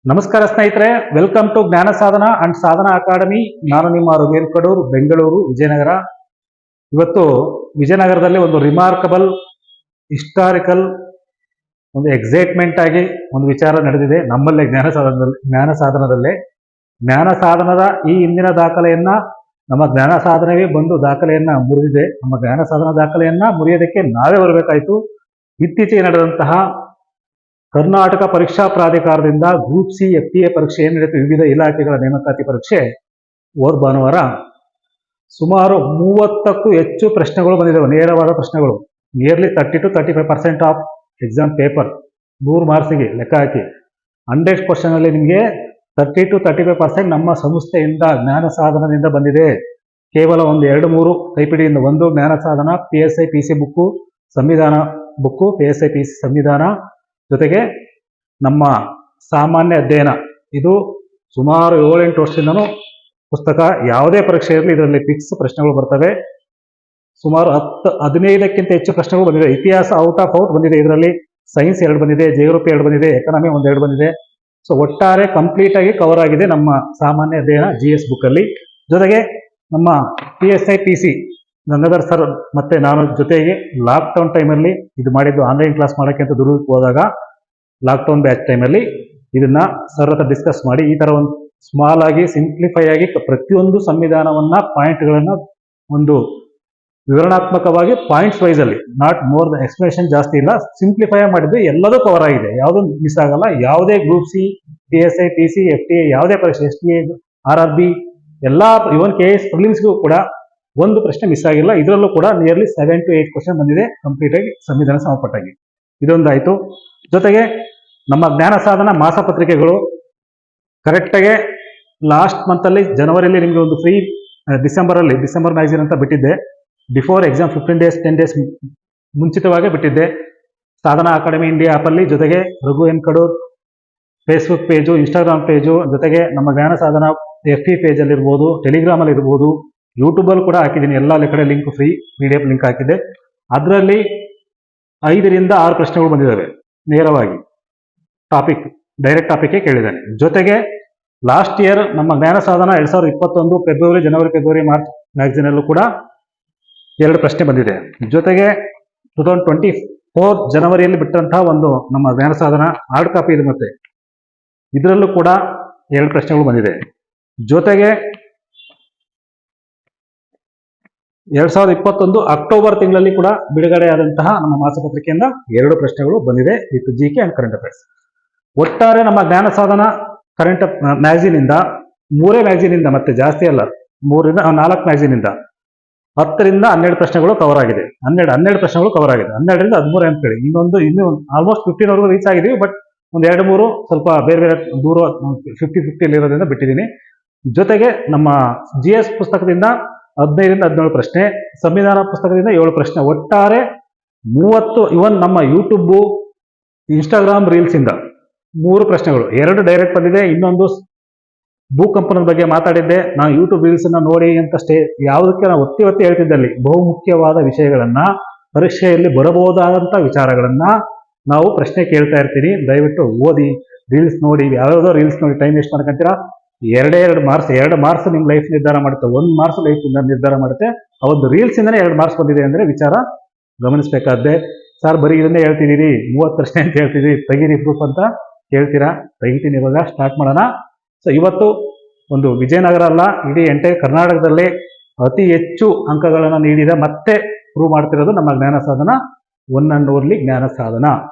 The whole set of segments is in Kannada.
ನಮಸ್ಕಾರ ಸ್ನೇಹಿತರೆ, ವೆಲ್ಕಮ್ ಟು ಜ್ಞಾನ ಸಾಧನ ಅಂಡ್ ಸಾಧನಾ ಅಕಾಡೆಮಿ. ನಾನು ನಿಮ್ಮ ರಘುವೀರ್ ಕಡೂರ್, ಬೆಂಗಳೂರು, ವಿಜಯನಗರ. ಇವತ್ತು ವಿಜಯನಗರದಲ್ಲಿ ಒಂದು ರಿಮಾರ್ಕಬಲ್ ಹಿಸ್ಟಾರಿಕಲ್ ಒಂದು ಎಕ್ಸೈಟ್ಮೆಂಟ್ ಆಗಿ ಒಂದು ವಿಚಾರ ನಡೆದಿದೆ ನಮ್ಮಲ್ಲೇ ಜ್ಞಾನ ಸಾಧನದ ಈ ಹಿಂದಿನ ದಾಖಲೆಯನ್ನ ನಮ್ಮ ಜ್ಞಾನ ಸಾಧನೆಗೆ ಬಂದು ದಾಖಲೆಯನ್ನ ಮುರಿದಿದೆ. ನಮ್ಮ ಜ್ಞಾನ ಸಾಧನ ದಾಖಲೆಯನ್ನ ಮುರಿಯೋದಕ್ಕೆ ನಾವೇ ಬರಬೇಕಾಯಿತು. ಇತ್ತೀಚೆಗೆ ನಡೆದಂತಹ ಕರ್ನಾಟಕ ಪರೀಕ್ಷಾ ಪ್ರಾಧಿಕಾರದಿಂದ ಗ್ರೂಪ್ ಸಿ FTA ಪರೀಕ್ಷೆ ಏನು ನಡೆಯುತ್ತೆ, ವಿವಿಧ ಇಲಾಖೆಗಳ ನೇಮಕಾತಿ ಪರೀಕ್ಷೆ, ಹೋದ ಭಾನುವಾರ ಸುಮಾರು 30ಕ್ಕೂ ಹೆಚ್ಚು ಪ್ರಶ್ನೆಗಳು ಬಂದಿದ್ದಾವೆ. ನೇರವಾದ ಪ್ರಶ್ನೆಗಳು, nearly 30 to 35% of exam paper. 100 ಮಾರ್ಕ್ಸಿಗೆ ಲೆಕ್ಕ ಹಾಕಿ 100 ಕ್ವಶನ್ ಅಲ್ಲಿ ನಿಮಗೆ 30 to 35% ನಮ್ಮ ಸಂಸ್ಥೆಯಿಂದ ಜ್ಞಾನ ಸಾಧನದಿಂದ ಬಂದಿದೆ. ಕೇವಲ ಒಂದು 2-3 ಕೈಪಿಡಿಯಿಂದ, ಒಂದು ಜ್ಞಾನ ಸಾಧನ PSI PC ಬುಕ್ಕು, ಸಂವಿಧಾನ ಬುಕ್ಕು, PSI PC ಸಂವಿಧಾನ, ಜೊತೆಗೆ ನಮ್ಮ ಸಾಮಾನ್ಯ ಅಧ್ಯಯನ. ಇದು ಸುಮಾರು 7-8 ವರ್ಷದಿಂದನೂ ಪುಸ್ತಕ. ಯಾವುದೇ ಪರೀಕ್ಷೆ ಇರಲಿ ಇದರಲ್ಲಿ ಫಿಕ್ಸ್ ಪ್ರಶ್ನೆಗಳು ಬರ್ತವೆ. ಸುಮಾರು 10-15ಕ್ಕಿಂತ ಹೆಚ್ಚು ಪ್ರಶ್ನೆಗಳು ಬಂದಿದೆ. ಇತಿಹಾಸ ಔಟ್ ಆಫ್ ಔಟ್ ಬಂದಿದೆ. ಇದರಲ್ಲಿ ಸೈನ್ಸ್ 2 ಬಂದಿದೆ, ಜಿಯೋಗ್ರಫಿ 2 ಬಂದಿದೆ, ಎಕನಾಮಿ 1-2 ಬಂದಿದೆ. ಸೊ ಒಟ್ಟಾರೆ ಕಂಪ್ಲೀಟ್ ಆಗಿ ಕವರ್ ಆಗಿದೆ ನಮ್ಮ ಸಾಮಾನ್ಯ ಅಧ್ಯಯನ GS ಬುಕ್ ಅಲ್ಲಿ. ಜೊತೆಗೆ ನಮ್ಮ PSI PC ಗಂಗಾಧರ್ ಸರ್ ಮತ್ತೆ ನಾನು ಜೊತೆಗೆ ಲಾಕ್ಡೌನ್ ಟೈಮಲ್ಲಿ ಇದು ಮಾಡಿದ್ದು, ಆನ್ಲೈನ್ ಕ್ಲಾಸ್ ಮಾಡೋಕ್ಕೆ ಅಂತ ದುರ್ಗಕ್ಕೆ ಹೋದಾಗ ಲಾಕ್ಡೌನ್ ಬ್ಯಾಚ್ ಟೈಮಲ್ಲಿ ಇದನ್ನ ಸರ್ ಹತ್ರ ಡಿಸ್ಕಸ್ ಮಾಡಿ ಈ ತರ ಒಂದು ಸ್ಮಾಲ್ ಆಗಿ ಸಿಂಪ್ಲಿಫೈ ಆಗಿ ಪ್ರತಿಯೊಂದು ಸಂವಿಧಾನವನ್ನ ಪಾಯಿಂಟ್ಗಳನ್ನ ಒಂದು ವಿವರಣಾತ್ಮಕವಾಗಿ ಪಾಯಿಂಟ್ಸ್ ವೈಸ್ ಅಲ್ಲಿ, ನಾಟ್ ಮೋರ್ ದ ಎಕ್ಸ್ಪ್ಲನೇಷನ್ ಜಾಸ್ತಿ ಇಲ್ಲ, ಸಿಂಪ್ಲಿಫೈ ಮಾಡಿದ್ದು ಎಲ್ಲದೂ ಕವರ್ ಆಗಿದೆ. ಯಾವುದು ಮಿಸ್ ಆಗಲ್ಲ. ಯಾವುದೇ group C, PSI PC, FTA ಯಾವುದೇ ಪರೀಕ್ಷೆ, STA, RRB ಎಲ್ಲ, ಇವನ್ KS ಪ್ರಿಲಿಮ್ಸ್ಗೂ ಕೂಡ ಒಂದು ಪ್ರಶ್ನೆ ಮಿಸ್ ಆಗಿಲ್ಲ. ಇದರಲ್ಲೂ ಕೂಡ ನಿಯರ್ಲಿ 7 to 8 ಕ್ವಶನ್ ಬಂದಿದೆ ಕಂಪ್ಲೀಟ್ ಆಗಿ ಸಂವಿಧಾನ ಸಂಬಂಧಪಟ್ಟಾಗಿ. ಇದೊಂದಾಯ್ತು. ಜೊತೆಗೆ ನಮ್ಮ ಜ್ಞಾನ ಸಾಧನ ಮಾಸಪತ್ರಿಕೆಗಳು ಕರೆಕ್ಟಾಗಿ ಲಾಸ್ಟ್ ಮಂತ್ ಅಲ್ಲಿ ಜನವರಿಯಲ್ಲಿ ನಿಮಗೆ ಒಂದು ಫ್ರೀ, ಡಿಸೆಂಬರ್ ಮ್ಯಾಗಝಿನ್ ಅಂತ ಬಿಟ್ಟಿದ್ದೆ. ಬಿಫೋರ್ ಎಕ್ಸಾಮ್ 15 days 10 days ಮುಂಚಿತವಾಗಿ ಬಿಟ್ಟಿದ್ದೆ. ಸಾಧನಾ ಅಕಾಡೆಮಿ ಇಂಡಿಯಾ ಆ್ಯಪಲ್ಲಿ, ಜೊತೆಗೆ Raghu N Kadur Facebook page, Instagram page, ಜೊತೆಗೆ ನಮ್ಮ ಜ್ಞಾನ ಸಾಧನ FB ಪೇಜಲ್ಲಿ ಇರ್ಬೋದು, ಟೆಲಿಗ್ರಾಮಲ್ಲಿ ಇರ್ಬೋದು, ಯೂಟ್ಯೂಬಲ್ಲಿ ಕೂಡ ಹಾಕಿದ್ದೀನಿ. ಎಲ್ಲ ಕಡೆ ಲಿಂಕ್ ಫ್ರೀ PDF ಲಿಂಕ್ ಹಾಕಿದ್ದೆ. ಅದರಲ್ಲಿ 5ರಿಂದ 6 ಪ್ರಶ್ನೆಗಳು ಬಂದಿದ್ದಾವೆ ನೇರವಾಗಿ ಟಾಪಿಕ್, ಡೈರೆಕ್ಟ್ ಟಾಪಿಕ್ಗೆ ಕೇಳಿದ್ದಾನೆ. ಜೊತೆಗೆ ಲಾಸ್ಟ್ ಇಯರ್ ನಮ್ಮ ಜ್ಞಾನ ಸಾಧನ 2021 ಜನವರಿ, ಮಾರ್ಚ್ ಮ್ಯಾಗಝಿನಲ್ಲೂ ಕೂಡ 2 ಪ್ರಶ್ನೆ ಬಂದಿದೆ. ಜೊತೆಗೆ 2024 ಜನವರಿಯಲ್ಲಿ ಬಿಟ್ಟಂತಹ ಒಂದು ನಮ್ಮ ಜ್ಞಾನ ಸಾಧನ ಹಾರ್ಡ್ ಕಾಪಿ ಇದೆ, ಮತ್ತೆ ಇದರಲ್ಲೂ ಕೂಡ 2 ಪ್ರಶ್ನೆಗಳು ಬಂದಿದೆ. ಜೊತೆಗೆ 2021 ಅಕ್ಟೋಬರ್ ತಿಂಗಳಲ್ಲಿ ಕೂಡ ಬಿಡುಗಡೆಯಾದಂತಹ ನಮ್ಮ ಮಾಸಪತ್ರಿಕೆಯಿಂದ 2 ಪ್ರಶ್ನೆಗಳು ಬಂದಿದೆ with GK and current affairs. ಒಟ್ಟಾರೆ ನಮ್ಮ ಜ್ಞಾನ ಸಾಧನ ಕರೆಂಟ್ ಮ್ಯಾಗಝಿನ್ ಇಂದ 3 ಮ್ಯಾಗಝಿನ್ ಇಂದ, ಮತ್ತೆ ಜಾಸ್ತಿ ಅಲ್ಲ, 3ರಿಂದ 4 ಮ್ಯಾಗಝಿನ್ ಇಂದ 10ರಿಂದ 12 ಪ್ರಶ್ನೆಗಳು ಕವರ್ ಆಗಿದೆ. 12 ಪ್ರಶ್ನೆಗಳು ಕವರ್ ಆಗಿದೆ. 12ರಿಂದ 13 ಅಂತ ಹೇಳಿ ಇನ್ನೂ ಆಲ್ಮೋಸ್ಟ್ 15 ವರೆಗೂ ರೀಚ್ ಆಗಿದೀವಿ. ಬಟ್ ಒಂದು 2-3 ಸ್ವಲ್ಪ ಬೇರೆ ದೂರ 50-50 ಇರೋದ್ರಿಂದ ಬಿಟ್ಟಿದ್ದೀನಿ. ಜೊತೆಗೆ ನಮ್ಮ GS ಪುಸ್ತಕದಿಂದ 15ರಿಂದ 17 ಪ್ರಶ್ನೆ, ಸಂವಿಧಾನ ಪುಸ್ತಕದಿಂದ 7 ಪ್ರಶ್ನೆ, ಒಟ್ಟಾರೆ 30. ಇವನ್ ನಮ್ಮ ಯೂಟ್ಯೂಬ್, ಇನ್ಸ್ಟಾಗ್ರಾಮ್ ರೀಲ್ಸ್ ಇಂದ 3 ಪ್ರಶ್ನೆಗಳು, 2 ಡೈರೆಕ್ಟ್ ಬಂದಿದೆ. ಇನ್ನೊಂದು ಭೂಕಂಪನದ ಬಗ್ಗೆ ಮಾತಾಡಿದ್ದೆ ನಾನು. ಯೂಟ್ಯೂಬ್ ರೀಲ್ಸ್ ಅನ್ನ ನೋಡಿ ಅಂತ ಯಾವುದಕ್ಕೆ ನಾವು ಒತ್ತಿ ಹೇಳ್ತಿದ್ದೆ, ಅಲ್ಲಿ ಬಹುಮುಖ್ಯವಾದ ವಿಷಯಗಳನ್ನ, ಪರೀಕ್ಷೆಯಲ್ಲಿ ಬರಬಹುದಾದಂತ ವಿಚಾರಗಳನ್ನ ನಾವು ಪ್ರಶ್ನೆ ಕೇಳ್ತಾ ಇರ್ತೀನಿ. ದಯವಿಟ್ಟು ಓದಿ, ರೀಲ್ಸ್ ನೋಡಿ, ಯಾವ್ಯಾವುದೋ ರೀಲ್ಸ್ ನೋಡಿ ಟೈಮ್ ವೇಸ್ಟ್ ಮಾಡ್ಕೊಂತೀರಾ. 2 ಮಾರ್ಕ್ಸ್ ನಿಮ್ಮ ಲೈಫ್ ನಿರ್ಧಾರ ಮಾಡುತ್ತೆ. 1 ಮಾರ್ಕ್ಸ್ ಲೈಫ್ ನಿರ್ಧಾರ ಮಾಡುತ್ತೆ. ಅವತ್ತು ರೀಲ್ಸ್ ಇಂದಾನೆ 2 ಮಾರ್ಕ್ಸ್ ಬಂದಿದೆ ಅಂದ್ರೆ ವಿಚಾರ ಗಮನಿಸಬೇಕಾದ್ದೆ. ಸರ್ ಬರೀ ಇದನ್ನೇ ಹೇಳ್ತಿದ್ದೀರಿ, 30 ಪ್ರಶ್ನೆ ಅಂತ ಹೇಳ್ತಿದ್ದೀರಿ, ತೆಗೀರಿ ಪ್ರೂಫ್ ಅಂತ ಕೇಳ್ತೀರಾ. ತೆಗಿತೀನಿ, ಇವಾಗ ಸ್ಟಾರ್ಟ್ ಮಾಡೋಣ. ಸೊ ಇವತ್ತು ಒಂದು ವಿಜಯನಗರ ಅಲ್ಲ, ಇಡೀ ಎಂಟೈರ್ ಕರ್ನಾಟಕದಲ್ಲೇ ಅತಿ ಹೆಚ್ಚು ಅಂಕಗಳನ್ನು ನೀಡಿದ, ಮತ್ತೆ ಪ್ರೂವ್ ಮಾಡ್ತಿರೋದು ನಮ್ಮ ಜ್ಞಾನ ಸಾಧನ, ಒನ್ ಅಂಡ್ ಓನ್ಲಿ ಜ್ಞಾನ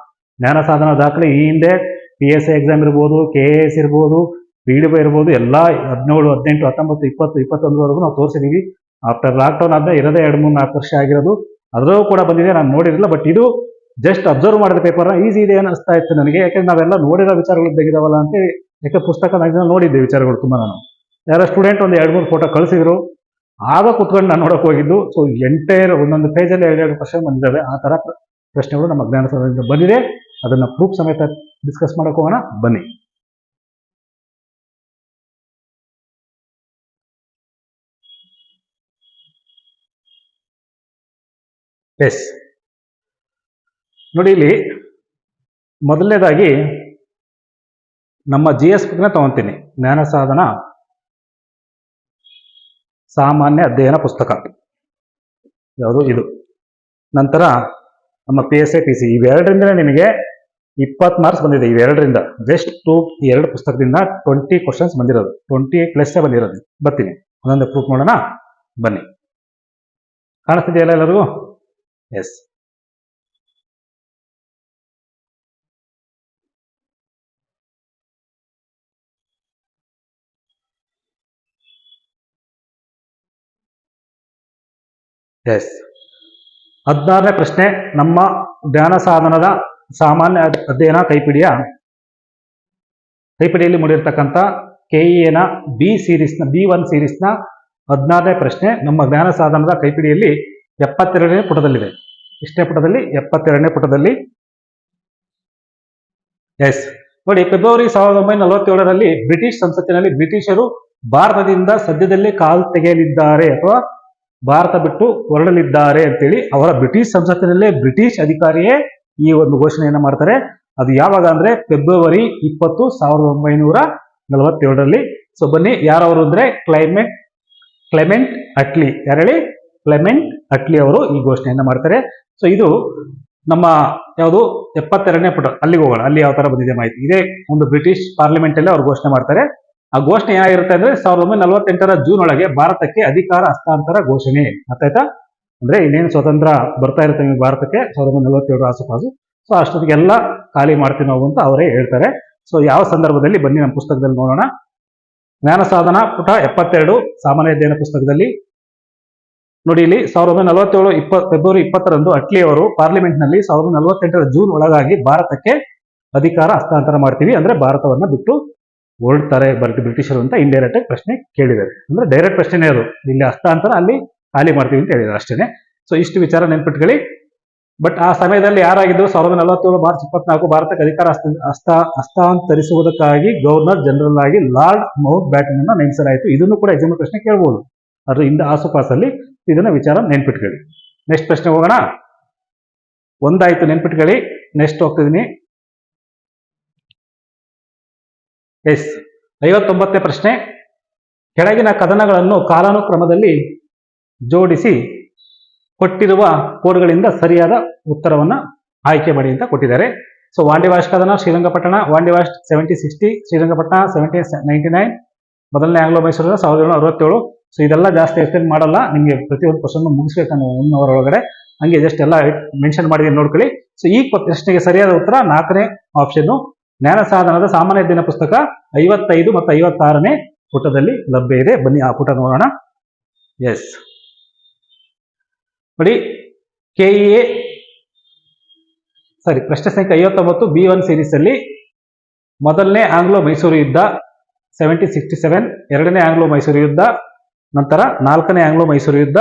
ಸಾಧನ ದಾಖಲೆ. ಈ ಹಿಂದೆ PSI ಎಕ್ಸಾಮ್ ಇರ್ಬೋದು, KS ಇರ್ಬೋದು, PDB ಇರ್ಬೋದು, ಎಲ್ಲ 17, 18, 19, 20, 21ವರೆಗೂ ನಾವು ತೋರಿಸಿದೀವಿ. ಆಫ್ಟರ್ ಲಾಕ್ಡೌನ್ ಆದ್ರೆ ಇರೋದೇ 2-3-4 ವರ್ಷ ಆಗಿರೋದು. ಅದರಲ್ಲೂ ಕೂಡ ಬಂದಿದೆ, ನಾನು ನೋಡಿರಲಿಲ್ಲ. ಬಟ್ ಇದು ಜಸ್ಟ್ ಅಬ್ಸರ್ವ್ ಮಾಡಿದ ಪೇಪರ್ನ ಈಸಿ ಇದೆ ಅನಿಸ್ತಾ ಇತ್ತು ನನಗೆ. ಯಾಕಂದ್ರೆ ನಾವೆಲ್ಲ ನೋಡಿರೋ ವಿಚಾರಗಳು ತೆಗಿದಾವಲ್ಲ ಅಂತ. ಯಾಕೆ ಪುಸ್ತಕ ಮ್ಯಾಗಝಿನ್ ನೋಡಿದ್ದೆ ವಿಚಾರಗಳು ತುಂಬ. ನಾನು ಯಾರೋ ಸ್ಟೂಡೆಂಟ್ ಒಂದು 2-3 ಫೋಟೋ ಕಳಿಸಿದ್ರು, ಆಗ ಕುತ್ಕೊಂಡು ನಾನು ನೋಡಕ್ ಹೋಗಿದ್ದು. ಸೊ ಎಂಟೈರ್ ಒಂದೊಂದು ಪೇಜಲ್ಲಿ 2 ಪ್ರಶ್ನೆ ಬಂದಿದ್ದಾವೆ. ಆ ತರ ಪ್ರಶ್ನೆಗಳು ನಮ್ಮ ಜ್ಞಾನ ಸಾಧನದಿಂದ ಬಂದಿದೆ. ಅದನ್ನ ಪ್ರೂಫ್ ಸಮೇತ ಡಿಸ್ಕಸ್ ಮಾಡಕ್ ಹೋಗೋಣ, ಬನ್ನಿ. ಎಸ್ ನೋಡಿ, ಇಲ್ಲಿ ಮೊದಲನೇದಾಗಿ ನಮ್ಮ GS ಬುಕ್ನ ತಗೊಂತೀನಿ, ಜ್ಞಾನ ಸಾಧನ ಸಾಮಾನ್ಯ ಅಧ್ಯಯನ ಪುಸ್ತಕ ಯಾವುದು ಇದು. ನಂತರ ನಮ್ಮ PSI PC ಇವೆರಡರಿಂದ ನಿಮಗೆ 20 ಮಾರ್ಕ್ಸ್ ಬಂದಿದೆ. ಇವೆರಡರಿಂದ ಜಸ್ಟ್ ಎರಡು ಪುಸ್ತಕದಿಂದ 20 ಕ್ವಶನ್ಸ್ ಬಂದಿರೋದು, 20+ ಬಂದಿರೋದು. ಬರ್ತೀನಿ ಒಂದೊಂದು ಪ್ರೂಫ್ ಮಾಡೋಣ ಬನ್ನಿ. ಕಾಣಿಸ್ತಿದೆಯಲ್ಲ ಎಲ್ಲರಿಗೂ? ಎಸ್. ಎಸ್ 16ನೇ ಪ್ರಶ್ನೆ ನಮ್ಮ ಜ್ಞಾನ ಸಾಧನದ ಸಾಮಾನ್ಯ ಅಧ್ಯಯನ ಕೈಪಿಡಿಯಲ್ಲಿ ಮೂಡಿರ್ತಕ್ಕಂಥ KEA ನ B1 ಸೀರೀಸ್ನ 16ನೇ ಪ್ರಶ್ನೆ ನಮ್ಮ ಜ್ಞಾನ ಸಾಧನದ ಕೈಪಿಡಿಯಲ್ಲಿ 72ನೇ ಪುಟದಲ್ಲಿದೆ. ಎಷ್ಟನೇ ಪುಟದಲ್ಲಿ? 72ನೇ ಪುಟದಲ್ಲಿ. ಎಸ್ ನೋಡಿ, ಫೆಬ್ರವರಿ 1947ರಲ್ಲಿ ಬ್ರಿಟಿಷ್ ಸಂಸತ್ತಿನಲ್ಲಿ ಬ್ರಿಟಿಷರು ಭಾರತದಿಂದ ಸದ್ಯದಲ್ಲೇ ಕಾಲು ತೆಗೆಯಲಿದ್ದಾರೆ ಅಥವಾ ಭಾರತ ಬಿಟ್ಟು ಹೊರಡಲಿದ್ದಾರೆ ಅಂತೇಳಿ ಅವರ ಬ್ರಿಟಿಷ್ ಸಂಸತ್ತಿನಲ್ಲೇ ಬ್ರಿಟಿಷ್ ಅಧಿಕಾರಿಯೇ ಈ ಒಂದು ಘೋಷಣೆಯನ್ನ ಮಾಡ್ತಾರೆ. ಅದು ಯಾವಾಗ ಅಂದ್ರೆ ಫೆಬ್ರವರಿ 20, 1947ರಲ್ಲಿ. ಸೊ ಬನ್ನಿ, ಯಾರವರು ಅಂದ್ರೆ ಕ್ಲೆಮೆಂಟ್ ಅಟ್ಲಿ. ಯಾರೇಳಿ? ಕ್ಲೆಮೆಂಟ್ ಅಟ್ಲಿ ಅವರು ಈ ಘೋಷಣೆಯನ್ನ ಮಾಡ್ತಾರೆ. ಸೊ ಇದು ನಮ್ಮ ಯಾವುದು 72ನೇ ಪುಟ, ಅಲ್ಲಿಗೆ ಹೋಗೋಣ. ಅಲ್ಲಿ ಯಾವ ತರ ಬಂದಿದೆ ಮಾಹಿತಿ. ಇದೇ ಒಂದು ಬ್ರಿಟಿಷ್ ಪಾರ್ಲಿಮೆಂಟ್ ಅಲ್ಲಿ ಅವ್ರು ಘೋಷಣೆ ಮಾಡ್ತಾರೆ. ಆ ಘೋಷಣೆ ಏನಾಗಿರುತ್ತೆ ಅಂದ್ರೆ 1948ರ ಜೂನ್ ಒಳಗೆ ಭಾರತಕ್ಕೆ ಅಧಿಕಾರ ಹಸ್ತಾಂತರ ಘೋಷಣೆ. ಅರ್ಥಾಯ್ತಾ? ಅಂದ್ರೆ ಇನ್ನೇನು ಸ್ವತಂತ್ರ ಬರ್ತಾ ಇರುತ್ತೆ ಭಾರತಕ್ಕೆ 1947 ಆಸುಪಾಸು. ಸೊ ಅಷ್ಟೊತ್ತಿಗೆಲ್ಲ ಖಾಲಿ ಮಾಡ್ತೀವಿ ನಾವು ಅಂತ ಅವರೇ ಹೇಳ್ತಾರೆ. ಸೊ ಯಾವ ಸಂದರ್ಭದಲ್ಲಿ ಬನ್ನಿ ನಮ್ಮ ಪುಸ್ತಕದಲ್ಲಿ ನೋಡೋಣ. ಜ್ಞಾನ ಸಾಧನ ಪುಟ 72 ಸಾಮಾನ್ಯ ಅಧ್ಯಯನ ಪುಸ್ತಕದಲ್ಲಿ ನೋಡಿ, ಇಲ್ಲಿ 1947 ಫೆಬ್ರವರಿ 20ರಂದು ಅಟ್ಲಿ ಅವರು ಪಾರ್ಲಿಮೆಂಟ್ ನಲ್ಲಿ 1948ರ ಜೂನ್ ಒಳಗಾಗಿ ಭಾರತಕ್ಕೆ ಅಧಿಕಾರ ಹಸ್ತಾಂತರ ಮಾಡ್ತೀವಿ, ಅಂದ್ರೆ ಭಾರತವನ್ನ ಬಿಟ್ಟು ಹೊರಡ್ತಾರೆ ಬ್ರಿಟಿಷರು ಅಂತ ಇಂಡೈರೆಕ್ಟ್ ಆಗಿ ಪ್ರಶ್ನೆ ಕೇಳಿದ್ದಾರೆ. ಅಂದ್ರೆ ಡೈರೆಕ್ಟ್ ಪ್ರಶ್ನೆ ಅದು, ಇಲ್ಲಿ ಹಸ್ತಾಂತರ, ಅಲ್ಲಿ ಖಾಲಿ ಮಾಡ್ತೀವಿ ಅಂತ ಹೇಳಿದ್ದಾರೆ ಅಷ್ಟೇನೆ. ಸೊ ಇಷ್ಟು ವಿಚಾರ ನೆನ್ಪಿಟ್ಕೊಳ್ಳಿ. ಬಟ್ ಆ ಸಮಯದಲ್ಲಿ ಯಾರಾಗಿದ್ರು? 1947 ಮಾರ್ಚ್ 24 ಭಾರತಕ್ಕೆ ಅಧಿಕಾರ ಹಸ್ತಾಂತರಿಸುವುದಕ್ಕಾಗಿ ಗವರ್ನರ್ ಜನರಲ್ ಆಗಿ ಲಾರ್ಡ್ ಮೌಂಟ್ ಬ್ಯಾಟನ್ ಅನ್ನ ನೇಮಿಸಲಾಯಿತು. ಇದನ್ನು ಕೂಡ ಎಕ್ಸಾಮ್ ಪ್ರಶ್ನೆ ಕೇಳಬಹುದು. ಅದ್ರ ಇಂದ ಆಸುಪಾಸಲ್ಲಿ ಇದನ್ನ ವಿಚಾರ ನೆನ್ಪಿಟ್ಕೊಳ್ಳಿ. ನೆಕ್ಸ್ಟ್ ಪ್ರಶ್ನೆ ಹೋಗೋಣ. ಒಂದಾಯ್ತು ನೆನ್ಪಿಟ್ಕೊಳ್ಳಿ. ನೆಕ್ಸ್ಟ್ ಹೋಗ್ತಿದ್ದೀನಿ. ಎಸ್ 59ನೇ ಪ್ರಶ್ನೆ. ಕೆಳಗಿನ ಕಥನಗಳನ್ನು ಕಾಲಾನುಕ್ರಮದಲ್ಲಿ ಜೋಡಿಸಿ ಕೊಟ್ಟಿರುವ ಕೋಡ್ಗಳಿಂದ ಸರಿಯಾದ ಉತ್ತರವನ್ನ ಆಯ್ಕೆ ಮಾಡಿ ಅಂತ ಕೊಟ್ಟಿದ್ದಾರೆ. ಸೊ ವಾಂಡಿವಾಶ್ ಕದನ ಶ್ರೀರಂಗಪಟ್ಟಣ, ವಾಂಡಿವಾಶ್ 1760, ಶ್ರೀರಂಗಪಟ್ಟಣ 1799, ಮೊದಲನೇ ಆಂಗ್ಲೋ ಮೈಸೂರು 1767. ಸೊ ಇದೆಲ್ಲ ಜಾಸ್ತಿ ಎಕ್ಸ್ಪ್ಲೇನ್ ಮಾಡಲ್ಲ, ನಿಮಗೆ ಪ್ರತಿಯೊಂದು ಕ್ವಶನ್ ಮುಗಿಸ್ಬೇಕನ್ನೋ 1 ಅವರ್ ಒಳಗಡೆ. ಹಂಗೆ ಜಸ್ಟ್ ಎಲ್ಲ ಮೆನ್ಷನ್ ಮಾಡಿದ್ದೀನಿ ನೋಡ್ಕೊಳ್ಳಿ. ಸೊ ಈ ಪ್ರಶ್ನೆಗೆ ಸರಿಯಾದ ಉತ್ತರ 4ನೇ ಆಪ್ಷನ್. ಜ್ಞಾನ ಸಾಧನದ ಸಾಮಾನ್ಯ ಅಧ್ಯಯನ ಪುಸ್ತಕ 55 ಮತ್ತು 56ನೇ ಪುಟದಲ್ಲಿ ಲಭ್ಯ ಇದೆ. ಬನ್ನಿ ಆ ಪುಟ ನೋಡೋಣ. ಎಸ್ ನೋಡಿ, ಪ್ರಶ್ನೆ ಸಂಖ್ಯೆ 59 B1 ಸೀರೀಸ್ ಅಲ್ಲಿ ಮೊದಲನೇ ಆಂಗ್ಲೋ ಮೈಸೂರು ಯುದ್ಧ 1767, ಎರಡನೇ ಆಂಗ್ಲೋ ಮೈಸೂರು ಯುದ್ಧ, ನಂತರ 4ನೇ ಆಂಗ್ಲೋ ಮೈಸೂರು ಯುದ್ಧ,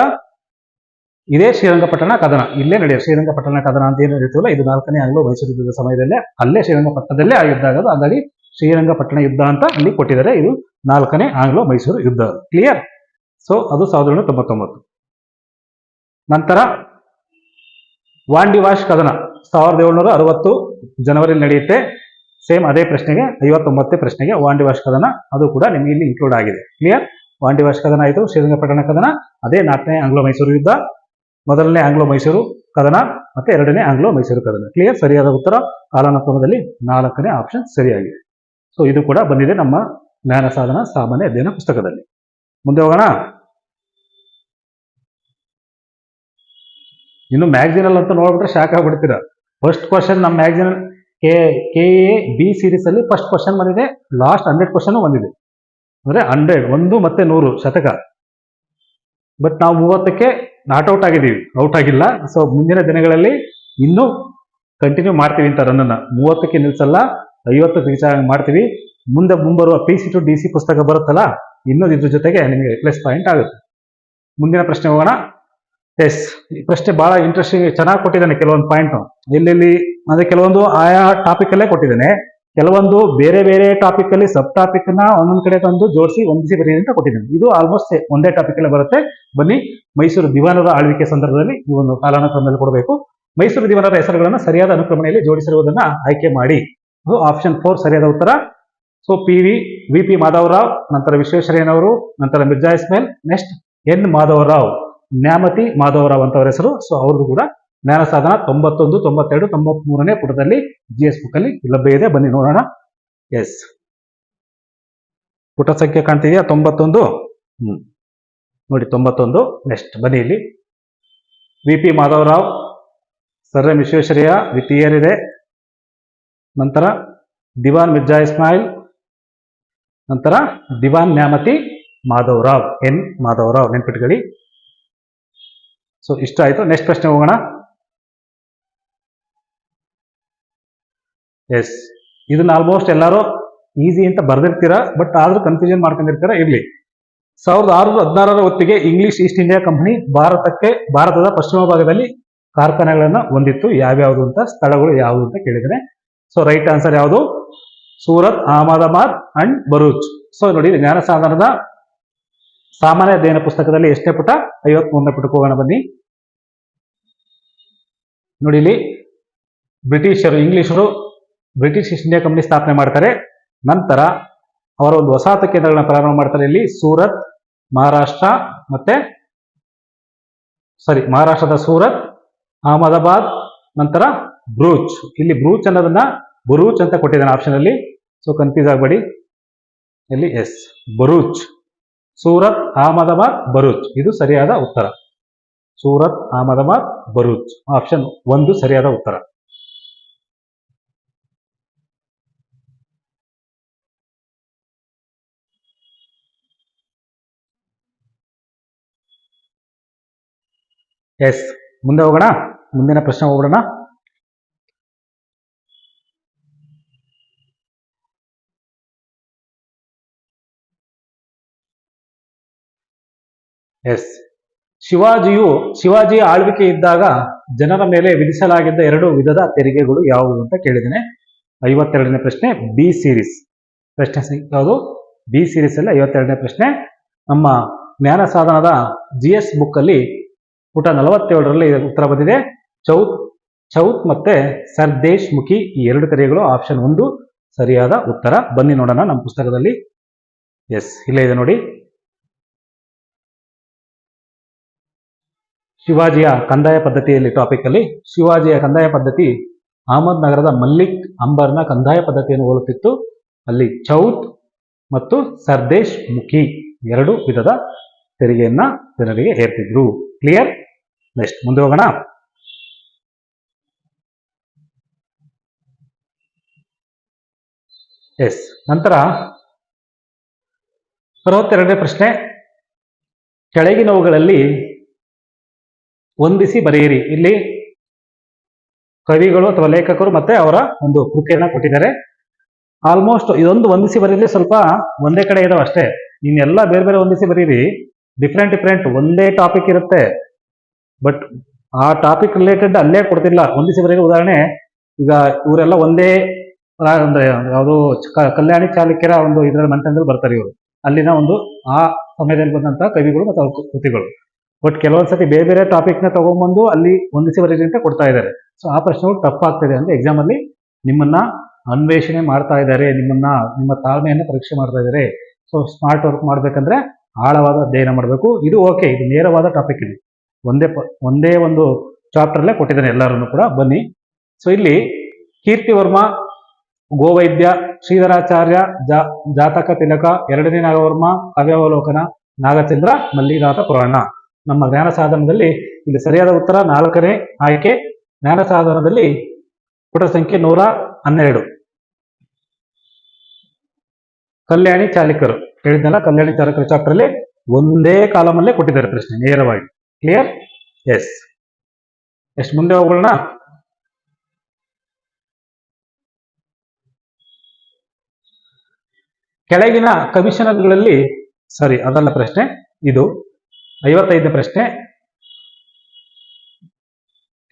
ಇದೇ ಶ್ರೀರಂಗಪಟ್ಟಣ ಕದನ. ಇಲ್ಲೇ ನಡೆಯುತ್ತೆ ಶ್ರೀರಂಗಪಟ್ಟಣ ಕದನ ಅಂತ ಏನು ನಡೀತಲ್ಲ, ಇದು 4ನೇ ಆಂಗ್ಲೋ ಮೈಸೂರು ಯುದ್ಧದ ಸಮಯದಲ್ಲೇ ಅಲ್ಲೇ ಶ್ರೀರಂಗಪಟ್ಟಣದಲ್ಲೇ ಆ ಯುದ್ಧ ಆಗೋದು. ಹಾಗಾಗಿ ಶ್ರೀರಂಗಪಟ್ಟಣ ಯುದ್ಧ ಅಂತ ಇಲ್ಲಿ ಕೊಟ್ಟಿದ್ದಾರೆ. ಇದು 4ನೇ ಆಂಗ್ಲೋ ಮೈಸೂರು ಯುದ್ಧ. ಕ್ಲಿಯರ್? ಸೊ ಅದು 1799. ನಂತರ ವಾಂಡಿವಾಶ್ ಕದನ 1760 ಜನವರಿ ನಡೆಯುತ್ತೆ. ಸೇಮ್ ಅದೇ ಪ್ರಶ್ನೆಗೆ 59ನೇ ಪ್ರಶ್ನೆಗೆ ವಾಂಡಿವಾಶ್ ಕದನ, ಅದು ಕೂಡ ನಿಮಗೆ ಇಲ್ಲಿ ಇನ್ಕ್ಲೂಡ್ ಆಗಿದೆ. ಕ್ಲಿಯರ್? ವಾಂಡಿವಾಶ್ ಕದನ ಆಯಿತು, ಶ್ರೀರಂಗಪಟ್ಟಣ ಕದನ, ಅದೇ 4ನೇ ಆಂಗ್ಲೋ ಮೈಸೂರು ಯುದ್ಧ, ಮೊದಲನೇ ಆಂಗ್ಲೋ ಮೈಸೂರು ಕದನ ಮತ್ತೆ ಎರಡನೇ ಆಂಗ್ಲೋ ಮೈಸೂರು ಕದನ. ಕ್ಲಿಯರ್? ಸರಿಯಾದ ಉತ್ತರ ಕಾಲಾನುಕ್ರಮದಲ್ಲಿ 4ನೇ ಆಪ್ಷನ್ ಸರಿಯಾಗಿದೆ. ಸೊ ಇದು ಕೂಡ ಬಂದಿದೆ ನಮ್ಮ ಜ್ಞಾನ ಸಾಧನ ಸಾಮಾನ್ಯ ಅಧ್ಯಯನ ಪುಸ್ತಕದಲ್ಲಿ. ಮುಂದೆ ಹೋಗೋಣ. ಇನ್ನು ಮ್ಯಾಗ್ಝಿನ್ ಅಲ್ಲಿ ಅಂತ ನೋಡ್ಬಿಟ್ರೆ ಶಾಕ್ ಆಗ್ಬಿಡ್ತೀರ. ಫಸ್ಟ್ ಕ್ವಶನ್ ನಮ್ಮ ಮ್ಯಾಗ್ಝಿನ್ KEA B ಸೀರೀಸ್ ಅಲ್ಲಿ ಫಸ್ಟ್ ಕ್ವಶನ್ ಬಂದಿದೆ, ಲಾಸ್ಟ್ 100 ಕ್ವಶನ್ ಬಂದಿದೆ. ಅಂದ್ರೆ 100, 1 ಮತ್ತೆ 100 ಶತಕ. ಬಟ್ ನಾವು 30ಕ್ಕೆ ನಾಟ್ ಔಟ್ ಆಗಿದ್ದೀವಿ, ಔಟ್ ಆಗಿಲ್ಲ. ಸೊ ಮುಂದಿನ ದಿನಗಳಲ್ಲಿ ಇನ್ನೂ ಕಂಟಿನ್ಯೂ ಮಾಡ್ತೀವಿ ಅಂತ ರನ್ನ 30ಕ್ಕೆ ನಿಲ್ಸಲ್ಲ, 50ಕ್ಕೆ ರೀಚ್ ಮಾಡ್ತೀವಿ. ಮುಂಬರುವ PC to DC ಪುಸ್ತಕ ಬರುತ್ತಲ್ಲ, ಇನ್ನೂ ಇದ್ರ ಜೊತೆಗೆ ನಿಮಗೆ ಪ್ಲಸ್ ಪಾಯಿಂಟ್ ಆಗುತ್ತೆ. ಮುಂದಿನ ಪ್ರಶ್ನೆ ಹೋಗೋಣ. ಎಸ್, ಈ ಪ್ರಶ್ನೆ ಬಹಳ ಇಂಟ್ರೆಸ್ಟಿಂಗ್, ಚೆನ್ನಾಗಿ ಕೊಟ್ಟಿದ್ದಾನೆ. ಕೆಲವೊಂದು ಪಾಯಿಂಟ್ ಎಲ್ಲೆಲ್ಲಿ ಅಂದ್ರೆ ಕೆಲವೊಂದು ಆಯಾ ಟಾಪಿಕ್ ಅಲ್ಲೇ ಕೊಟ್ಟಿದ್ದಾನೆ, ಕೆಲವೊಂದು ಬೇರೆ ಬೇರೆ ಟಾಪಿಕ್ ಅಲ್ಲಿ ಸಬ್ ಟಾಪಿಕ್ ನ ಒಂದೊಂದ್ ಕಡೆ ತಂದು ಜೋಡಿಸಿ ಹೊಂದಿಸಿ ಬರೀ ಅಂತ ಕೊಟ್ಟಿದ್ದಾನೆ. ಇದು ಆಲ್ಮೋಸ್ಟ್ ಒಂದೇ ಟಾಪಿಕ್ ಅಲ್ಲೇ ಬರುತ್ತೆ. ಬನ್ನಿ, ಮೈಸೂರು ದಿವಾನರ ಆಳ್ವಿಕೆ ಸಂದರ್ಭದಲ್ಲಿ ಈ ಒಂದು ಕಾಲಾನುಕ್ರಮದಲ್ಲಿ ಕೊಡಬೇಕು. ಮೈಸೂರು ದಿವಾನರ ಹೆಸರುಗಳನ್ನು ಸರಿಯಾದ ಅನುಕ್ರಮಣೆಯಲ್ಲಿ ಜೋಡಿಸಿರುವುದನ್ನ ಆಯ್ಕೆ ಮಾಡಿ. ಅದು ಆಪ್ಷನ್ 4 ಸರಿಯಾದ ಉತ್ತರ. ಸೊ ವಿ ಪಿ ಮಾಧವರಾವ್, ನಂತರ ವಿಶ್ವೇಶ್ವರಯ್ಯನವರು, ನಂತರ ಮಿರ್ಜಾ ಇಸ್ಮೇಲ್, ನೆಕ್ಸ್ಟ್ ಎನ್ ಮಾಧವರಾವ್, ನ್ಯಾಮತಿ ಮಾಧವರಾವ್ ಅಂತ ಅವರ ಹೆಸರು. ಸೊ ಅವ್ರದ್ದು ಕೂಡ ಜ್ಞಾನ ಸಾಧನ 91, 92, 93ನೇ ಪುಟದಲ್ಲಿ GS ಬುಕ್ ಅಲ್ಲಿ ಲಭ್ಯ ಇದೆ. ಬನ್ನಿ ನೋಡೋಣ. ಎಸ್, ಪುಟ ಸಂಖ್ಯೆ ಕಾಣ್ತಿದೆಯಾ? 91. ನೋಡಿ 91. ನೆಕ್ಸ್ಟ್ ಬನ್ನಿ ಇಲ್ಲಿ V P Madhavrao, sir M Visvesvaraya with year ಇದೆ. ನಂತರ ದಿವಾನ್ ಮಿರ್ಜಾ ಇಸ್ಮಾಯಿಲ್, ನಂತರ ದಿವಾನ್ ನ್ಯಾಮತಿ ಮಾಧವರಾವ್, ಎನ್ ಮಾಧವರಾವ್, ನೆನ್ಪಿಟ್ಕೊಳ್ಳಿ. ಸೊ ಇಷ್ಟ ಆಯ್ತು. ನೆಕ್ಸ್ಟ್ ಪ್ರಶ್ನೆ ಹೋಗೋಣ. ಎಸ್, ಇದನ್ನ ಆಲ್ಮೋಸ್ಟ್ ಎಲ್ಲರೂ ಈಸಿ ಅಂತ ಬರ್ದಿರ್ತೀರಾ, ಬಟ್ ಆದ್ರೂ ಕನ್ಫ್ಯೂಷನ್ ಮಾಡ್ಕೊಂಡಿರ್ತೀರಾ. ಇರ್ಲಿ. 1616 ಹೊತ್ತಿಗೆ ಇಂಗ್ಲಿಷ್ ಈಸ್ಟ್ ಇಂಡಿಯಾ ಕಂಪನಿ ಭಾರತದ ಪಶ್ಚಿಮ ಭಾಗದಲ್ಲಿ ಕಾರ್ಖಾನೆಗಳನ್ನ ಹೊಂದಿತ್ತು. ಯಾವ್ಯಾವುದು ಅಂತ, ಸ್ಥಳಗಳು ಯಾವುದು ಅಂತ ಕೇಳಿದರೆ, ಸೊ ರೈಟ್ ಆನ್ಸರ್ ಯಾವುದು? ಸೂರತ್, ಅಹಮದಾಬಾದ್ ಅಂಡ್ ಬರೂಚ್. ಸೊ ನೋಡಿ, ಜ್ಞಾನ ಸಾಧನದ ಸಾಮಾನ್ಯ ಅಧ್ಯಯನ ಪುಸ್ತಕದಲ್ಲಿ ಎಷ್ಟನೇ ಪುಟ? 53ನೇ ಪುಟಕ್ಕೆ ಹೋಗೋಣ ಬನ್ನಿ. ನೋಡಿ, ಇಲ್ಲಿ ಇಂಗ್ಲಿಷರು ಬ್ರಿಟಿಷ್ ಈಸ್ಟ್ ಇಂಡಿಯಾ ಕಂಪನಿ ಸ್ಥಾಪನೆ ಮಾಡ್ತಾರೆ. ನಂತರ ಅವರ ಒಂದು ವಸಾಹತು ಕೇಂದ್ರಗಳನ್ನ ಪ್ರಾರಂಭ ಮಾಡ್ತಾರೆ. ಇಲ್ಲಿ ಸೂರತ್, ಮಹಾರಾಷ್ಟ್ರದ ಸೂರತ್, ಅಹಮದಾಬಾದ್, ನಂತರ ಬ್ರೂಚ್. ಇಲ್ಲಿ ಬ್ರೂಚ್ ಅನ್ನೋದನ್ನ ಬರೂಚ್ ಅಂತ ಕೊಟ್ಟಿದ್ದಾನೆ ಆಪ್ಷನ್ ಅಲ್ಲಿ. ಸೊ ಕನ್ಫ್ಯೂಸ್ ಆಗಬೇಡಿ. ಇಲ್ಲಿ ಎಸ್, ಬರೂಚ್. ಸೂರತ್, ಅಹಮದಾಬಾದ್, ಬರೂಚ್ ಇದು ಸರಿಯಾದ ಉತ್ತರ. ಸೂರತ್, ಅಹಮದಾಬಾದ್, ಬರೂಚ್ ಆಪ್ಷನ್ 1 ಸರಿಯಾದ ಉತ್ತರ. ಎಸ್, ಮುಂದೆ ಹೋಗೋಣ. ಮುಂದಿನ ಪ್ರಶ್ನೆ ಹೋಗೋಣ. ಎಸ್, ಶಿವಾಜಿಯ ಆಳ್ವಿಕೆ ಇದ್ದಾಗ ಜನರ ಮೇಲೆ ವಿಧಿಸಲಾಗಿದ್ದ 2 ವಿಧದ ತೆರಿಗೆಗಳು ಯಾವುವು ಅಂತ ಕೇಳಿದ್ದೇನೆ. 52ನೇ ಪ್ರಶ್ನೆ, ಬಿ ಸೀರೀಸ್. ಪ್ರಶ್ನೆ ಯಾವುದು? ಬಿ ಸೀರೀಸ್ ಅಲ್ಲಿ 52ನೇ ಪ್ರಶ್ನೆ. ನಮ್ಮ ಜ್ಞಾನ ಸಾಧನದ GS ಬುಕ್ ಅಲ್ಲಿ ಪುಟ 47ರಲ್ಲಿ ಉತ್ತರ ಬಂದಿದೆ. ಚೌತ್ ಮತ್ತೆ ಸರ್ದೇಶ್ ಮುಖಿ ಈ 2 ತೆರಿಗೆಗಳು ಆಪ್ಷನ್ 1 ಸರಿಯಾದ ಉತ್ತರ. ಬನ್ನಿ ನೋಡೋಣ ನಮ್ಮ ಪುಸ್ತಕದಲ್ಲಿ. ಎಸ್, ಇಲ್ಲೇ ಇದೆ ನೋಡಿ. ಶಿವಾಜಿಯ ಕಂದಾಯ ಪದ್ಧತಿಯಲ್ಲಿ ಟಾಪಿಕ್ ಅಲ್ಲಿ ಶಿವಾಜಿಯ ಕಂದಾಯ ಪದ್ಧತಿ ಅಹಮದ್ ನಗರದ ಮಲ್ಲಿಕ್ ಅಂಬರ್ನ ಕಂದಾಯ ಪದ್ಧತಿಯನ್ನು ಹೋಲುತ್ತಿತ್ತು. ಅಲ್ಲಿ ಚೌತ್ ಮತ್ತು ಸರ್ದೇಶ್ ಮುಖಿ 2 ವಿಧದ ತೆರಿಗೆಯನ್ನ ಜನರಿಗೆ ಹೇರ್ತಿದ್ರು. ಕ್ಲಿಯರ್? ನೆಕ್ಸ್ಟ್ ಮುಂದೆ ಹೋಗೋಣ. ಎಸ್, ನಂತರ 62ನೇ ಪ್ರಶ್ನೆ, ಕೆಳಗಿನವುಗಳಲ್ಲಿ ಹೊಂದಿಸಿ ಬರೆಯಿರಿ. ಇಲ್ಲಿ ಕವಿಗಳು ಅಥವಾ ಲೇಖಕರು ಮತ್ತೆ ಅವರ ಒಂದು ಕೃತಿಯನ್ನ ಕೊಟ್ಟಿದ್ದಾರೆ. ಆಲ್ಮೋಸ್ಟ್ ಇದೊಂದು ಹೊಂದಿಸಿ ಬರೀರಿ ಸ್ವಲ್ಪ ಒಂದೇ ಕಡೆ ಇದಾವೆ ಅಷ್ಟೇ. ಇನ್ನೆಲ್ಲ ಬೇರೆ ಬೇರೆ ಹೊಂದಿಸಿ ಬರೀರಿ. ಡಿಫ್ರೆಂಟ್ ಒಂದೇ ಟಾಪಿಕ್ ಇರುತ್ತೆ, ಬಟ್ ಆ ಟಾಪಿಕ್ ರಿಲೇಟೆಡ್ ಅಲ್ಲೇ ಕೊಡ್ತಿಲ್ಲ. ಹೊಂದಿಸಿ ಬರೀರಿ ಉದಾಹರಣೆ, ಈಗ ಇವರೆಲ್ಲ ಒಂದೇ ಅಂದ್ರೆ ಯಾವುದು ಕಲ್ಯಾಣಿ ಚಾಲುಕ್ಯರ ಒಂದು ಇದರಲ್ಲಿ ಮಂತ್ರಿಗಳು ಬರ್ತಾರೆ ಇವರು. ಅಲ್ಲಿನ ಒಂದು ಆ ಸಮಯದಲ್ಲಿ ಬಂದಂತಹ ಕವಿಗಳು ಮತ್ತು ಅವ್ರ ಕೃತಿಗಳು. ಬಟ್ ಕೆಲವೊಂದ್ಸತಿ ಬೇರೆ ಬೇರೆ ಟಾಪಿಕ್ ನ ತಗೊಂಡ್ಬಂದು ಅಲ್ಲಿ ಹೊಂದಿಸಿ ಬರೀರಿ ಅಂತ ಕೊಡ್ತಾ ಇದ್ದಾರೆ. ಸೊ ಆ ಪ್ರಶ್ನೆಗಳು ಟಫ್ ಆಗ್ತಿದೆ ಅಂದ್ರೆ ಎಕ್ಸಾಮ್ ಅಲ್ಲಿ ನಿಮ್ಮನ್ನ ಅನ್ವೇಷಣೆ ಮಾಡ್ತಾ ಇದ್ದಾರೆ, ನಿಮ್ಮ ತಾಳ್ಮೆಯನ್ನು ಪರೀಕ್ಷೆ ಮಾಡ್ತಾ ಇದ್ದಾರೆ. ಸೊ ಸ್ಮಾರ್ಟ್ ವರ್ಕ್ ಮಾಡ್ಬೇಕಂದ್ರೆ ಆಳವಾದ ಅಧ್ಯಯನ ಮಾಡಬೇಕು. ಇದು ಓಕೆ, ಇದು ನೇರವಾದ ಟಾಪಿಕ್. ಇದೆ ಒಂದೇ ಒಂದು ಚಾಪ್ಟರ್ ಅಲ್ಲೇ ಕೊಟ್ಟಿದ್ದಾನೆ ಎಲ್ಲರನ್ನು ಕೂಡ. ಬನ್ನಿ. ಸೊ ಇಲ್ಲಿ ಕೀರ್ತಿವರ್ಮ, ಗೋವೈದ್ಯ, ಶ್ರೀಧರಾಚಾರ್ಯ, ಜಾತಕ ತಿಲಕ, 2ನೇ ನಾಗವರ್ಮ, ಕಾವ್ಯಾವಲೋಕನ, ನಾಗಚಂದ್ರ, ಮಲ್ಲಿನಾಥ ಪುರಾಣ. ನಮ್ಮ ಜ್ಞಾನ ಸಾಧನದಲ್ಲಿ ಇಲ್ಲಿ ಸರಿಯಾದ ಉತ್ತರ 4ನೇ ಆಯ್ಕೆ. ಜ್ಞಾನ ಸಾಧನದಲ್ಲಿ ಪುಟ ಸಂಖ್ಯೆ 112 ಕಲ್ಯಾಣಿ ಚಾಲುಕ್ಯರು ಹೇಳಿದ್ನಲ್ಲ, ಕಲ್ಯಾಣಿ ಚಾಲುಕ್ಯರ ಚಾಪ್ಟರ್ ಅಲ್ಲಿ ಒಂದೇ ಕಾಲಮ್ ಅಲ್ಲೇ ಕೊಟ್ಟಿದ್ದಾರೆ ಪ್ರಶ್ನೆ ನೇರವಾಗಿ. ಕ್ಲಿಯರ್? ಎಸ್. ಎಷ್ಟು ಮುಂದೆ ಹೋಗೋಣ. ಕೆಳಗಿನ ಕಮಿಷನರ್ಗಳಲ್ಲಿ ಅದಲ್ಲ ಪ್ರಶ್ನೆ, ಇದು 55ನೇ ಪ್ರಶ್ನೆ.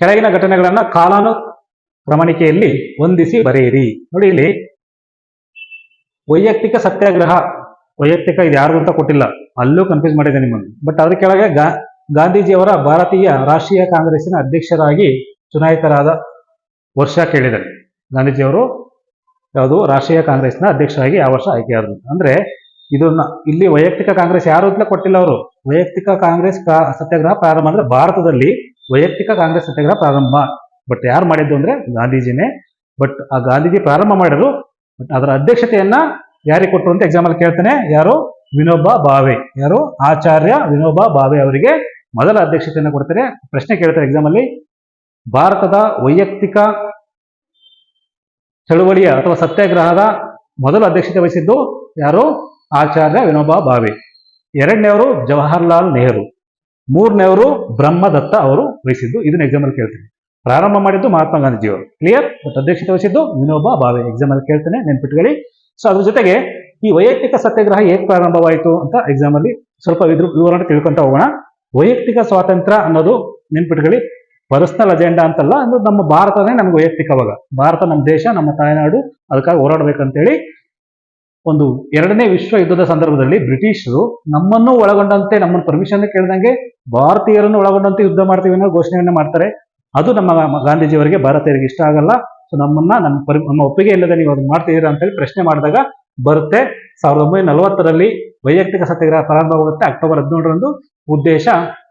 ಕೆಳಗಿನ ಘಟನೆಗಳನ್ನ ಕಾಲಾನುಕ್ರಮಣಿಕೆಯಲ್ಲಿ ಹೊಂದಿಸಿ ಬರೆಯಿರಿ. ನೋಡಿ ಇಲ್ಲಿ ವೈಯಕ್ತಿಕ ಸತ್ಯಾಗ್ರಹ, ವೈಯಕ್ತಿಕ ಇದು ಯಾರು ಅಂತ ಕೊಟ್ಟಿಲ್ಲ, ಅಲ್ಲೂ ಕನ್ಫ್ಯೂಸ್ ಮಾಡಿದೆ ನಿಮ್ಮನ್ನು. ಬಟ್ ಅದ್ರ ಕೆಳಗೆ ಗಾಂಧೀಜಿಯವರ ಭಾರತೀಯ ರಾಷ್ಟ್ರೀಯ ಕಾಂಗ್ರೆಸ್ಸಿನ ಅಧ್ಯಕ್ಷರಾಗಿ ಚುನಾಯಿತರಾದ ವರ್ಷ ಕೇಳಿದ್ದಾರೆ. ಗಾಂಧೀಜಿಯವರು ಯಾವುದು ರಾಷ್ಟ್ರೀಯ ಕಾಂಗ್ರೆಸ್ನ ಅಧ್ಯಕ್ಷರಾಗಿ ಆ ವರ್ಷ ಆಯ್ಕೆಯಾದರು. ಅಂದ್ರೆ ಇದನ್ನ ಇಲ್ಲಿ ವೈಯಕ್ತಿಕ ಕಾಂಗ್ರೆಸ್ ಯಾರು ಅಂತ ಕೊಟ್ಟಿಲ್ಲ ಅವರು. ವೈಯಕ್ತಿಕ ಕಾಂಗ್ರೆಸ್ ಸತ್ಯಾಗ್ರಹ ಪ್ರಾರಂಭ ಅಂದ್ರೆ ಭಾರತದಲ್ಲಿ ವೈಯಕ್ತಿಕ ಕಾಂಗ್ರೆಸ್ ಸತ್ಯಾಗ್ರಹ ಪ್ರಾರಂಭ. ಬಟ್ ಯಾರು ಮಾಡಿದ್ದು ಅಂದ್ರೆ ಗಾಂಧೀಜಿನೇ. ಬಟ್ ಆ ಗಾಂಧೀಜಿ ಪ್ರಾರಂಭ ಮಾಡಿದ್ರು. ಬಟ್ ಅದರ ಅಧ್ಯಕ್ಷತೆಯನ್ನ ಯಾರಿಗೆ ಕೊಟ್ಟರು ಅಂತ ಎಕ್ಸಾಮ್ ಅಲ್ಲಿ ಕೇಳ್ತಾನೆ. ಯಾರು? ವಿನೋಬಾ ಭಾವೆ. ಯಾರು? ಆಚಾರ್ಯ ವಿನೋಬಾ ಭಾವೆ ಅವರಿಗೆ ಮೊದಲ ಅಧ್ಯಕ್ಷತೆಯನ್ನು ಕೊಡ್ತಾರೆ. ಪ್ರಶ್ನೆ ಕೇಳ್ತಾರೆ ಎಕ್ಸಾಮ್ ಅಲ್ಲಿ, ಭಾರತದ ವೈಯಕ್ತಿಕ ಚಳುವಳಿಯ ಅಥವಾ ಸತ್ಯಾಗ್ರಹದ ಮೊದಲ ಅಧ್ಯಕ್ಷತೆ ವಹಿಸಿದ್ದು ಯಾರು? ಆಚಾರ್ಯ ವಿನೋಬಾ ಭಾವೆ. ಎರಡನೇವರು ಜವಾಹರ್ಲಾಲ್ ನೆಹರು. ಮೂರನೇವರು ಬ್ರಹ್ಮದತ್ತ ಅವರು ವಹಿಸಿದ್ದು. ಇದನ್ನ ಎಕ್ಸಾಮ್ ಅಲ್ಲಿ ಕೇಳ್ತೀನಿ. ಪ್ರಾರಂಭ ಮಾಡಿದ್ದು ಮಹಾತ್ಮ ಗಾಂಧೀಜಿಯವರು. ಕ್ಲಿಯರ್. ಬಟ್ ಅಧ್ಯಕ್ಷತೆ ವಹಿಸಿದ್ದು ವಿನೋಬಾ ಭಾವೆ. ಎಕ್ಸಾಮ್ ಅಲ್ಲಿ ಕೇಳ್ತೇನೆ, ನೆನ್ಪಿಟ್ಕೊಳ್ಳಿ. ಸೊ ಅದ್ರ ಜೊತೆಗೆ ಈ ವೈಯಕ್ತಿಕ ಸತ್ಯಾಗ್ರಹ ಹೇಗೆ ಪ್ರಾರಂಭವಾಯಿತು ಅಂತ ಎಕ್ಸಾಮ್ ಅಲ್ಲಿ ಸ್ವಲ್ಪ ವಿವರಣೆ ತಿಳ್ಕೊಂತ ಹೋಗೋಣ. ವೈಯಕ್ತಿಕ ಸ್ವಾತಂತ್ರ್ಯ ಅನ್ನೋದು ನೆನ್ಪಿಟ್ಕೊಳ್ಳಿ, ಪರ್ಸನಲ್ ಅಜೆಂಡಾ ಅಂತಲ್ಲ. ಅಂದ್ರೆ ನಮ್ಮ ಭಾರತನೇ ನಮ್ಗೆ ವೈಯಕ್ತಿಕವಾಗ, ಭಾರತ ನಮ್ಮ ದೇಶ, ನಮ್ಮ ತಾಯ್ನಾಡು, ಅದಕ್ಕಾಗಿ ಹೋರಾಡ್ಬೇಕಂತೇಳಿ ಒಂದು ಎರಡನೇ ವಿಶ್ವ ಯುದ್ಧದ ಸಂದರ್ಭದಲ್ಲಿ ಬ್ರಿಟಿಷರು ನಮ್ಮನ್ನು ಒಳಗೊಂಡಂತೆ, ನಮ್ಮನ್ನು ಪರ್ಮಿಷನ್ ಕೇಳಿದಂಗೆ ಭಾರತೀಯರನ್ನು ಒಳಗೊಂಡಂತೆ ಯುದ್ಧ ಮಾಡ್ತೀವಿ ಅನ್ನೋ ಘೋಷಣೆಯನ್ನ ಮಾಡ್ತಾರೆ. ಅದು ನಮ್ಮ ಗಾಂಧೀಜಿಯವರಿಗೆ, ಭಾರತೀಯರಿಗೆ ಇಷ್ಟ ಆಗಲ್ಲ. ಸೊ ನಮ್ಮನ್ನ ನಮ್ಮ ಒಪ್ಪಿಗೆ ಇಲ್ಲದೆ ನೀವು ಅದನ್ನ ಮಾಡ್ತಿದ್ದೀರಾ ಅಂತೇಳಿ ಪ್ರಶ್ನೆ ಮಾಡಿದಾಗ ಬರುತ್ತೆ. 1940ರಲ್ಲಿ ವೈಯಕ್ತಿಕ ಸತ್ಯಾಗ್ರಹ ಪ್ರಾರಂಭವಾಗುತ್ತೆ. ಅಕ್ಟೋಬರ್ 17ರಂದು. ಉದ್ದೇಶ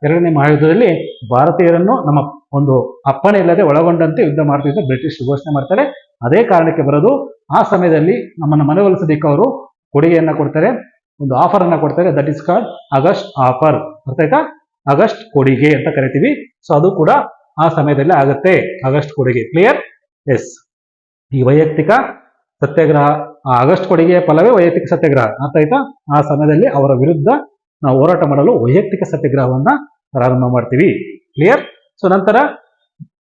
ಎರಡನೇ ಮಹಾಯುದ್ಧದಲ್ಲಿ ಭಾರತೀಯರನ್ನು ನಮ್ಮ ಒಂದು ಅಪ್ಪಣೆ ಇಲ್ಲದೆ ಒಳಗೊಂಡಂತೆ ಯುದ್ಧ ಮಾಡ್ತಿದ್ದ ಬ್ರಿಟಿಷ್ ಘೋಷಣೆ ಮಾಡ್ತಾರೆ. ಅದೇ ಕಾರಣಕ್ಕೆ ಬರೋದು. ಆ ಸಮಯದಲ್ಲಿ ನಮ್ಮನ್ನು ಮನವೊಲಿಸೋದಕ್ಕೆ ಅವರು ಕೊಡುಗೆಯನ್ನ ಕೊಡ್ತಾರೆ, ಒಂದು ಆಫರ್ ಅನ್ನ ಕೊಡ್ತಾರೆ. That is called August offer. ಅರ್ಥ ಆಯ್ತಾ? ಆಗಸ್ಟ್ ಕೊಡುಗೆ ಅಂತ ಕರಿತೀವಿ. ಸೊ ಅದು ಕೂಡ ಆ ಸಮಯದಲ್ಲಿ ಆಗುತ್ತೆ, ಆಗಸ್ಟ್ ಕೊಡುಗೆ. ಕ್ಲಿಯರ್? ಎಸ್. ಈ ವೈಯಕ್ತಿಕ ಸತ್ಯಾಗ್ರಹ, ಆಗಸ್ಟ್ ಕೊಡುಗೆಯ ಫಲವೇ ವೈಯಕ್ತಿಕ ಸತ್ಯಾಗ್ರಹ. ಅರ್ಥ ಆಯ್ತಾ? ಆ ಸಮಯದಲ್ಲಿ ಅವರ ವಿರುದ್ಧ ನಾವು ಹೋರಾಟ ಮಾಡಲು ವೈಯಕ್ತಿಕ ಸತ್ಯಾಗ್ರಹವನ್ನ ಪ್ರಾರಂಭ ಮಾಡ್ತೀವಿ. ಕ್ಲಿಯರ್? ಸೊ ನಂತರ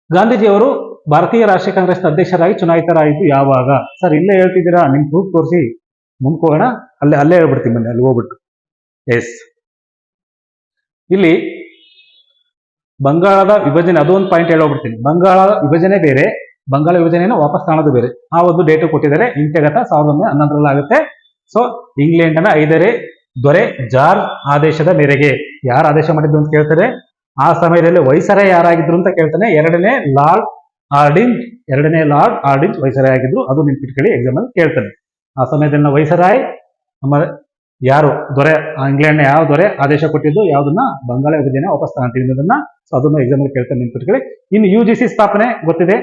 ಗಾಂಧೀಜಿಯವರು ಭಾರತೀಯ ರಾಷ್ಟ್ರೀಯ ಕಾಂಗ್ರೆಸ್ನ ಅಧ್ಯಕ್ಷರಾಗಿ ಚುನಾಯಿತರಾಯಿತು ಯಾವಾಗ? ಸರ್ ಇಲ್ಲೇ ಹೇಳ್ತಿದ್ದೀರಾ, ನಿಮ್ ಪ್ರೂಫ್ ತೋರಿಸಿ ಮುಂದಕ್ಕೆ ಹೋಗೋಣ. ಅಲ್ಲೇ ಹೇಳ್ಬಿಡ್ತೀನಿ, ಬನ್ನಿ ಅಲ್ಲಿ ಹೋಗ್ಬಿಟ್ಟು. ಎಸ್. ಇಲ್ಲಿ ಬಂಗಾಳದ ವಿಭಜನೆ, ಅದೊಂದು ಪಾಯಿಂಟ್ ಹೇಳೋಗ್ಬಿಡ್ತೀನಿ. ಬಂಗಾಳದ ವಿಭಜನೆ ಬೇರೆ, ಬಂಗಾಳ ವಿಭಜನೆಯನ್ನು ವಾಪಸ್ ಕಾಣೋದು ಬೇರೆ. ಆ ಒಂದು ಡೇಟು ಕೊಟ್ಟಿದ್ದಾರೆ. ಇಂತ್ಯಗತ 1911ರಲ್ಲಿ ಆಗುತ್ತೆ. ಸೊ ಇಂಗ್ಲೆಂಡ್ನ 5ನೇ ದೊರೆ ಜಾರ್ಜ್ ಆದೇಶದ ಮೇರೆಗೆ. ಯಾರು ಆದೇಶ ಮಾಡಿದ್ದು ಅಂತ ಕೇಳ್ತಾರೆ. ಆ ಸಮಯದಲ್ಲಿ ವೈಸರಾಯ್ ಯಾರಾಗಿದ್ರು ಅಂತ ಕೇಳ್ತಾನೆ. ಎರಡನೇ ಲಾರ್ಡ್ ಆರ್ಡಿಂಜ್ ವೈಸರಾಯ್ ಆಗಿದ್ರು. ಅದು ನೆನ್ಪಿಟ್ಕೊಳ್ಳಿ, ಎಕ್ಸಾಮ್ ಅಲ್ಲಿ ಕೇಳ್ತಾನೆ. ಆ ಸಮಯದಲ್ಲಿ ವೈಸರಾಯ್ ನಮ್ಮ ಯಾರು ದೊರೆ, ಇಂಗ್ಲೆಂಡ್ನ ಯಾವ ದೊರೆ ಆದೇಶ ಕೊಟ್ಟಿದ್ದು ಯಾವ್ದನ್ನ? ಬಂಗಾಳ ವಿಭಜನೆ ವಾಪಸ್ ತಗೊಂತೀವಿ ಅನ್ನೋದನ್ನ. ಸೊ ಅದನ್ನು ಎಕ್ಸಾಮ್ ಅಲ್ಲಿ ಕೇಳ್ತಾನೆ, ನೆನ್ಪಿಟ್ಕೊಳ್ಳಿ. ಇನ್ನು UGC ಸ್ಥಾಪನೆ ಗೊತ್ತಿದೆ,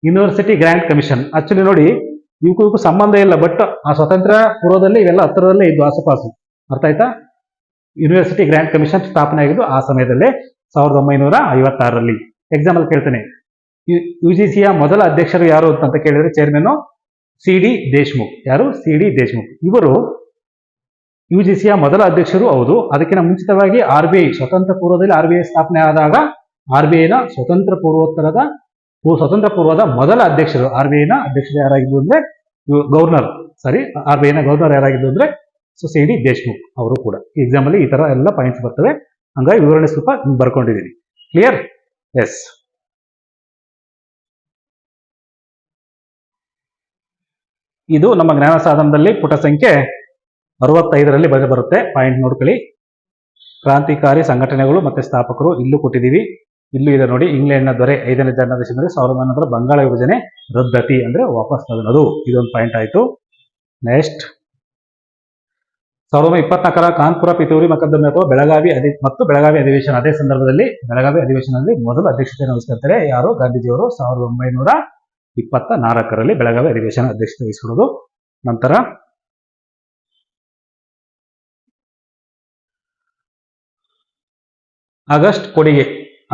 ಯೂನಿವರ್ಸಿಟಿ ಗ್ರ್ಯಾಂಟ್ ಕಮಿಷನ್. ಆಕ್ಚುಲಿ ನೋಡಿ, ಇವಕ್ಕೂ ಸಂಬಂಧ ಇಲ್ಲ. ಬಟ್ ಆ ಸ್ವತಂತ್ರ ಪೂರ್ವದಲ್ಲಿ ಇವೆಲ್ಲ ಹತ್ತಿರದಲ್ಲೇ ಇದ್ದು, ಆಸುಪಾಸು. ಅರ್ಥ ಆಯ್ತಾ? ಯೂನಿವರ್ಸಿಟಿ ಗ್ರ್ಯಾಂಟ್ ಕಮಿಷನ್ ಸ್ಥಾಪನೆ ಆಗಿದ್ದು ಆ ಸಮಯದಲ್ಲೇ 1956ರಲ್ಲಿ. ಎಕ್ಸಾಮ್ ಅಲ್ಲಿ ಕೇಳ್ತಾನೆ, UGCಯ ಮೊದಲ ಅಧ್ಯಕ್ಷರು ಯಾರು ಅಂತ ಕೇಳಿದ್ರೆ ಚೇರ್ಮನ್ CD ದೇಶ್ಮುಖ್. ಯಾರು? CD ದೇಶ್ಮುಖ್. ಇವರು UGCಯ ಮೊದಲ ಅಧ್ಯಕ್ಷರು. ಹೌದು. ಅದಕ್ಕಿಂತ ಮುಂಚಿತವಾಗಿ RBI, ಸ್ವತಂತ್ರ ಪೂರ್ವದಲ್ಲಿ RBI ಸ್ಥಾಪನೆ ಆದಾಗ RBIನ ಸ್ವತಂತ್ರ ಪೂರ್ವದ ಮೊದಲ ಅಧ್ಯಕ್ಷರು, RBIನ ಅಧ್ಯಕ್ಷರು ಯಾರಾಗಿದ್ದು ಅಂದ್ರೆ RBIನ ಗವರ್ನರ್ ಯಾರಾಗಿದ್ದು ಅಂದ್ರೆ CD ದೇಶ್ಮುಖ್ ಅವರು ಕೂಡ. ಎಕ್ಸಾಮ್ ಅಲ್ಲಿ ಈ ತರ ಎಲ್ಲ ಪಾಯಿಂಟ್ಸ್ ಬರ್ತವೆ. ಹಂಗಾಗಿ ವಿವರಣೆ ಸ್ವಲ್ಪ ಬರ್ಕೊಂಡಿದ್ದೀನಿ. ಕ್ಲಿಯರ್? ಎಸ್. ಇದು ನಮ್ಮ ಜ್ಞಾನ ಸಾಧನದಲ್ಲಿ ಪುಟ ಸಂಖ್ಯೆ 65ರಲ್ಲಿ ಬರುತ್ತೆ. ಪಾಯಿಂಟ್ ನೋಡ್ಕೊಳ್ಳಿ. ಕ್ರಾಂತಿಕಾರಿ ಸಂಘಟನೆಗಳು ಮತ್ತೆ ಸ್ಥಾಪಕರು ಇಲ್ಲೂ ಕೊಟ್ಟಿದ್ದೀವಿ. ಇಲ್ಲೂ ಇದೆ ನೋಡಿ. ಇಂಗ್ಲೆಂಡ್ನ ದೊರೆ 5ನೇ ಜನಾದೇಶದಲ್ಲಿ 1900 ಬಂಗಾಳ ವಿಭಜನೆ ರದ್ದತಿ ಅಂದ್ರೆ ವಾಪಸ್ ತಗೊಳ್ಳೋದು. ಇದೊಂದು ಪಾಯಿಂಟ್ ಆಯ್ತು. ನೆಕ್ಸ್ಟ್ 1924ರ ಕಾನ್ಪುರ ಪಿತೂರಿ ಮೊಕದ್ದಮೆ ಅಥವಾ ಬೆಳಗಾವಿ ಅಧಿವೇಶನ. ಅದೇ ಸಂದರ್ಭದಲ್ಲಿ ಬೆಳಗಾವಿ ಅಧಿವೇಶನದಲ್ಲಿ ಮೊದಲು ಅಧ್ಯಕ್ಷತೆಯನ್ನು ವಹಿಸ್ಕೊಳ್ತಾರೆ. ಯಾರು? ಗಾಂಧೀಜಿಯವರು. 1924ರಲ್ಲಿ ಬೆಳಗಾವಿ ಅಧಿವೇಶನ ಅಧ್ಯಕ್ಷತೆ ವಹಿಸಿಕೊಳ್ಳೋದು. ನಂತರ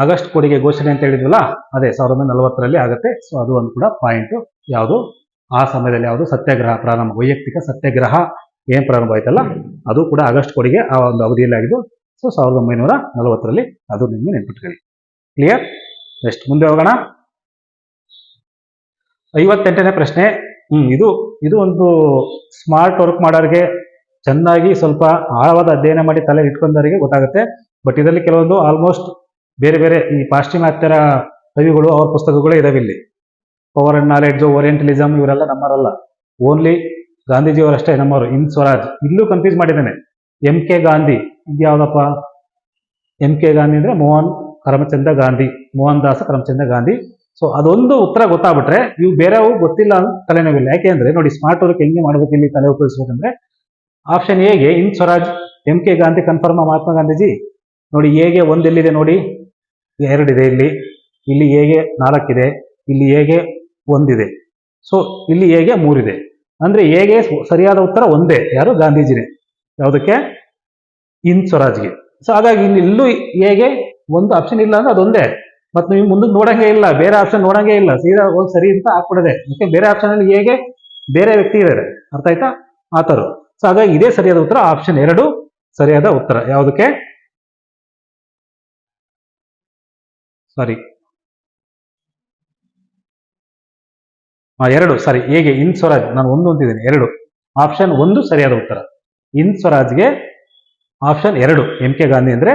ಆಗಸ್ಟ್ ಕೊಡುಗೆ ಘೋಷಣೆ ಅಂತ ಹೇಳಿದ್ವಲ್ಲ, ಅದೇ 1940ರಲ್ಲಿ ಆಗುತ್ತೆ. ಸೊ ಅದು ಒಂದು ಕೂಡ ಪಾಯಿಂಟ್. ಯಾವುದು? ಆ ಸಮಯದಲ್ಲಿ ಯಾವುದು ಸತ್ಯಾಗ್ರಹ ಪ್ರಾರಂಭ, ವೈಯಕ್ತಿಕ ಸತ್ಯಾಗ್ರಹ ಏನ್ ಪ್ರಾರಂಭ ಆಯ್ತಲ್ಲ, ಅದು ಕೂಡ ಆಗಸ್ಟ್ ಕೊಡುಗೆ ಆ ಒಂದು ಅವಧಿಯಲ್ಲಿ ಆಗಿದ್ದು. ಸೊ 1940ರಲ್ಲಿ. ಅದು ನಿಮ್ಗೆ ನೆನ್ಪಿಟ್ಕೊಳ್ಳಿ. ಕ್ಲಿಯರ್? ನೆಕ್ಸ್ಟ್ ಮುಂದೆ ಹೋಗೋಣ. 58ನೇ ಪ್ರಶ್ನೆ. ಇದು ಒಂದು ಸ್ಮಾರ್ಟ್ ವರ್ಕ್ ಮಾಡೋರಿಗೆ, ಚೆನ್ನಾಗಿ ಸ್ವಲ್ಪ ಆಳವಾದ ಅಧ್ಯಯನ ಮಾಡಿ ತಲೆ ಇಟ್ಕೊಂಡವರಿಗೆ ಗೊತ್ತಾಗುತ್ತೆ. ಬಟ್ ಇದರಲ್ಲಿ ಕೆಲವೊಂದು ಆಲ್ಮೋಸ್ಟ್ ಬೇರೆ ಈ ಪಾಶ್ಚಿಮಾತ್ಯರ ಕವಿಗಳು, ಅವ್ರ ಪುಸ್ತಕಗಳು ಇದಾವೆ ಇಲ್ಲಿ. ಪವರ್ ಅಂಡ್ ನಾಲೆಡ್ಜ್, ಓರಿಯೆಂಟಲಿಸಮ್ ಇವರೆಲ್ಲ ನಮ್ಮರಲ್ಲ. ಓನ್ಲಿ ಗಾಂಧೀಜಿಯವರಷ್ಟೇ ನಮ್ಮವರು. ಇನ್ ಸ್ವರಾಜ್ ಇಲ್ಲೂ ಕನ್ಫ್ಯೂಸ್ ಮಾಡಿದ್ದಾನೆ. MK ಗಾಂಧಿ ಇದ್ಯಾವುದಪ್ಪ? MK ಗಾಂಧಿ ಅಂದ್ರೆ ಮೋಹನ್ ದಾಸ ಕರಮಚಂದ ಗಾಂಧಿ. ಸೊ ಅದೊಂದು ಉತ್ತರ ಗೊತ್ತಾಗ್ಬಿಟ್ರೆ ಇವು ಬೇರೆವು ಗೊತ್ತಿಲ್ಲ ಅಂತ ತಲೆನೋವಿಲ್ಲ. ಯಾಕೆಂದ್ರೆ ನೋಡಿ, ಸ್ಮಾರ್ಟ್ ವರ್ಕ್ ಹೆಂಗೆ ಮಾಡ್ಬೇಕು, ಇಲ್ಲಿ ತಲೆ ಉಪಯೋಗಿಸ್ಬೇಕಂದ್ರೆ ಆಪ್ಷನ್ ಎಗೆ Hind Swaraj, M K Gandhi confirm, Mahatma Gandhiji. ನೋಡಿ ಎಗೆ ಒಂದೆಲ್ಲಿದೆ ನೋಡಿ, ಎರಡಿದೆ ಇಲ್ಲಿ, ಇಲ್ಲಿ ಎಗೆ 4 ಇದೆ, ಇಲ್ಲಿ ಎಗೆ 1 ಇದೆ. ಸೊ ಇಲ್ಲಿ ಎಗೆ 3 ಇದೆ. ಅಂದ್ರೆ ಎಗೆ ಸರಿಯಾದ ಉತ್ತರ ಒಂದೇ, ಯಾರು? ಗಾಂಧೀಜಿನೇ. ಯಾವುದಕ್ಕೆ? ಹಿಂದ್ ಸ್ವರಾಜ್ಗೆ. ಸೊ ಹಾಗಾಗಿ ಇಲ್ಲಿ ಇಲ್ಲೂ ಎಗೆ ಒಂದು ಆಪ್ಷನ್ ಇಲ್ಲ ಅಂದ್ರೆ ಅದೊಂದೇ. ಮತ್ತೆ ನೀವು ಮುಂದಕ್ಕೆ ನೋಡಂಗೆ ಇಲ್ಲ, ಬೇರೆ ಆಪ್ಷನ್ ನೋಡಂಗೆ ಇಲ್ಲ, ಸೀದಾ ಹೋಗಿ ಸರಿ ಅಂತ ಹಾಕ್ಬಿಡದೆ. ಯಾಕೆ ಬೇರೆ ಆಪ್ಷನ್ ಅಲ್ಲಿ ಹೇಗೆ ಬೇರೆ ವ್ಯಕ್ತಿ ಇದ್ದಾರೆ, ಅರ್ಥ ಆಯ್ತಾ? ಆತರು. ಸೊ ಹಾಗಾಗಿ ಇದೇ ಸರಿಯಾದ ಉತ್ತರ, ಆಪ್ಷನ್ 2 ಸರಿಯಾದ ಉತ್ತರ. ಯಾವುದಕ್ಕೆ? ಸಾರಿ 2 ಸಾರಿ, ಹೇಗೆ ಹಿಂದ್ ಸ್ವರಾಜ್, ನಾನು 1 ಅಂತಿದ್ದೇನೆ, 2. ಆಪ್ಷನ್ 1 ಸರಿಯಾದ ಉತ್ತರ. ಹಿಂದ್ ಸ್ವರಾಜ್ಗೆ ಆಪ್ಷನ್ 2 ಎಂ ಕೆ ಗಾಂಧಿ ಅಂದ್ರೆ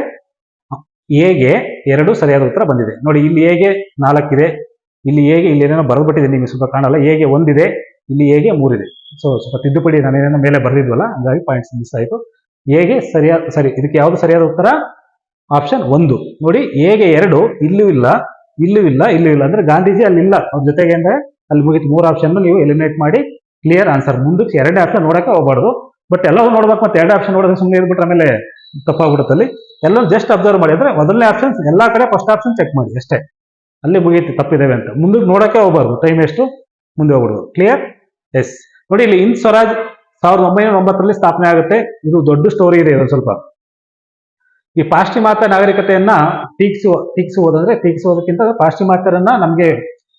ಎಗೆ 2 ಸರಿಯಾದ ಉತ್ತರ ಬಂದಿದೆ. ನೋಡಿ ಇಲ್ಲಿ ಎಗೆ 4 ಇದೆ, ಇಲ್ಲಿ ಎಗೆ ಇಲ್ಲಿ ಏನೇನೋ ಬರೆದ್ಬಿಟ್ಟಿದೆ, ನಿಮಗೆ ಸ್ವಲ್ಪ ಕಾಣಲ್ಲ. ಎಗೆ 1 ಇದೆ, ಇಲ್ಲಿ ಎಗೆ 3 ಇದೆ. ಸೊ ಸ್ವಲ್ಪ ತಿದ್ದುಪಡಿ, ನಾನೇನೋ ಮೇಲೆ ಬರೆದಿದ್ವಲ್ಲ, ಹಂಗಾಗಿ ಪಾಯಿಂಟ್ಸ್ ಮಿಸ್ ಆಯಿತು. ಎಗೆ ಸರಿ, ಇದಕ್ಕೆ ಯಾವುದು ಸರಿಯಾದ ಉತ್ತರ? ಆಪ್ಷನ್ 1. ನೋಡಿ ಎಗೆ 2 ಇಲ್ಲೂ ಇಲ್ಲ, ಇಲ್ಲೂ ಇಲ್ಲ, ಇಲ್ಲೂ ಇಲ್ಲ, ಅಂದ್ರೆ ಗಾಂಧೀಜಿ ಅಲ್ಲಿ ಇಲ್ಲ ಅವ್ರ ಜೊತೆಗೆ, ಅಂದ್ರೆ ಅಲ್ಲಿ ಮುಗಿತು. 3 ಆಪ್ಷನ್ ನೀವು ಎಲಿಮಿನೇಟ್ ಮಾಡಿ ಕ್ಲಿಯರ್ ಆನ್ಸರ್. ಮುಂದಕ್ಕೆ 2 ಆಪ್ಷನ್ ನೋಡಕ್ಕೆ ಹೋಗ್ಬಾರ್ದು, ಬಟ್ ಎಲ್ಲವೂ ನೋಡ್ಬೇಕು. ಮತ್ತೆ 2 ಆಪ್ಷನ್ ನೋಡಿದ್ರೆ ಸುಮ್ಮನೆ ಇದ್ಬಿಟ್ರೆ ಆಮೇಲೆ ತಪ್ಪಾಗ್ಬಿಡುತ್ತೆ. ಅಲ್ಲಿ ಎಲ್ಲ ಜಸ್ಟ್ ಅಬ್ಸರ್ವ್ ಮಾಡಿ, ಅಂದ್ರೆ ಮೊದಲನೇ ಆಪ್ಷನ್ ಎಲ್ಲಾ ಕಡೆ ಫಸ್ಟ್ ಆಪ್ಷನ್ ಚೆಕ್ ಮಾಡಿ ಅಷ್ಟೇ, ಅಲ್ಲಿ ಮುಗಿಯುತ್ತೆ ತಪ್ಪಿದ್ದೇವೆ ಅಂತ. ಮುಂದಕ್ಕೆ ನೋಡಕ್ಕೆ ಹೋಗ್ಬಾರ್ದು, ಟೈಮ್ ಎಷ್ಟು ಮುಂದೆ ಹೋಗ್ಬಿಡುದು. ಕ್ಲಿಯರ್? ಎಸ್. ನೋಡಿ ಇಲ್ಲಿ ಹಿಂದ್ ಸ್ವರಾಜ್ 1909 ಸ್ಥಾಪನೆ ಆಗುತ್ತೆ. ಇದು ದೊಡ್ಡ ಸ್ಟೋರಿ ಇದೆ. ಇದು ಸ್ವಲ್ಪ ಈ ಪಾಶ್ಚಿಮಾತ್ಯ ನಾಗರಿಕತೆಯನ್ನ ಟೀಕಿಸುವುದಕ್ಕಿಂತ ಪಾಶ್ಚಿಮಾತ್ಯರನ್ನ ನಮ್ಗೆ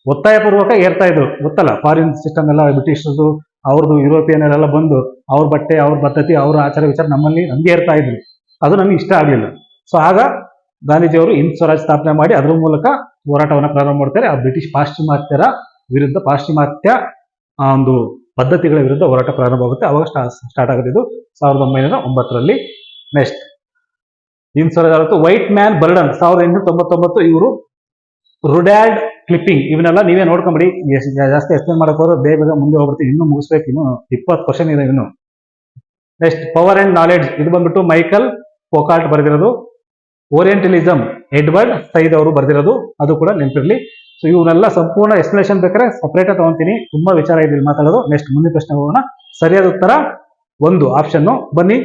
ಒತ್ತಾಯ ಪೂರ್ವಕ ಏರ್ತಾ ಇದ್ರು, ಗೊತ್ತಲ್ಲ? ಫಾರಿನ್ ಸಿಸ್ಟಮ್ ಎಲ್ಲ ಬ್ರಿಟಿಷರ್ದು, ಅವ್ರದ್ದು ಯುರೋಪಿಯನ್ ಎಲ್ಲ ಬಂದು ಅವ್ರ ಬಟ್ಟೆ, ಅವ್ರ ಪದ್ಧತಿ, ಅವ್ರ ಆಚಾರ ವಿಚಾರ ನಮ್ಗೆ ಏರ್ತಾ ಇದ್ರು. ಅದು ನಮ್ಗೆ ಇಷ್ಟ ಆಗ್ಲಿಲ್ಲ. ಸೊ ಆಗ ಗಾಂಧೀಜಿಯವರು ಹಿಂದ್ ಸ್ವರಾಜ್ ಸ್ಥಾಪನೆ ಮಾಡಿ ಅದ್ರ ಮೂಲಕ ಹೋರಾಟವನ್ನು ಪ್ರಾರಂಭ ಮಾಡ್ತಾರೆ. ಆ ಬ್ರಿಟಿಷ್ ಪಾಶ್ಚಿಮಾತ್ಯರ ವಿರುದ್ಧ, ಪಾಶ್ಚಿಮಾತ್ಯ ಒಂದು ಪದ್ಧತಿಗಳ ವಿರುದ್ಧ ಹೋರಾಟ ಪ್ರಾರಂಭವಾಗುತ್ತೆ. ಅವಾಗ ಸ್ಟಾರ್ಟ್ ಆಗುತ್ತೆ ಇದು 1909. ನೆಕ್ಸ್ಟ್ ಹಿಂದ್ ಸ್ವರಾಜ್ ಆಗುತ್ತೆ. White man burden 1899. ಇವರು ರುಡ್ಯಾರ್ಡ್ ಕ್ಲಿಪ್ಪಿಂಗ್, ಇವನ್ನೆಲ್ಲ ನೀವೇ ನೋಡ್ಕೊಂಬಿಡಿ. ಜಾಸ್ತಿ ಎಕ್ಸ್ಪ್ಲೇನ್ ಮಾಡಕ್ ಹೋದ್ರೆ ಬೇಗ ಮುಂದೆ ಹೋಗ್ಬಿಡ್ತೀವಿ, ಇನ್ನೂ ಮುಗಿಸ್ಬೇಕು, ಇನ್ನು 20 ಕ್ವಶನ್ ಇದೆ ಇನ್ನು. ನೆಕ್ಸ್ಟ್ ಪವರ್ ಅಂಡ್ ನಾಲೆಡ್ಜ್, ಇದು ಬಂದ್ಬಿಟ್ಟು ಮೈಕಲ್ ಫೋಕಾಲ್ಟ್ ಬರೆದಿರೋದು. ಓರಿಯೆಂಟಲಿಸಂ ಎಡ್ವರ್ಡ್ ಸೈದ್ ಅವರು ಬರೆದಿರೋದು, ಅದು ಕೂಡ ನೆನಪಿರ್ಲಿ. ಸೊ ಇವನ್ನೆಲ್ಲ ಸಂಪೂರ್ಣ ಎಕ್ಸ್ಪ್ಲೇಷನ್ ಬೇಕಾದ್ರೆ ಸಪರೇಟ್ ಆಗಿ ತಗೊಂತೀನಿ, ತುಂಬಾ ವಿಚಾರ ಇದೆ ಮಾತಾಡೋದು. ನೆಕ್ಸ್ಟ್ ಮುಂದಿನ ಪ್ರಶ್ನೆ ಹೋಗೋಣ. ಸರಿಯಾದ ಉತ್ತರ 1 ಆಪ್ಷನ್. ಬನ್ನಿ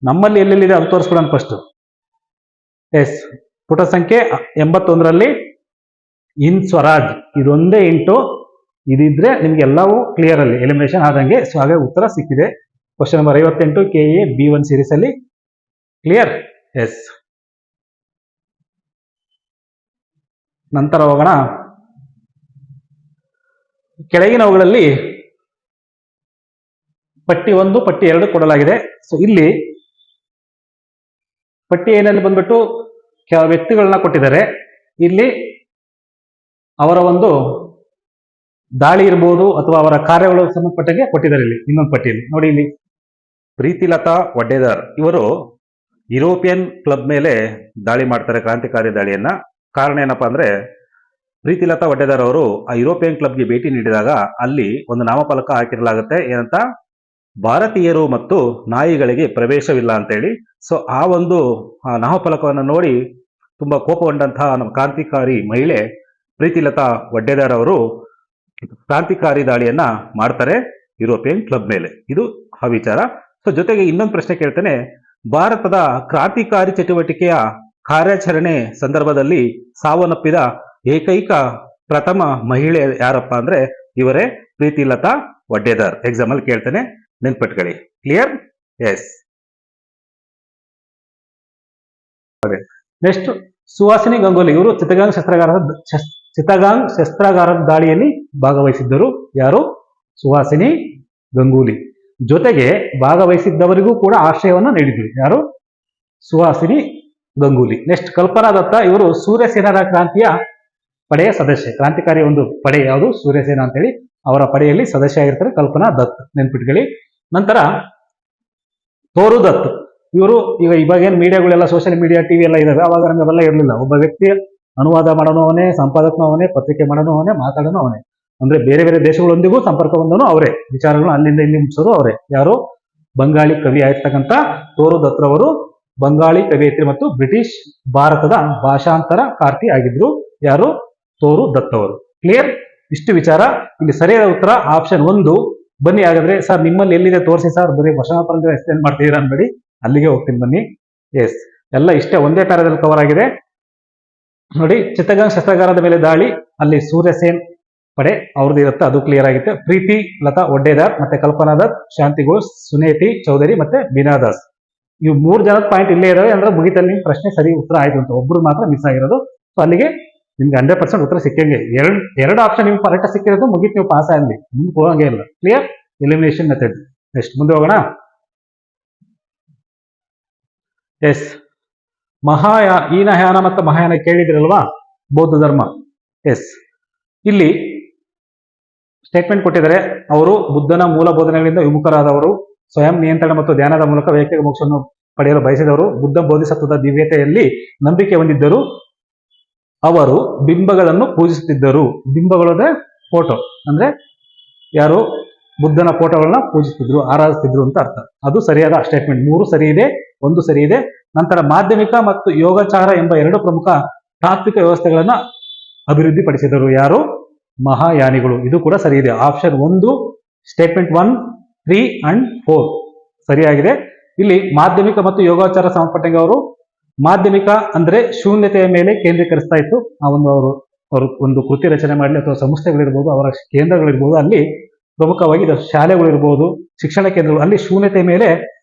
ನಮ್ಮಲ್ಲಿ ಎಲ್ಲೆಲ್ಲಿದೆ ಅದು ತೋರಿಸ್ಬಿಡೋಣ ಫಸ್ಟ್. ಎಸ್, ಪುಟ ಸಂಖ್ಯೆ 81ರಲ್ಲಿ ಹಿಂದ್ ಸ್ವರಾಜ್ ಇದೊಂದೇ ಇಂಟು, ಇದಿದ್ರೆ ನಿಮ್ಗೆ ಎಲ್ಲವೂ ಕ್ಲಿಯರ್ ಅಲ್ಲಿ ಎಲಿಮಿನೇಷನ್ ಆದಂಗೆ. ಸೊ ಹಾಗೆ ಉತ್ತರ ಸಿಕ್ಕಿದೆ. Question number 58 KA B1 series ಅಲ್ಲಿ. ಕ್ಲಿಯರ್? ಎಸ್. ನಂತರ ಹೋಗೋಣ. ಕೆಳಗಿನವುಗಳಲ್ಲಿ ಪಟ್ಟಿ 1 ಪಟ್ಟಿ 2 ಕೊಡಲಾಗಿದೆ. ಸೊ ಇಲ್ಲಿ ಪಟ್ಟಿ ಏನಲ್ಲಿ ಬಂದ್ಬಿಟ್ಟು ವ್ಯಕ್ತಿಗಳನ್ನ ಕೊಟ್ಟಿದ್ದಾರೆ. ಇಲ್ಲಿ ಅವರ ಒಂದು ದಾಳಿ ಇರ್ಬೋದು ಅಥವಾ ಅವರ ಕಾರ್ಯಗಳು ಸಂಬಂಧಪಟ್ಟಂಗೆ ಕೊಟ್ಟಿದ್ದಾರೆ. ಇಲ್ಲಿ ಇನ್ನೊಂದು ಪಟ್ಟಿಯಲ್ಲಿ ನೋಡಿ, ಇಲ್ಲಿ ಪ್ರೀತಿಲತಾ ವಡ್ಡೇದಾರ್ ಇವರು ಯುರೋಪಿಯನ್ ಕ್ಲಬ್ ಮೇಲೆ ದಾಳಿ ಮಾಡ್ತಾರೆ, ಕ್ರಾಂತಿಕಾರಿ ದಾಳಿಯನ್ನ. ಕಾರಣ ಏನಪ್ಪಾ ಅಂದ್ರೆ, ಪ್ರೀತಿಲತಾ ವಡ್ಡೇದಾರ್ ಅವರು ಆ ಯುರೋಪಿಯನ್ ಕ್ಲಬ್ಗೆ ಭೇಟಿ ನೀಡಿದಾಗ ಅಲ್ಲಿ ಒಂದು ನಾಮಫಲಕ ಹಾಕಿರಲಾಗುತ್ತೆ, ಏನಂತ? ಭಾರತೀಯರು ಮತ್ತು ನಾಯಿಗಳಿಗೆ ಪ್ರವೇಶವಿಲ್ಲ ಅಂತ ಹೇಳಿ. ಸೊ ಆ ಒಂದು ನಾಮಫಲಕವನ್ನು ನೋಡಿ ತುಂಬಾ ಕೋಪಗೊಂಡಂತಹ ನಮ್ಮ ಕ್ರಾಂತಿಕಾರಿ ಮಹಿಳೆ ಪ್ರೀತಿಲತಾ ವಡ್ಡೇದಾರ್ ಅವರು ಕ್ರಾಂತಿಕಾರಿ ದಾಳಿಯನ್ನ ಮಾಡ್ತಾರೆ ಯುರೋಪಿಯನ್ ಕ್ಲಬ್ ಮೇಲೆ. ಇದು ಆ ವಿಚಾರ. ಸೊ ಜೊತೆಗೆ ಇನ್ನೊಂದು ಪ್ರಶ್ನೆ ಕೇಳ್ತೇನೆ. ಭಾರತದ ಕ್ರಾಂತಿಕಾರಿ ಚಟುವಟಿಕೆಯ ಕಾರ್ಯಾಚರಣೆ ಸಂದರ್ಭದಲ್ಲಿ ಸಾವನ್ನಪ್ಪಿದ ಏಕೈಕ ಪ್ರಥಮ ಮಹಿಳೆ ಯಾರಪ್ಪ ಅಂದ್ರೆ ಇವರೇ ಪ್ರೀತಿಲತಾ ವಡ್ಡೇದಾರ್. ಎಕ್ಸಾಮ್ ಅಲ್ಲಿ ಕೇಳ್ತೇನೆ, ನೆನ್ಪಿಟ್ಕೊಳ್ಳಿ. Clear? Yes. Next Suhasini Ganguly, ಇವರು ಚಿತ್ತಗಾಂಗ್ ಶಸ್ತ್ರಾಗಾರದ ದಾಳಿಯಲ್ಲಿ ಭಾಗವಹಿಸಿದ್ದರು. ಯಾರು? ಸುಹಾಸಿನಿ ಗಂಗೂಲಿ. ಜೊತೆಗೆ ಭಾಗವಹಿಸಿದ್ದವರಿಗೂ ಕೂಡ ಆಶ್ರಯವನ್ನು ನೀಡಿದ್ರು. ಯಾರು? ಸುಹಾಸಿನಿ ಗಂಗೂಲಿ. ನೆಕ್ಸ್ಟ್ ಕಲ್ಪನಾ ದತ್ತ, ಇವರು ಸೂರ್ಯಸೇನಾ ಕ್ರಾಂತಿಯ ಪಡೆಯ ಸದಸ್ಯೆ. ಕ್ರಾಂತಿಕಾರಿ ಒಂದು ಪಡೆ ಯಾವುದು? ಸೂರ್ಯಸೇನಾ ಅಂತೇಳಿ, ಅವರ ಪಡೆಯಲ್ಲಿ ಸದಸ್ಯ ಆಗಿರ್ತಾರೆ ಕಲ್ಪನಾ ದತ್, ನೆನ್ಪಿಟ್ಕೊಳ್ಳಿ. ನಂತರ ತೋರು ದತ್, ಇವರು ಇವಾಗ ಏನ್ ಮೀಡಿಯಾಗಳೆಲ್ಲ, ಸೋಷಿಯಲ್ ಮೀಡಿಯಾ, ಟಿವಿ ಎಲ್ಲ ಇದಾವೆ, ಅವಾಗ ನಮಗೆಲ್ಲ ಇರಲಿಲ್ಲ. ಒಬ್ಬ ವ್ಯಕ್ತಿ ಅನುವಾದ ಮಾಡೋನು ಅವನೇ, ಸಂಪಾದಕನು ಅವನೇ, ಪತ್ರಿಕೆ ಮಾಡೋನು ಅವನೇ, ಮಾತಾಡೋನು ಅವನೇ. ಅಂದ್ರೆ ಬೇರೆ ಬೇರೆ ದೇಶಗಳೊಂದಿಗೂ ಸಂಪರ್ಕ ಬಂದನು ಅವರೇ, ವಿಚಾರಗಳು ಅಲ್ಲಿಂದ ಇಲ್ಲಿ ಮುಗಿಸೋರು ಅವರೇ. ಯಾರು? ಬಂಗಾಳಿ ಕವಿ ಆಗಿರ್ತಕ್ಕಂಥ ತೋರು ದತ್ರವರು ಬಂಗಾಳಿ ಕವಿಯತ್ರಿ ಮತ್ತು ಬ್ರಿಟಿಷ್ ಭಾರತದ ಭಾಷಾಂತರ ಕಾರ್ತಿ ಆಗಿದ್ರು. ಯಾರು? ತೋರು ದತ್ ಅವರು. ಕ್ಲಿಯರ್? ಇಷ್ಟು ವಿಚಾರ. ಇಲ್ಲಿ ಸರಿಯಾದ ಉತ್ತರ ಆಪ್ಷನ್ 1. ಬನ್ನಿ ಹಾಗಾದ್ರೆ. ಸರ್ ನಿಮ್ಮಲ್ಲಿ ಎಲ್ಲಿದೆ ತೋರಿಸಿ ಸರ್, ಬರೀ ವರ್ಷಾಪರಂಗ ಎಕ್ಸ್ಪ್ಲೇನ್ ಮಾಡ್ತೀರಾ ಅನ್ಬೇಡಿ, ಅಲ್ಲಿಗೆ ಹೋಗ್ತೀನಿ ಬನ್ನಿ. ಎಸ್, ಎಲ್ಲ ಇಷ್ಟೇ ಒಂದೇ ಪ್ಯಾರಾದಲ್ಲಿ ಕವರ್ ಆಗಿದೆ ನೋಡಿ. ಚಿತ್ತಗಾಂಗ್ ಶಸ್ತ್ರಾಗಾರದ ಮೇಲೆ ದಾಳಿ, ಅಲ್ಲಿ ಸೂರ್ಯಸೇನ್ ಪಡೆ ಅವ್ರದ್ದು ಇರುತ್ತೆ, ಅದು ಕ್ಲಿಯರ್ ಆಗಿತ್ತು. ಪ್ರೀತಿ ಲತಾ ಒಡ್ಡೇದಾರ್, ಮತ್ತೆ ಕಲ್ಪನಾ ದತ್, ಶಾಂತಿ ಘೋಷ್, ಸುನೇತಿ ಚೌಧರಿ ಮತ್ತೆ ಬೀನಾ ದಾಸ್. ಇವು 3 ಜನದ ಪಾಯಿಂಟ್ ಇಲ್ಲೇ ಇದಾವೆ ಅಂದ್ರೆ ಮುಗಿತಲ್ಲಿ ಪ್ರಶ್ನೆ ಸರಿ ಉತ್ತರ ಆಯ್ತು ಅಂತ. ಒಬ್ರು ಮಾತ್ರ ಮಿಸ್ ಆಗಿರೋದು. ಸೊ ಅಲ್ಲಿಗೆ ನಿಮ್ಗೆ 100% ಉತ್ತರ ಸಿಕ್ಕಂಗೆ. ಎರಡು ಆಪ್ಷನ್ ನಿಮ್ಗೆ ಕರೆಕ್ಟ್ ಸಿಕ್ಕಿರೋದು ಮುಗಿತು, ನೀವು ಪಾಸ್ ಆಗಲಿ, ಮುಂದೆ ಹೋಗಂಗೆ ಇಲ್ಲ. ಕ್ಲಿಯರ್? Elimination method. ನೆಕ್ಸ್ಟ್ ಮುಂದೆ ಹೋಗೋಣ. ಎಸ್, ಹೀನಯಾನ ಮತ್ತು ಮಹಾಯಾನ ಕೇಳಿದ್ರಲ್ವಾ, ಬೌದ್ಧ ಧರ್ಮ. ಎಸ್, ಇಲ್ಲಿ ಸ್ಟೇಟ್ಮೆಂಟ್ ಕೊಟ್ಟಿದ್ದಾರೆ. ಅವರು ಬುದ್ಧನ ಮೂಲ ಬೋಧನೆಗಳಿಂದ ವಿಮುಖರಾದವರು, ಸ್ವಯಂ ನಿಯಂತ್ರಣ ಮತ್ತು ಧ್ಯಾನದ ಮೂಲಕ ವೈಯಕ್ತಿಕ ಮೋಕ್ಷವನ್ನು ಪಡೆಯಲು ಬಯಸಿದವರು, ಬುದ್ಧ ಬೋಧಿಸತ್ವದ ದಿವ್ಯತೆಯಲ್ಲಿ ನಂಬಿಕೆ ಹೊಂದಿದ್ದರು, ಅವರು ಬಿಂಬಗಳನ್ನು ಪೂಜಿಸುತ್ತಿದ್ದರು. ಬಿಂಬಗಳು ಅಂದ್ರೆ ಫೋಟೋ, ಅಂದ್ರೆ ಯಾರು ಬುದ್ಧನ ಫೋಟೋಗಳನ್ನ ಪೂಜಿಸ್ತಿದ್ರು, ಆರಾಧಿಸ್ತಿದ್ರು ಅಂತ ಅರ್ಥ. ಅದು ಸರಿಯಾದ ಸ್ಟೇಟ್ಮೆಂಟ್. 3 ಸರಿ ಇದೆ, 1 ಸರಿ ಇದೆ. ನಂತರ ಮಾಧ್ಯಮಿಕ ಮತ್ತು ಯೋಗಾಚಾರ ಎಂಬ 2 ಪ್ರಮುಖ ತಾತ್ವಿಕ ವ್ಯವಸ್ಥೆಗಳನ್ನ ಅಭಿವೃದ್ಧಿಪಡಿಸಿದರು. ಯಾರು? ಮಹಾಯಾನಿಗಳು. ಇದು ಕೂಡ ಸರಿ ಇದೆ. ಆಪ್ಷನ್ 1 ಸ್ಟೇಟ್ಮೆಂಟ್ 1, 3 and 4 ಸರಿಯಾಗಿದೆ. ಇಲ್ಲಿ ಮಾಧ್ಯಮಿಕ ಮತ್ತು ಯೋಗಾಚಾರ ಸಂಬಂಧಪಟ್ಟಂಗೆ ಅವರು ಮಾಧ್ಯಮಿಕ ಅಂದ್ರೆ ಶೂನ್ಯತೆಯ ಮೇಲೆ ಕೇಂದ್ರೀಕರಿಸ್ತಾ ಇತ್ತು. ಆ ಅವರು ಒಂದು ಕೃತಿ ರಚನೆ ಮಾಡಲಿ ಅಥವಾ ಸಂಸ್ಥೆಗಳಿರ್ಬೋದು, ಅವರ ಕೇಂದ್ರಗಳಿರ್ಬೋದು, ಅಲ್ಲಿ ಪ್ರಮುಖವಾಗಿ ಶಾಲೆಗಳಿರ್ಬೋದು, ಶಿಕ್ಷಣ ಕೇಂದ್ರಗಳು, ಅಲ್ಲಿ ಶೂನ್ಯತೆ ಮೇಲೆ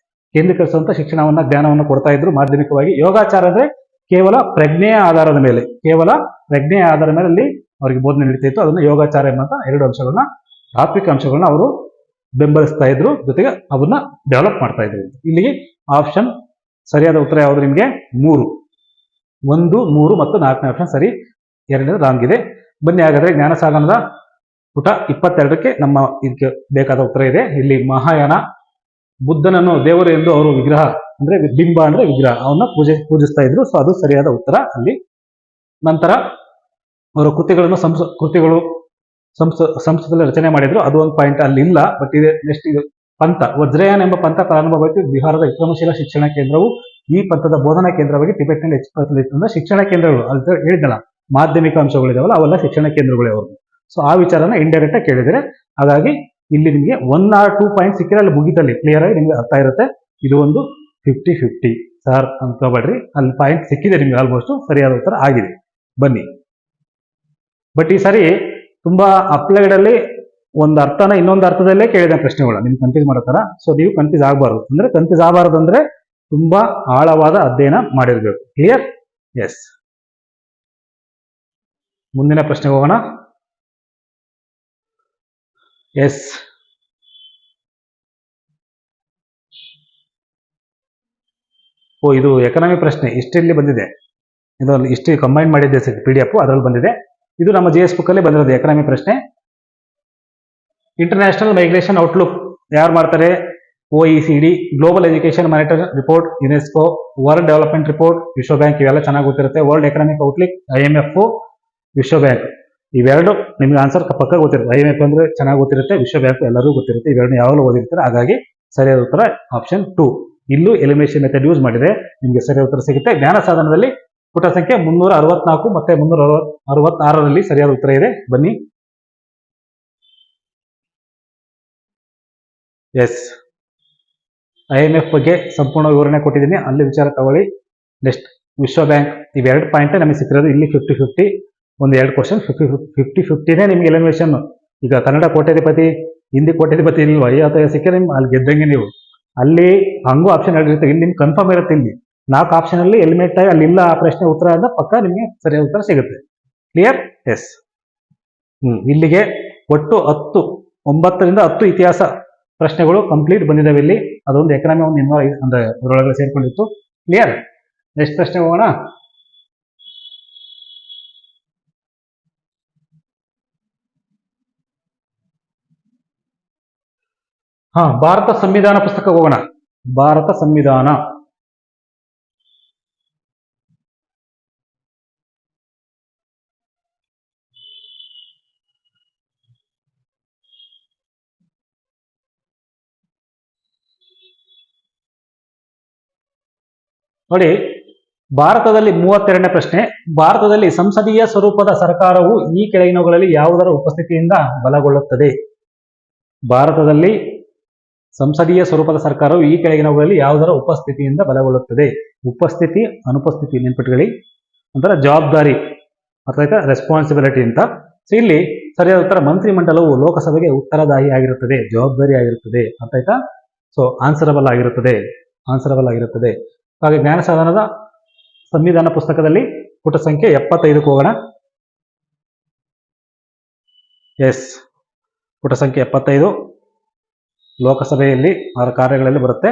ಕೇಂದ್ರೀಕರಿಸುವಂತ ಶಿಕ್ಷಣವನ್ನ ಜ್ಞಾನವನ್ನು ಕೊಡ್ತಾ ಇದ್ರು ಮಾಧ್ಯಮಿಕವಾಗಿ. ಯೋಗಾಚಾರ ಅಂದ್ರೆ ಕೇವಲ ಪ್ರಜ್ಞೆಯ ಆಧಾರದ ಮೇಲೆ ಅಲ್ಲಿ ಅವರಿಗೆ ಬೋಧನೆ ನಡೀತಾ ಇತ್ತು. ಅದನ್ನು ಯೋಗಾಚಾರ ಎಂಬಂತ 2 ಅಂಶಗಳನ್ನ, ತಾತ್ವಿಕ ಅಂಶಗಳನ್ನ ಅವರು ಬೆಂಬಲಿಸ್ತಾ ಇದ್ರು, ಜೊತೆಗೆ ಅವನ್ನ ಡೆವಲಪ್ ಮಾಡ್ತಾ ಇದ್ರು. ಇಲ್ಲಿಗೆ ಆಪ್ಷನ್ ಸರಿಯಾದ ಉತ್ತರ ಯಾವುದು ನಿಮ್ಗೆ? 3, 1, 3 ಮತ್ತು 4ನೇ ಆಪ್ಷನ್ ಸರಿ, 2ನೇದು ರಾಂಗ್ ಇದೆ. ಬನ್ನಿ ಹಾಗಾದ್ರೆ ಜ್ಞಾನ ಸಾಧನದ ಪುಟ 22ಕ್ಕೆ ನಮ್ಮ ಇದಕ್ಕೆ ಬೇಕಾದ ಉತ್ತರ ಇದೆ. ಇಲ್ಲಿ ಮಹಾಯಾನ ಬುದ್ಧನನ್ನು ದೇವರು ಎಂದು ಅವರು ವಿಗ್ರಹ ಅಂದ್ರೆ ಬಿಂಬ ಅಂದ್ರೆ ವಿಗ್ರಹ, ಅವನ್ನ ಪೂಜಿಸ್ತಾ ಇದ್ರು. ಸೊ ಅದು ಸರಿಯಾದ ಉತ್ತರ ಅಲ್ಲಿ. ನಂತರ ಅವರ ಕೃತಿಗಳನ್ನು ಸಂಸ್ಕೃತದಲ್ಲಿ ರಚನೆ ಮಾಡಿದ್ರು, ಅದು ಒಂದು ಪಾಯಿಂಟ್ ಅಲ್ಲಿ ಇಲ್ಲ. ಬಟ್ ಇದೆ ನೆಕ್ಸ್ಟ್. ಇದು ಪಂಥ ವಜ್ರಯಾನ್ ಎಂಬ ಪಂಥ ಪ್ರಾರಂಭವಾಯಿತು. ಬಿಹಾರದ ವಿಕ್ರಮಶೀಲ ಶಿಕ್ಷಣ ಕೇಂದ್ರವು ಈ ಪಂಥದ ಬೋಧನಾ ಕೇಂದ್ರವಾಗಿ ಟಿಬೆಟ್ನಲ್ಲಿ ಹೆಚ್ಚು ಶಿಕ್ಷಣ ಕೇಂದ್ರಗಳು ಅಂತ ಹೇಳಿದಲ್ಲ, ಮಾಧ್ಯಮಿಕ ಅಂಶಗಳಿದಾವಲ್ಲ, ಅವೆಲ್ಲ ಶಿಕ್ಷಣ ಕೇಂದ್ರಗಳೇ ಅವರು. ಸೊ ಆ ವಿಚಾರನ ಇಂಡೈರೆಕ್ಟ್ ಆಗಿ ಕೇಳಿದರೆ, ಹಾಗಾಗಿ ಇಲ್ಲಿ ನಿಮಗೆ 1 or 2 ಪಾಯಿಂಟ್ ಸಿಕ್ಕಿದ್ರೆ ಅಲ್ಲಿ ಮುಗಿತಲ್ಲಿ ಕ್ಲಿಯರ್ ಆಗಿ ನಿಮ್ಗೆ ಅರ್ಥ ಇರುತ್ತೆ. ಇದು ಒಂದು 50-50 ಸಾರ್ ಅನ್ಕೋಬೇಡ್ರಿ, ಅಲ್ಲಿ ಪಾಯಿಂಟ್ ಸಿಕ್ಕಿದೆ ನಿಮ್ಗೆ, ಆಲ್ಮೋಸ್ಟ್ ಸರಿಯಾದ ಉತ್ತರ ಆಗಿದೆ. ಬನ್ನಿ. ಬಟ್ ಈ ಸಾರಿ ತುಂಬಾ ಅಪ್ಲೈಡ್ ಅಲ್ಲಿ ಒಂದು ಅರ್ಥನ ಇನ್ನೊಂದು ಅರ್ಥದಲ್ಲೇ ಕೇಳಿದ ಪ್ರಶ್ನೆಗಳು ನಿಮ್ಗೆ ಕನ್ಫ್ಯೂಸ್ ಮಾಡತ್ತಾರ. ಸೊ ನೀವು ಕನ್ಫ್ಯೂಸ್ ಆಗಬಾರ್ದು. ಅಂದ್ರೆ ಕನ್ಫ್ಯೂಸ್ ಆಗಬಾರ್ದು ಅಂದ್ರೆ ತುಂಬಾ ಆಳವಾದ ಅಧ್ಯಯನ ಮಾಡಿರ್ಬೇಕು. ಕ್ಲಿಯರ್? ಎಸ್. ಮುಂದಿನ ಪ್ರಶ್ನೆಗೆ ಹೋಗೋಣ. ಎಸ್, ಇದು ಎಕನಾಮಿ ಪ್ರಶ್ನೆ. ಹಿಸ್ಟ್ರಿಯಲ್ಲಿ ಬಂದಿದೆ, ಇದು ಹಿಸ್ಟ್ರಿ ಕಂಬೈನ್ ಮಾಡಿದ್ದೆ PDF, ಅದರಲ್ಲಿ ಬಂದಿದೆ. ಇದು ನಮ್ಮ GS ಬುಕ್ ಅಲ್ಲಿ ಬಂದಿರೋದು ಎಕನಾಮಿ ಪ್ರಶ್ನೆ. ಇಂಟರ್ನ್ಯಾಷನಲ್ ಮೈಗ್ರೇಷನ್ ಔಟ್ಲುಕ್ ಯಾರು ಮಾಡ್ತಾರೆ? OECD, global education monitor report, UNESCO, world development report, ವಿಶ್ವ ಬ್ಯಾಂಕ್, ಇವೆಲ್ಲ ಚೆನ್ನಾಗಿ ಗೊತ್ತಿರುತ್ತೆ. ವರ್ಲ್ಡ್ ಎಕನಾಮಿಕ್ ಔಟ್ಲುಕ್, IMF, ವಿಶ್ವ ಬ್ಯಾಂಕ್, ಇವೆರಡು ನಿಮ್ಗೆ ಆನ್ಸರ್ ಪಕ್ಕ ಗೊತ್ತಿರುತ್ತೆ. IMF ಅಂದ್ರೆ ಚೆನ್ನಾಗಿ ಗೊತ್ತಿರುತ್ತೆ, ವಿಶ್ವ ಬ್ಯಾಂಕ್ ಎಲ್ಲರಿಗೂ ಗೊತ್ತಿರುತ್ತೆ. ಇವೆರಡು ಯಾವಾಗಲೂ ಓದಿರ್ತಾರೆ. ಹಾಗಾಗಿ ಸರಿಯಾದ ಉತ್ತರ ಆಪ್ಷನ್ 2. ಇಲ್ಲೂ ಎಲಿಮಿನೇಷನ್ ಮೆಥಡ್ ಯೂಸ್ ಮಾಡಿದ್ರೆ ನಿಮ್ಗೆ ಸರಿಯಾದ ಉತ್ತರ ಸಿಗುತ್ತೆ. ಜ್ಞಾನ ಸಾಧನದಲ್ಲಿ ಪುಟ ಸಂಖ್ಯೆ 364 ಮತ್ತೆ 366ರಲ್ಲಿ ಸರಿಯಾದ ಉತ್ತರ ಇದೆ. ಬನ್ನಿ. ಎಸ್, IMF ಬಗ್ಗೆ ಸಂಪೂರ್ಣ ವಿವರಣೆ ಕೊಟ್ಟಿದ್ದೀನಿ, ಅಲ್ಲಿ ವಿಚಾರ ತಗೊಳ್ಳಿ. ನೆಕ್ಸ್ಟ್ ವಿಶ್ವ ಬ್ಯಾಂಕ್, ಇವೆರಡು ಪಾಯಿಂಟ್ ನಮಗೆ ಸಿಕ್ಕಿರೋದು. ಇಲ್ಲಿ 50-50, ಒಂದು 2 ಕ್ವಶನ್ 50-50ನೇ ನಿಮ್ಗೆ ಎಲಿಮಿನೇಷನ್. ಈಗ ಕನ್ನಡ ಕೋಟ್ಯಾಧಿಪತಿ, ಹಿಂದಿ ಕೋಟ್ಯಾಧಿಪತಿ ಇಲ್ವಾ, ಅಥವಾ ಸಿಕ್ಕರೆ ನಿಮ್ಗೆ ಅಲ್ಲಿ ಗೆದ್ದಂಗೆ ನೀವು. ಅಲ್ಲಿ ಹಂಗೂ ಆಪ್ಷನ್ ಹೇಳಿರುತ್ತೆ, ಇಲ್ಲಿ ನಿಮ್ಗೆ ಕನ್ಫರ್ಮ್ ಇರುತ್ತೆ. ಇಲ್ಲಿ 4 ಆಪ್ಷನ್ ಅಲ್ಲಿ ಎಲಿಮಿನೇಟ್ ಆಗಿ ಅಲ್ಲಿ ಇಲ್ಲ ಆ ಪ್ರಶ್ನೆ ಉತ್ತರ ಆದ ಪಕ್ಕ ನಿಮಗೆ ಸರಿಯಾದ ಉತ್ತರ ಸಿಗುತ್ತೆ. ಕ್ಲಿಯರ್? ಎಸ್. ಇಲ್ಲಿಗೆ ಒಟ್ಟು 9ರಿಂದ 10 ಇತಿಹಾಸ ಪ್ರಶ್ನೆಗಳು ಕಂಪ್ಲೀಟ್ ಬಂದಿದ್ದಾವೆ. ಇಲ್ಲಿ ಅದೊಂದು ಎಕನಾಮಿ ಒಂದು ಇನ್ನೂ ಅಂದ್ರೆ ಅದರೊಳಗೆ ಸೇರ್ಕೊಂಡಿತ್ತು. ಕ್ಲಿಯರ್? ನೆಕ್ಸ್ಟ್ ಪ್ರಶ್ನೆ ಹೋಗೋಣ. ಭಾರತ ಸಂವಿಧಾನ ಪುಸ್ತಕ ಹೋಗೋಣ. ಭಾರತ ಸಂವಿಧಾನ ನೋಡಿ, ಭಾರತದಲ್ಲಿ 32ನೇ ಪ್ರಶ್ನೆ. ಭಾರತದಲ್ಲಿ ಸಂಸದೀಯ ಸ್ವರೂಪದ ಸರ್ಕಾರವು ಈ ಕೆಳಗಿನವುಗಳಲ್ಲಿ ಯಾವುದರ ಉಪಸ್ಥಿತಿಯಿಂದ ಬಲಗೊಳ್ಳುತ್ತದೆ? ಭಾರತದಲ್ಲಿ ಸಂಸದೀಯ ಸ್ವರೂಪದ ಸರ್ಕಾರವು ಈ ಕೆಳಗಿನವುಗಳಲ್ಲಿ ಯಾವುದರ ಉಪಸ್ಥಿತಿಯಿಂದ ಬಲಗೊಳ್ಳುತ್ತದೆ? ಉಪಸ್ಥಿತಿ, ಅನುಪಸ್ಥಿತಿ ನೆನ್ಪಿಟ್ಕೊಳ್ಳಿ. ಒಂಥರ ಜವಾಬ್ದಾರಿ ಅಥವಾ ರೆಸ್ಪಾನ್ಸಿಬಿಲಿಟಿ ಅಂತ. ಸೊ ಇಲ್ಲಿ ಸರಿಯಾದ ಉತ್ತರ ಮಂತ್ರಿಮಂಡಲವು ಲೋಕಸಭೆಗೆ ಉತ್ತರದಾಯಿ ಆಗಿರುತ್ತದೆ, ಜವಾಬ್ದಾರಿ ಆಗಿರುತ್ತದೆ. ಅರ್ಥ ಆಯ್ತಾ? ಸೊ ಆನ್ಸರಬಲ್ ಆಗಿರುತ್ತದೆ. ಹಾಗೆ ಜ್ಞಾನ ಸಾಧನದ ಸಂವಿಧಾನ ಪುಸ್ತಕದಲ್ಲಿ ಪುಟ ಸಂಖ್ಯೆ 75 ಹೋಗೋಣ. ಎಸ್, ಪುಟ ಸಂಖ್ಯೆ 75 ಲೋಕಸಭೆಯಲ್ಲಿ ಅವರ ಕಾರ್ಯಗಳಲ್ಲಿ ಬರುತ್ತೆ.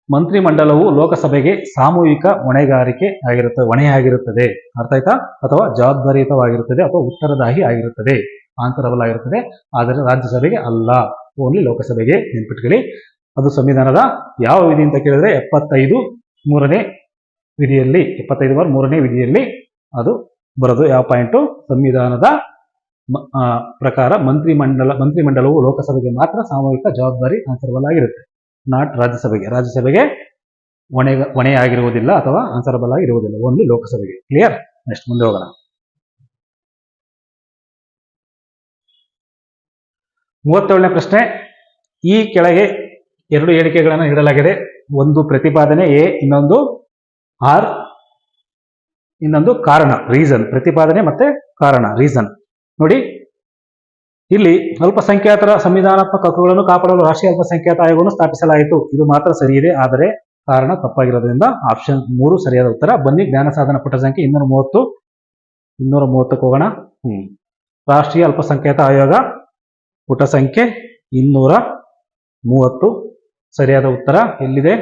ಮಂತ್ರಿಮಂಡಲವು ಲೋಕಸಭೆಗೆ ಸಾಮೂಹಿಕ ಹೊಣೆಯಾಗಿರುತ್ತದೆ. ಅರ್ಥ ಆಯ್ತಾ? ಅಥವಾ ಜವಾಬ್ದಾರಿಯುತವಾಗಿರುತ್ತದೆ ಅಥವಾ ಉತ್ತರದಾಹಿ ಆಗಿರುತ್ತದೆ, ಆನ್ಸರಬಲ್ ಆಗಿರುತ್ತದೆ. ಆದರೆ ರಾಜ್ಯಸಭೆಗೆ ಅಲ್ಲ, ಓನ್ಲಿ ಲೋಕಸಭೆಗೆ. ನೆನ್ಪಿಟ್ಕೊಳ್ಳಿ. ಅದು ಸಂವಿಧಾನದ ಯಾವ ವಿಧಿ ಅಂತ ಕೇಳಿದ್ರೆ 75 3ನೇ ವಿಧಿಯಲ್ಲಿ, 75 ವಿಧಿಯಲ್ಲಿ ಅದು ಬರೋದು. ಯಾವ ಪಾಯಿಂಟು? ಸಂವಿಧಾನದ ಪ್ರಕಾರ ಮಂತ್ರಿಮಂಡಲವು ಲೋಕಸಭೆಗೆ ಮಾತ್ರ ಸಾಮೂಹಿಕ ಜವಾಬ್ದಾರಿ ಆನ್ಸರಬಲ್ ಆಗಿರುತ್ತೆ, ನಾಟ್ ರಾಜ್ಯಸಭೆಗೆ. ರಾಜ್ಯಸಭೆಗೆ ಹೊಣೆಯಾಗಿರುವುದಿಲ್ಲ ಅಥವಾ ಆನ್ಸರಬಲ್ ಆಗಿರುವುದಿಲ್ಲ, ಓನ್ಲಿ ಲೋಕಸಭೆಗೆ. ಕ್ಲಿಯರ್? ನೆಕ್ಸ್ಟ್ ಮುಂದೆ ಹೋಗೋಣ. 37ನೇ ಪ್ರಶ್ನೆ. ಈ ಕೆಳಗೆ 2 ಹೇಳಿಕೆಗಳನ್ನು ನೀಡಲಾಗಿದೆ. ಒಂದು ಪ್ರತಿಪಾದನೆ ಎ, ಇನ್ನೊಂದು ಆರ್, ಇನ್ನೊಂದು ಕಾರಣ, ರೀಸನ್. ಪ್ರತಿಪಾದನೆ ಮತ್ತೆ ಕಾರಣ, ರೀಸನ್. ನೋಡಿ, ಇಲ್ಲಿ ಅಲ್ಪಸಂಖ್ಯಾತರ ಸಂವಿಧಾನಾತ್ಮಕ ಹಕ್ಕುಗಳನ್ನು ಕಾಪಾಡಲು ರಾಷ್ಟ್ರೀಯ ಅಲ್ಪಸಂಖ್ಯಾತ ಆಯೋಗವನ್ನು ಸ್ಥಾಪಿಸಲಾಯಿತು. ಇದು ಮಾತ್ರ ಸರಿ ಇದೆ, ಆದರೆ ಕಾರಣ ತಪ್ಪಾಗಿರೋದ್ರಿಂದ ಆಪ್ಷನ್ 3 ಸರಿಯಾದ ಉತ್ತರ. ಬನ್ನಿ ಜ್ಞಾನ ಸಾಧನ ಪುಟ ಸಂಖ್ಯೆ 230 ಹೋಗೋಣ. ರಾಷ್ಟ್ರೀಯ ಅಲ್ಪಸಂಖ್ಯಾತ ಆಯೋಗ ಪುಟ ಸಂಖ್ಯೆ 230 ಸರಿಯಾದ ಉತ್ತರ ಎಲ್ಲಿದೆ?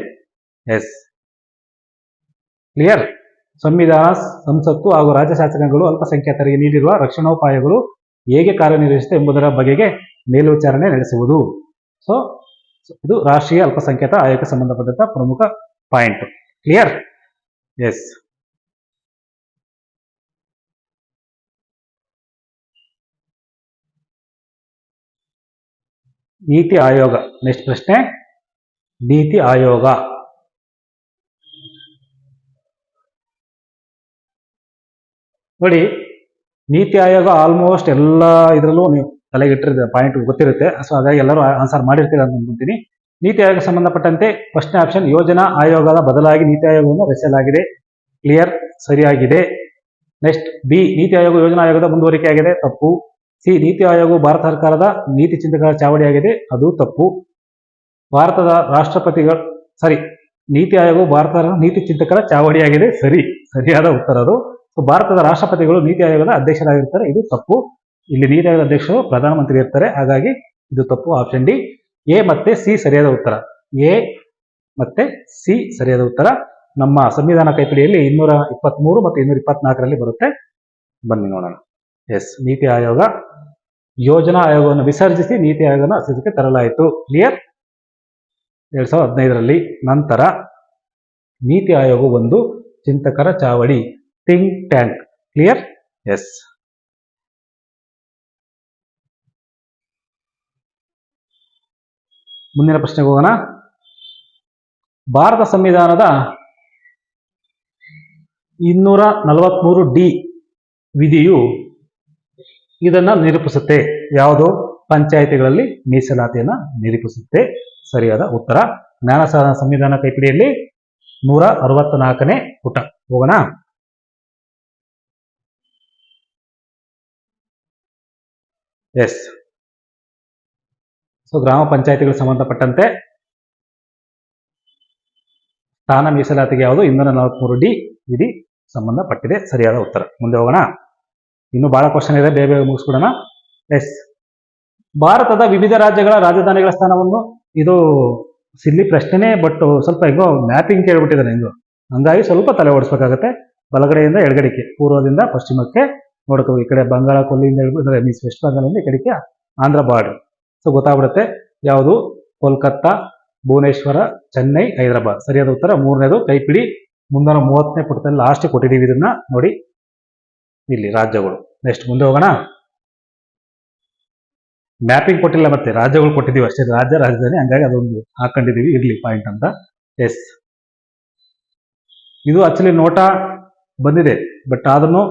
Yes, clear. ಸಂವಿಧಾನ, ಸಂಸತ್ತು ಹಾಗೂ ರಾಜ್ಯ ಶಾಸನಗಳು ಅಲ್ಪಸಂಖ್ಯಾತರಿಗೆ ನೀಡಿರುವ ರಕ್ಷಣೋಪಾಯಗಳು ಹೇಗೆ ಕಾರ್ಯನಿರ್ವಹಿಸುತ್ತೆ ಎಂಬುದರ ಬಗೆಗೆ ಮೇಲ್ವಿಚಾರಣೆ ನಡೆಸುವುದು. ಸೊ ಇದು ರಾಷ್ಟ್ರೀಯ ಅಲ್ಪಸಂಖ್ಯಾತ ಆಯೋಗಕ್ಕೆ ಸಂಬಂಧಪಟ್ಟಂತ ಪ್ರಮುಖ point. Clear? S. NITI Aayog. Next ಪ್ರಶ್ನೆ, ನೀತಿ ಆಯೋಗ. ನೋಡಿ, ನೀತಿ ಆಯೋಗ ಆಲ್ಮೋಸ್ಟ್ ಎಲ್ಲ ಇದರಲ್ಲೂ ನೀವು ತಲೆಗಿಟ್ಟಿರ ಪಾಯಿಂಟ್ ಗೊತ್ತಿರುತ್ತೆ. ಸೊ ಹಾಗಾಗಿ ಎಲ್ಲರೂ ಆನ್ಸರ್ ಮಾಡಿರ್ತೀರ ಅಂತ ಅನ್ಕೊಂತೀನಿ. ನೀತಿ ಆಯೋಗ ಸಂಬಂಧಪಟ್ಟಂತೆ ಫಸ್ಟ್ನೇ ಆಪ್ಷನ್ ಯೋಜನಾ ಆಯೋಗದ ಬದಲಾಗಿ ನೀತಿ ಆಯೋಗವನ್ನು ರಚಿಸಲಾಗಿದೆ. ಕ್ಲಿಯರ್? ಸರಿಯಾಗಿದೆ. ನೆಕ್ಸ್ಟ್ ಬಿ, ನೀತಿ ಆಯೋಗ ಯೋಜನಾ ಆಯೋಗದ ಮುಂದುವರಿಕೆಯಾಗಿದೆ. ತಪ್ಪು. ಸಿ, ನೀತಿ ಆಯೋಗವು ಭಾರತ ಸರ್ಕಾರದ ನೀತಿ ಚಿಂತಕರ ಚಾವಡಿಯಾಗಿದೆ. ಅದು ತಪ್ಪು. ಭಾರತದ ರಾಷ್ಟ್ರಪತಿಗಳು ನೀತಿ ಆಯೋಗವು ಭಾರತದ ನೀತಿ ಚಿಂತಕರ ಚಾವಡಿಯಾಗಿದೆ. ಸರಿಯಾದ ಉತ್ತರ ಅದು. ಭಾರತದ ರಾಷ್ಟ್ರಪತಿಗಳು ನೀತಿ ಆಯೋಗದ ಅಧ್ಯಕ್ಷರಾಗಿರ್ತಾರೆ. ಇದು ತಪ್ಪು. ಇಲ್ಲಿ ನೀತಿ ಆಯೋಗದ ಅಧ್ಯಕ್ಷರು ಪ್ರಧಾನಮಂತ್ರಿ ಇರ್ತಾರೆ. ಹಾಗಾಗಿ ಇದು ತಪ್ಪು. ಆಪ್ಷನ್ ಡಿ, ಎ ಮತ್ತೆ ಸಿ ಸರಿಯಾದ ಉತ್ತರ. ಎ ಮತ್ತೆ ಸಿ ಸರಿಯಾದ ಉತ್ತರ. ನಮ್ಮ ಸಂವಿಧಾನ ಕೈಪಿಡಿಯಲ್ಲಿ 223 ಮತ್ತು 224ರಲ್ಲಿ ಬರುತ್ತೆ. ಬನ್ನಿ ನೋಡೋಣ. ಎಸ್, ನೀತಿ ಆಯೋಗ ಯೋಜನಾ ಆಯೋಗವನ್ನು ವಿಸರ್ಜಿಸಿ ನೀತಿ ಆಯೋಗನ ಅಸ್ತಿತ್ವಕ್ಕೆ ತರಲಾಯಿತು. ಕ್ಲಿಯರ್? 2015ರಲ್ಲಿ. ನಂತರ ನೀತಿ ಆಯೋಗ ಒಂದು ಚಿಂತಕರ ಚಾವಡಿ, ಥಿಂಕ್ ಟ್ಯಾಂಕ್. ಕ್ಲಿಯರ್? ಎಸ್. ಮುಂದಿನ ಪ್ರಶ್ನೆಗೆ ಹೋಗೋಣ. ಭಾರತ ಸಂವಿಧಾನದ 243D ವಿಧಿಯು ಇದನ್ನ ನಿರೂಪಿಸುತ್ತೆ. ಯಾವುದು? ಪಂಚಾಯಿತಿಗಳಲ್ಲಿ ಮೀಸಲಾತಿಯನ್ನ ನಿರೂಪಿಸುತ್ತೆ. ಸರಿಯಾದ ಉತ್ತರ. ಜ್ಞಾನ ಸಾಧನ ಸಂವಿಧಾನ ಕೈಪಿಡಿಯಲ್ಲಿ 164ನೇ ಪುಟ ಹೋಗೋಣ. ಎಸ್. ಸೊ ಗ್ರಾಮ ಪಂಚಾಯಿತಿಗಳಿಗೆ ಸಂಬಂಧಪಟ್ಟಂತೆ ಸ್ಥಾನ ಮೀಸಲಾತಿಗೆ ಯಾವುದು? 243D ವಿಧಿ ಸಂಬಂಧಪಟ್ಟಿದೆ. ಸರಿಯಾದ ಉತ್ತರ. ಮುಂದೆ ಹೋಗೋಣ. ಇನ್ನು ಬಹಳ ಕ್ವಶನ್ ಇದೆ, ಬೇಗ ಮುಗಿಸ್ಬಿಡೋಣ. ಎಸ್. ಭಾರತದ ವಿವಿಧ ರಾಜ್ಯಗಳ ರಾಜಧಾನಿಗಳ ಸ್ಥಾನವನ್ನು, ಇದು ಸಿಲ್ಲಿ ಪ್ರಶ್ನೆನೇ, ಬಟ್ ಸ್ವಲ್ಪ ಹೆಂಗೋ ಮ್ಯಾಪಿಂಗ್ ಕೇಳ್ಬಿಟ್ಟಿದ್ದಾರೆ ಹೆಂಗೋ, ಹಂಗಾಗಿ ಸ್ವಲ್ಪ ತಲೆ ಓಡಿಸ್ಬೇಕಾಗತ್ತೆ. ಬಲಗಡೆಯಿಂದ ಎಡಗಡೆಗೆ, ಪೂರ್ವದಿಂದ ಪಶ್ಚಿಮಕ್ಕೆ ನೋಡ್ಕೋ. ಈ ಕಡೆ ಬಂಗಾಳ ಕೊಲ್ಲಿಯಿಂದ ಮೀನ್ಸ್ ವೆಸ್ಟ್ ಬೆಂಗಾಲಿಂದ ಈ ಕಡೆಗೆ ಆಂಧ್ರ ಬಾರ್ಡರ್. ಸೊ ಗೊತ್ತಾಗ್ಬಿಡುತ್ತೆ ಯಾವುದು. ಕೋಲ್ಕತ್ತಾ, ಭುವನೇಶ್ವರ, ಚೆನ್ನೈ, ಹೈದರಾಬಾದ್. ಸರಿಯಾದ ಉತ್ತರ. 3ನೇದು ಕೈಪಿಡಿ 330ನೇ ಪುಟದಲ್ಲಿ ಲಾಸ್ಟ್ ಕೊಟ್ಟಿದ್ದೀವಿ. ಇದನ್ನ ನೋಡಿ, ಇಲ್ಲಿ ರಾಜ್ಯಗಳು. ನೆಕ್ಸ್ಟ್ ಮುಂದೆ ಹೋಗೋಣ. ಮ್ಯಾಪಿಂಗ್ ಕೊಟ್ಟಿಲ್ಲ, ಮತ್ತೆ ರಾಜ್ಯಗಳು ಕೊಟ್ಟಿದ್ದೀವಿ ಅಷ್ಟೇ. ರಾಜ್ಯ ರಾಜಧಾನಿ, ಹಂಗಾಗಿ ಅದೊಂದು ಹಾಕೊಂಡಿದ್ದೀವಿ, ಇರ್ಲಿ ಪಾಯಿಂಟ್ ಅಂತ. ಎಸ್. ಇದು ಆಕ್ಚುಲಿ ನೋಟ ಬಂದಿದೆ, ಬಟ್ ಅದನ್ನು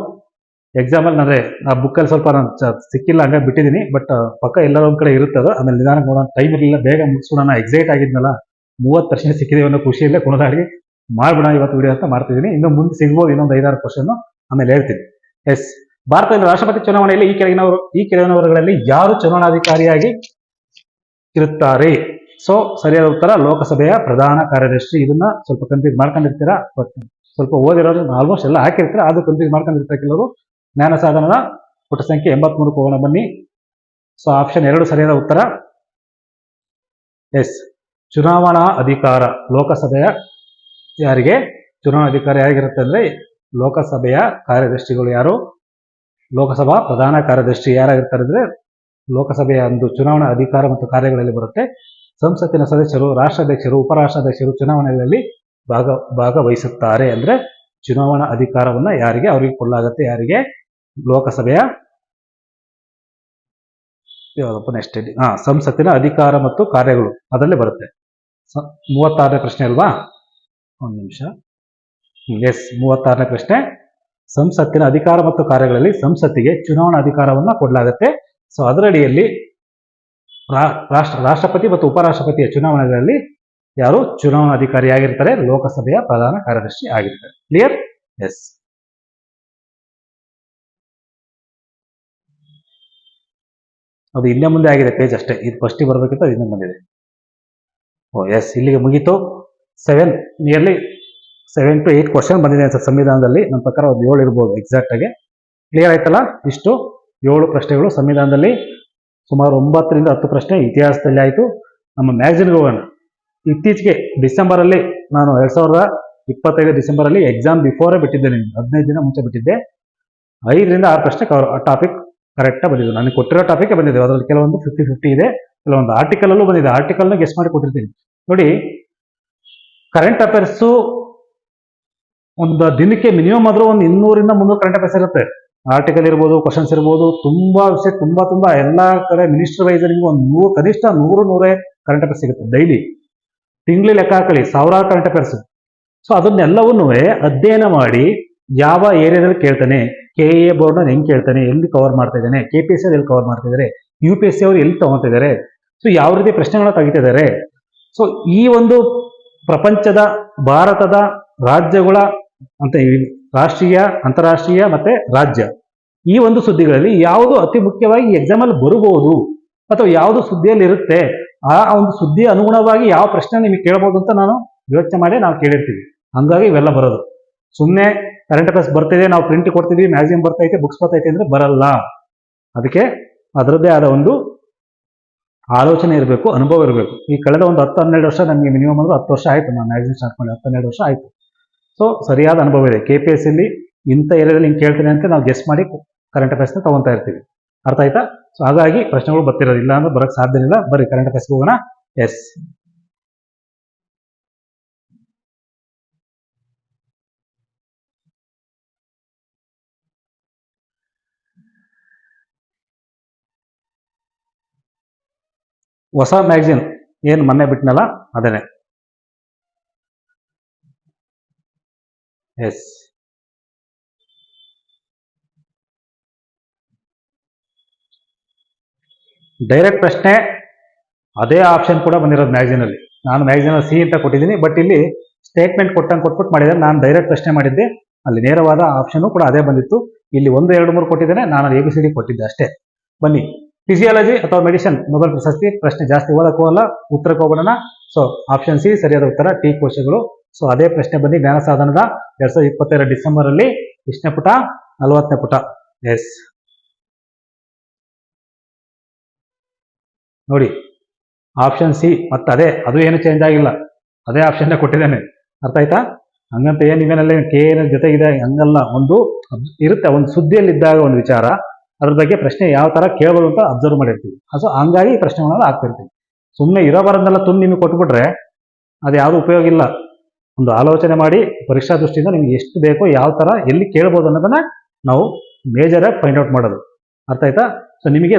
ಎಕ್ಸಾಮಲ್ಲಿ ಅಂದರೆ ಆ ಬುಕ್ಕಲ್ಲಿ ಸ್ವಲ್ಪ ನಾನು ಸಿಕ್ಕಿಲ್ಲ, ಹಂಗಾಗಿ ಬಿಟ್ಟಿದ್ದೀನಿ. ಬಟ್ ಪಕ್ಕ ಎಲ್ಲರ ಒಂದು ಕಡೆ ಇರುತ್ತೆ ಅದು. ಆಮೇಲೆ ನಿಧಾನಕ್ಕೆ ನೋಡೋಣ, ಟೈಮ್ ಇರಲಿಲ್ಲ, ಬೇಗ ಮುಗಿಸ್ಬಿಡೋಣ. ಎಕ್ಸೈಟ್ ಆಗಿದ್ನಲ್ಲ, 30% ಸಿಕ್ಕಿದೆ ಅನ್ನೋ ಖುಷಿಯಲ್ಲೇ ಕುಣಿದಾಡಿ ಮಾಡ್ಬಿಡೋಣ ಇವತ್ತು ವಿಡಿಯೋ ಅಂತ ಮಾಡ್ತಿದ್ದೀನಿ. ಇನ್ನು ಮುಂದೆ ಸಿಗ್ಬೋದು ಇನ್ನೊಂದು 5-6 ಕ್ವಶನ್, ಆಮೇಲೆ ಹೇಳ್ತೀನಿ. ಎಸ್, ಭಾರತದಲ್ಲಿ ರಾಷ್ಟ್ರಪತಿ ಚುನಾವಣೆಯಲ್ಲಿ ಈ ಕೆಳಗಿನವರುಗಳಲ್ಲಿ ಯಾರು ಚುನಾವಣಾಧಿಕಾರಿಯಾಗಿ ಇರುತ್ತಾರೆ? ಸೊ ಸರಿಯಾದ ಉತ್ತರ ಲೋಕಸಭೆಯ ಪ್ರಧಾನ ಕಾರ್ಯದರ್ಶಿ. ಇದನ್ನ ಸ್ವಲ್ಪ ಕನ್ಫ್ಯೂಸ್ ಮಾಡ್ಕೊಂಡಿರ್ತೀರಾ, ಬಟ್ ಸ್ವಲ್ಪ ಓದಿರೋರು ಆಲ್ಮೋಸ್ಟ್ ಎಲ್ಲ ಹಾಕಿರ್ತೀರಾ, ಅದು ಕನ್ಫ್ಯೂಸ್ ಮಾಡ್ಕೊಂಡಿರ್ತಾರೆ ಕೆಲವರು. ಜ್ಞಾನ ಸಾಧನದ ಪುಟ ಸಂಖ್ಯೆ 83 ಹೋಗೋಣ ಬನ್ನಿ. ಸೊ ಆಪ್ಷನ್ 2 ಸರಿಯಾದ ಉತ್ತರ. ಎಸ್, ಚುನಾವಣಾ ಅಧಿಕಾರ ಲೋಕಸಭೆಯ ಯಾರಿಗೆ ಚುನಾವಣಾ ಅಧಿಕಾರಿ ಆಗಿರುತ್ತೆ ಅಂದ್ರೆ ಲೋಕಸಭೆಯ ಕಾರ್ಯದರ್ಶಿಗಳು ಯಾರು? ಲೋಕಸಭಾ ಪ್ರಧಾನ ಕಾರ್ಯದರ್ಶಿ ಯಾರಾಗಿರ್ತಾರೆ ಅಂದ್ರೆ ಲೋಕಸಭೆಯ ಒಂದು ಚುನಾವಣಾ ಅಧಿಕಾರ ಮತ್ತು ಕಾರ್ಯಗಳಲ್ಲಿ ಬರುತ್ತೆ. ಸಂಸತ್ತಿನ ಸದಸ್ಯರು, ರಾಷ್ಟ್ರಾಧ್ಯಕ್ಷರು, ಉಪರಾಷ್ಟ್ರಾಧ್ಯಕ್ಷರು ಚುನಾವಣೆಗಳಲ್ಲಿ ಭಾಗವಹಿಸುತ್ತಾರೆ. ಅಂದ್ರೆ ಚುನಾವಣಾ ಅಧಿಕಾರವನ್ನ ಯಾರಿಗೆ ಅವರಿಗೆ ಕೊಡಲಾಗುತ್ತೆ? ಯಾರಿಗೆ? ಲೋಕಸಭೆಯ ಸಂಸತ್ತಿನ ಅಧಿಕಾರ ಮತ್ತು ಕಾರ್ಯಗಳು ಅದರಲ್ಲಿ ಬರುತ್ತೆ. 36ನೇ ಪ್ರಶ್ನೆ ಅಲ್ವಾ? ಒಂದು ನಿಮಿಷ. ಎಸ್, 36ನೇ ಪ್ರಶ್ನೆ. ಸಂಸತ್ತಿನ ಅಧಿಕಾರ ಮತ್ತು ಕಾರ್ಯಗಳಲ್ಲಿ ಸಂಸತ್ತಿಗೆ ಚುನಾವಣಾ ಅಧಿಕಾರವನ್ನ ಕೊಡಲಾಗುತ್ತೆ. ಸೊ ಅದರಡಿಯಲ್ಲಿ ರಾಷ್ಟ್ರಪತಿ ಮತ್ತು ಉಪರಾಷ್ಟ್ರಪತಿಯ ಚುನಾವಣೆಗಳಲ್ಲಿ ಯಾರು ಚುನಾವಣಾಧಿಕಾರಿಯಾಗಿರ್ತಾರೆ? ಲೋಕಸಭೆಯ ಪ್ರಧಾನ ಕಾರ್ಯದರ್ಶಿ ಆಗಿರ್ತಾರೆ. ಕ್ಲಿಯರ್? ಎಸ್. ಅದು ಇನ್ನೇ ಮುಂದೆ ಆಗಿದೆ ಪೇಜ್ ಅಷ್ಟೇ, ಇದು ಫಸ್ಟ್ ಬರಬೇಕಿತ್ತು, ಅದು ಇನ್ನೂ ಬಂದಿದೆ. ಓ ಎಸ್, ಇಲ್ಲಿಗೆ ಮುಗೀತು. ನಿಯರ್ಲಿ 7 to 8 ಕ್ವಶನ್ ಬಂದಿದೆ ಅನ್ಸುತ್ತೆ ಸಂವಿಧಾನದಲ್ಲಿ. ನಮ್ಮ ಪ್ರಕಾರ ಒಂದು 7 ಇರ್ಬೋದು ಎಕ್ಸಾಕ್ಟ್ ಆಗಿ. ಕ್ಲಿಯರ್ ಆಯ್ತಲ್ಲ? ಇಷ್ಟು 7 ಪ್ರಶ್ನೆಗಳು ಸಂವಿಧಾನದಲ್ಲಿ, ಸುಮಾರು 9 ರಿಂದ 10 ಪ್ರಶ್ನೆ ಇತಿಹಾಸದಲ್ಲಿ ಆಯಿತು. ನಮ್ಮ ಮ್ಯಾಗಝಿನ್ಗೆ ಹೋಗೋಣ. ಇತ್ತೀಚೆಗೆ ಡಿಸೆಂಬರಲ್ಲಿ, ನಾನು 2025 ಡಿಸೆಂಬರಲ್ಲಿ ಎಕ್ಸಾಮ್ ಬಿಫೋರೇ ಬಿಟ್ಟಿದ್ದೆ, ನಿಮ್ಗೆ 15 ದಿನ ಮುಂಚೆ ಬಿಟ್ಟಿದ್ದೆ. 5 ರಿಂದ 6 ಪ್ರಶ್ನೆ ಟಾಪಿಕ್ ಕರೆಕ್ಟಾಗಿ ಬಂದಿದ್ದು. ನನಗೆ ಕೊಟ್ಟಿರೋ ಟಾಪಿಕ್ ಬಂದಿದೆ. ಅದರಲ್ಲಿ ಕೆಲವೊಂದು 50-50 ಇದೆ, ಕೆಲವೊಂದು ಆರ್ಟಿಕಲ್ ಅಲ್ಲೂ ಬಂದಿದೆ. ಆರ್ಟಿಕಲ್ನ ಗೆಸ್ ಮಾಡಿ ಕೊಟ್ಟಿರ್ತೀನಿ ನೋಡಿ. ಕರೆಂಟ್ ಅಫೇರ್ಸು ಒಂದು ದಿನಕ್ಕೆ ಮಿನಿಮಮ್ ಆದ್ರೂ ಒಂದು 200 ರಿಂದ 300 ಕರೆಂಟ್ ಅಫೇರ್ಸ್ ಇರುತ್ತೆ. ಆರ್ಟಿಕಲ್ ಇರ್ಬೋದು, ಕ್ವಶನ್ಸ್ ಇರ್ಬೋದು, ತುಂಬಾ ವಿಷಯ, ತುಂಬಾ ಎಲ್ಲಾ ಕಡೆ ಮಿನಿಸ್ಟರ್ ವೈಸ್ ನಿಮ್ಗೆ ಒಂದು ಕನಿಷ್ಠ 100 ಕರೆಂಟ್ ಅಫೇರ್ಸ್ ಸಿಗುತ್ತೆ ಡೈಲಿ. ತಿಂಗಳು ಲೆಕ್ಕ ಹಾಕಲಿ, ಸಾವಿರಾರು ಕರೆಂಟ್ ಅಫೇರ್ಸ್. ಸೊ ಅದನ್ನೆಲ್ಲವನ್ನೂ ಅಧ್ಯಯನ ಮಾಡಿ ಯಾವ ಏರಿಯಾದಲ್ಲಿ ಕೇಳ್ತಾನೆ, KA ಬೋರ್ಡ್ ಹೆಂಗ್ ಕೇಳ್ತಾನೆ, ಎಲ್ಲಿ ಕವರ್ ಮಾಡ್ತಾ ಇದ್ದಾನೆ, KPSC ಎಲ್ಲಿ ಕವರ್ ಮಾಡ್ತಾ ಇದ್ದಾರೆ, UPSC ಅವರು ಎಲ್ಲಿ ತಗೊಂತಿದ್ದಾರೆ, ಸೊ ಯಾವ ರೀತಿ ಪ್ರಶ್ನೆಗಳನ್ನ ತೆಗಿತಿದ್ದಾರೆ. ಸೊ ಈ ಒಂದು ಪ್ರಪಂಚದ, ಭಾರತದ ರಾಜ್ಯಗಳ ಅಂತ ರಾಷ್ಟ್ರೀಯ, ಅಂತಾರಾಷ್ಟ್ರೀಯ ಮತ್ತೆ ರಾಜ್ಯ, ಈ ಒಂದು ಸುದ್ದಿಗಳಲ್ಲಿ ಯಾವುದು ಅತಿ ಮುಖ್ಯವಾಗಿ ಎಕ್ಸಾಮ್ ಅಲ್ಲಿ ಬರಬಹುದು ಅಥವಾ ಯಾವುದು ಸುದ್ದಿಯಲ್ಲಿ ಇರುತ್ತೆ, ಆ ಒಂದು ಸುದ್ದಿ ಅನುಗುಣವಾಗಿ ಯಾವ ಪ್ರಶ್ನೆ ನಿಮಗೆ ಕೇಳಬಹುದು ಅಂತ ನಾನು ಯೋಚನೆ ಮಾಡಿ ನಾವು ಕೇಳಿರ್ತೀವಿ. ಹಂಗಾಗಿ ಇವೆಲ್ಲ ಬರೋದು. ಸುಮ್ಮನೆ ಕರೆಂಟ್ ಅಫೇರ್ಸ್ ಬರ್ತಿದೆ, ನಾವು ಪ್ರಿಂಟ್ ಕೊಡ್ತಿದ್ವಿ, ಮ್ಯಾಗಝಿನ್ ಬರ್ತೈತೆ, ಬುಕ್ಸ್ ಬರ್ತೈತೆ ಅಂದ್ರೆ ಬರಲ್ಲ. ಅದಕ್ಕೆ ಅದರದ್ದೇ ಆದ ಒಂದು ಆಲೋಚನೆ ಇರಬೇಕು, ಅನುಭವ ಇರಬೇಕು. ಈ ಕಳೆದ ಒಂದು 10-12 ವರ್ಷ ನನಗೆ ಮಿನಿಮಮ್ ಅಂದ್ರೆ 10 ವರ್ಷ ಆಯ್ತು ನಾನು ಮ್ಯಾಗಝಿನ್ ಸ್ಟಾರ್ಟ್ ಮಾಡಿ, 10-12 ವರ್ಷ ಆಯ್ತು. ಸೊ ಸರಿಯಾದ ಅನುಭವ ಇದೆ. KPSC ಇಂಥ ಏರಿಯಾದಲ್ಲಿ ಹಿಂಗೆ ಕೇಳ್ತೀನಿ ಅಂತ ನಾವು ಗೆಸ್ ಮಾಡಿ ಕರೆಂಟ್ ಅಫೇರ್ಸ್ನ ತಗೊಂತಾ ಇರ್ತೀವಿ. ಅರ್ಥ ಆಯ್ತಾ? ಸೊ ಹಾಗಾಗಿ ಪ್ರಶ್ನೆಗಳು ಬರ್ತಿರೋದು, ಇಲ್ಲ ಅಂದ್ರೆ ಬರಕ್ ಸಾಧ್ಯ ಇಲ್ಲ. ಬರೀ ಕರೆಂಟ್ ಅಫೇರ್ಸ್ಗೆ ಹೋಗೋಣ. ಎಸ್, ಹೊಸ ಮ್ಯಾಗಝಿನ್ ಏನು ಮೊನ್ನೆ ಬಿಟ್ನಲ್ಲ ಅದೇನೆ. ಎಸ್, ಡೈರೆಕ್ಟ್ ಪ್ರಶ್ನೆ ಅದೇ ಆಪ್ಷನ್ ಕೂಡ ಬಂದಿರೋದು ಮ್ಯಾಗಝಿನ್ ಅಲ್ಲಿ. ನಾನು ಮ್ಯಾಗಝಿನ್ ಅಲ್ಲಿ C ಅಂತ ಕೊಟ್ಟಿದ್ದೀನಿ, ಬಟ್ ಇಲ್ಲಿ ಸ್ಟೇಟ್ಮೆಂಟ್ ಕೊಟ್ಬಿಟ್ಟು ಮಾಡಿದ್ದಾರೆ. ನಾನು ಡೈರೆಕ್ಟ್ ಪ್ರಶ್ನೆ ಮಾಡಿದ್ದೆ, ಅಲ್ಲಿ ನೇರವಾದ ಆಪ್ಷನ್ ಕೂಡ ಅದೇ ಬಂದಿತ್ತು. ಇಲ್ಲಿ 1, 2, 3 ಕೊಟ್ಟಿದ್ದೇನೆ, ನಾನು ABCD ಕೊಟ್ಟಿದ್ದೆ ಅಷ್ಟೇ. ಬನ್ನಿ, ಫಿಸಿಯಾಲಜಿ ಅಥವಾ ಮೆಡಿಸಿನ್ ಮೊಬೈಲ್ ಪ್ರಶಸ್ತಿ ಪ್ರಶ್ನೆ ಜಾಸ್ತಿ ಓದಕ್ಕೆ ಹೋಗಲ್ಲ, ಉತ್ತರಕ್ಕೆ ಹೋಗೋಣ. ಸೊ ಆಪ್ಷನ್ C ಸರಿಯಾದ ಉತ್ತರ. T ಕೋಶಗಳು. ಸೊ ಅದೇ ಪ್ರಶ್ನೆ ಬನ್ನಿ ಜ್ಞಾನ ಸಾಧನದ 2022 ಡಿಸೆಂಬರ್ ಅಲ್ಲಿ ಎಷ್ಟನೇ ಪುಟ? 40ನೇ ಪುಟ. ಎಸ್, ನೋಡಿ ಆಪ್ಷನ್ C ಮತ್ತೆ ಅದೇ, ಅದು ಏನು ಚೇಂಜ್ ಆಗಿಲ್ಲ, ಅದೇ ಆಪ್ಷನ್ ಕೊಟ್ಟಿದ್ದೇನೆ. ಅರ್ಥ ಆಯ್ತಾ? ಹಂಗಂತ ನೀವೇನಲ್ಲಿ KN ಜೊತೆಗಿದೆ ಹಂಗಲ್ಲ. ಒಂದು ಇರುತ್ತೆ, ಒಂದು ಸುದ್ದಿಯಲ್ಲಿ ಇದ್ದಾಗ ಒಂದು ವಿಚಾರ, ಅದ್ರ ಬಗ್ಗೆ ಪ್ರಶ್ನೆ ಯಾವ ತರ ಕೇಳಬಹುದು ಅಂತ ಅಬ್ಸರ್ವ್ ಮಾಡಿರ್ತೀವಿ. ಸೊ ಹಂಗಾಗಿ ಪ್ರಶ್ನೆಗಳನ್ನ ಆಗ್ತಿರ್ತೀವಿ. ಸುಮ್ಮನೆ ಇರೋ ಬರೋದನ್ನೆಲ್ಲ ತುಂಬ ನಿಮಗೆ ಕೊಟ್ಬಿಟ್ರೆ ಅದು ಯಾವುದು ಉಪಯೋಗ ಇಲ್ಲ. ಒಂದು ಆಲೋಚನೆ ಮಾಡಿ ಪರೀಕ್ಷಾ ದೃಷ್ಟಿಯಿಂದ ನಿಮ್ಗೆ ಎಷ್ಟು ಬೇಕೋ, ಯಾವ ತರ ಎಲ್ಲಿ ಕೇಳ್ಬೋದು ಅನ್ನೋದನ್ನ ನಾವು ಮೇಜರ್ ಆಗಿ ಫೈಂಡ್ ಔಟ್ ಮಾಡೋದು. ಅರ್ಥ ಆಯ್ತಾ? ಸೊ ನಿಮಗೆ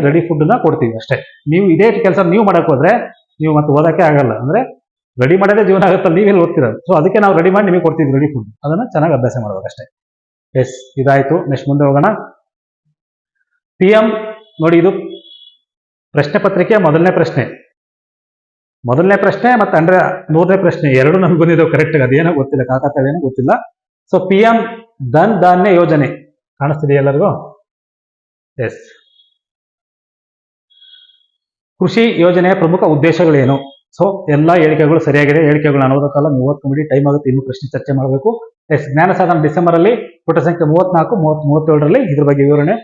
ರೆಡಿ ಫುಡ್ನ ಕೊಡ್ತೀವಿ ಅಷ್ಟೇ. ನೀವು ಇದೇ ಕೆಲಸ ನೀವು ಮಾಡಕ್ ಹೋದ್ರೆ ನೀವು ಮತ್ತೆ ಓದಕ್ಕೆ ಆಗಲ್ಲ. ಅಂದ್ರೆ ರೆಡಿ ಮಾಡೋದೇ ಜೀವನ ಆಗುತ್ತಲ್ಲ, ನೀವೆಲ್ಲಿ ಓದ್ತೀರ. ಸೊ ಅದಕ್ಕೆ ನಾವು ರೆಡಿ ಮಾಡಿ ನಿಮಗೆ ಕೊಡ್ತೀವಿ ರೆಡಿ ಫುಡ್, ಅದನ್ನ ಚೆನ್ನಾಗಿ ಅಭ್ಯಾಸ ಮಾಡ್ಬೇಕು ಅಷ್ಟೇ. ಎಸ್, ಇದಾಯ್ತು. ನೆಕ್ಸ್ಟ್ ಮುಂದೆ ಹೋಗೋಣ. PM ನೋಡಿ, ಇದು ಪ್ರಶ್ನೆ ಪತ್ರಿಕೆ ಮೊದಲನೇ ಪ್ರಶ್ನೆ ಮತ್ತೆ ಅಂದ್ರೆ 100ನೇ ಪ್ರಶ್ನೆ ಎರಡು ನಮ್ಗೆ ಬಂದಿದ್ದಾವೆ ಕರೆಕ್ಟ್. ಅದೇನೋ ಗೊತ್ತಿಲ್ಲ, ಕಾಕತಾಳೇನೋ ಗೊತ್ತಿಲ್ಲ. ಸೊ PM ಧನ್ ಧಾನ್ಯ ಯೋಜನೆ ಕಾಣಿಸ್ತಿದೆಯಾ ಎಲ್ಲರಿಗೂ? ಎಸ್. ಕೃಷಿ ಯೋಜನೆಯ ಪ್ರಮುಖ ಉದ್ದೇಶಗಳೇನು? ಸೊ ಎಲ್ಲಾ ಹೇಳಿಕೆಗಳು ಸರಿಯಾಗಿದೆ. ಹೇಳಿಕೆಗಳನ್ನ ಓದೋಕ್ಕಲ್ಲ, ನೀವು ಓದ್ಕೊಂಡ್ಬಿಡಿ, ಟೈಮ್ ಆಗುತ್ತೆ, ಇನ್ನೂ ಪ್ರಶ್ನೆ ಚರ್ಚೆ ಮಾಡಬೇಕು. ಎಸ್, ಜ್ಞಾನ ಸಾಧನ ಡಿಸೆಂಬರ್ ಅಲ್ಲಿ ಪುಟ ಸಂಖ್ಯೆ 34, 37ರಲ್ಲಿ ಇದ್ರ ಬಗ್ಗೆ ವಿವರಣೆ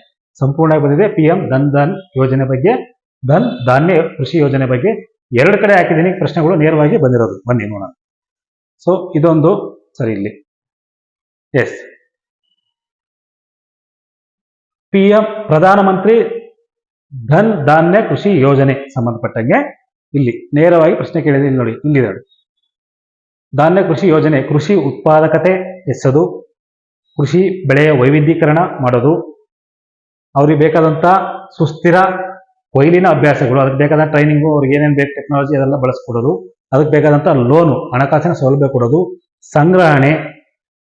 ಸಂಪೂರ್ಣವಾಗಿ ಬಂದಿದೆ. PM ಧನ್ ಯೋಜನೆ ಬಗ್ಗೆ, ಧನ್ ಧಾನ್ಯ ಕೃಷಿ ಯೋಜನೆ ಬಗ್ಗೆ ಎರಡು ಕಡೆ ಹಾಕಿದ್ದೀನಿ ಪ್ರಶ್ನೆಗಳು, ನೇರವಾಗಿ ಬಂದಿರೋದು. ಬನ್ನಿ ನೋಡೋಣ. ಸೊ ಇದೊಂದು ಸರಿ ಇಲ್ಲಿ. ಎಸ್, PM ಪ್ರಧಾನಮಂತ್ರಿ ಧನ್ ಧಾನ್ಯ ಕೃಷಿ ಯೋಜನೆ ಸಂಬಂಧಪಟ್ಟಂಗೆ ಇಲ್ಲಿ ನೇರವಾಗಿ ಪ್ರಶ್ನೆ ಕೇಳಿದೆ. ಇಲ್ಲಿ ನೋಡಿ, ಇಲ್ಲಿದೆ ಧಾನ್ಯ ಕೃಷಿ ಯೋಜನೆ. ಕೃಷಿ ಉತ್ಪಾದಕತೆ ಹೆಚ್ಚಿಸೋದು, ಕೃಷಿ ಬೆಳೆಯ ವೈವಿಧ್ಯೀಕರಣ ಮಾಡೋದು, ಅವ್ರಿಗೆ ಬೇಕಾದಂತ ಸುಸ್ಥಿರ ಕೊಯ್ಲಿನ ಅಭ್ಯಾಸಗಳು, ಅದಕ್ಕೆ ಬೇಕಾದ ಟ್ರೈನಿಂಗು, ಅವ್ರಿಗೆ ಏನೇನು ಬೇಕು ಟೆಕ್ನಾಲಜಿ ಅದೆಲ್ಲ ಬಳಸ್ಕೊಡೋದು, ಅದಕ್ಕೆ ಬೇಕಾದಂತ ಲೋನು, ಹಣಕಾಸಿನ ಸೌಲಭ್ಯ ಕೊಡೋದು, ಸಂಗ್ರಹಣೆ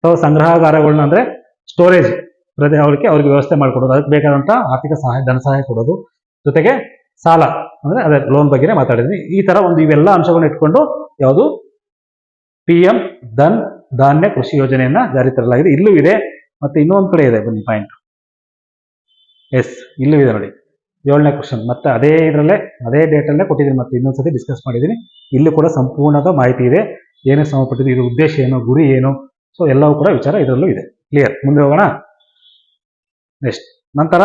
ಅಥವಾ ಸಂಗ್ರಹಾಗಾರಗಳನ್ನ ಅಂದ್ರೆ ಸ್ಟೋರೇಜ್ ಅವ್ರಿಗೆ ವ್ಯವಸ್ಥೆ ಮಾಡಿಕೊಡೋದು, ಅದಕ್ಕೆ ಬೇಕಾದಂತ ಆರ್ಥಿಕ ಸಹಾಯ, ಧನ ಸಹಾಯ ಕೊಡೋದು, ಜೊತೆಗೆ ಸಾಲ ಅಂದ್ರೆ ಅದೇ ಲೋನ್ ಬಗ್ಗೆ ಮಾತಾಡಿದ್ವಿ. ಈ ತರ ಇವೆಲ್ಲ ಅಂಶಗಳನ್ನ ಇಟ್ಕೊಂಡು ಯಾವುದು PM ಧನ್ ಧಾನ್ಯ ಕೃಷಿ ಯೋಜನೆಯನ್ನ ಜಾರಿ ತರಲಾಗಿದೆ. ಇಲ್ಲೂ ಇದೆ, ಮತ್ತೆ ಇನ್ನೊಂದು ಕಡೆ ಇದೆ, ಬನ್ನಿ ಪಾಯಿಂಟ್. ಎಸ್, ಇಲ್ಲೂ ಇದೆ ನೋಡಿ, 7ನೇ ಕ್ವಶನ್. ಮತ್ತೆ ಅದೇ ಇದರಲ್ಲೇ ಅದೇ ಡೇಟಲ್ಲೇ ಕೊಟ್ಟಿದ್ದೀನಿ, ಮತ್ತೆ ಇನ್ನೊಂದ್ಸತಿ ಡಿಸ್ಕಸ್ ಮಾಡಿದ್ದೀನಿ. ಇಲ್ಲೂ ಕೂಡ ಸಂಪೂರ್ಣದ ಮಾಹಿತಿ ಇದೆ, ಏನೇ ಸಂಬಂಧಪಟ್ಟಿದ್ದು, ಇದು ಉದ್ದೇಶ ಏನು, ಗುರಿ ಏನು, ಸೊ ಎಲ್ಲವೂ ಕೂಡ ವಿಚಾರ ಇದರಲ್ಲೂ ಇದೆ. ಕ್ಲಿಯರ್. ಮುಂದೆ ಹೋಗೋಣ. ನೆಕ್ಸ್ಟ್, ನಂತರ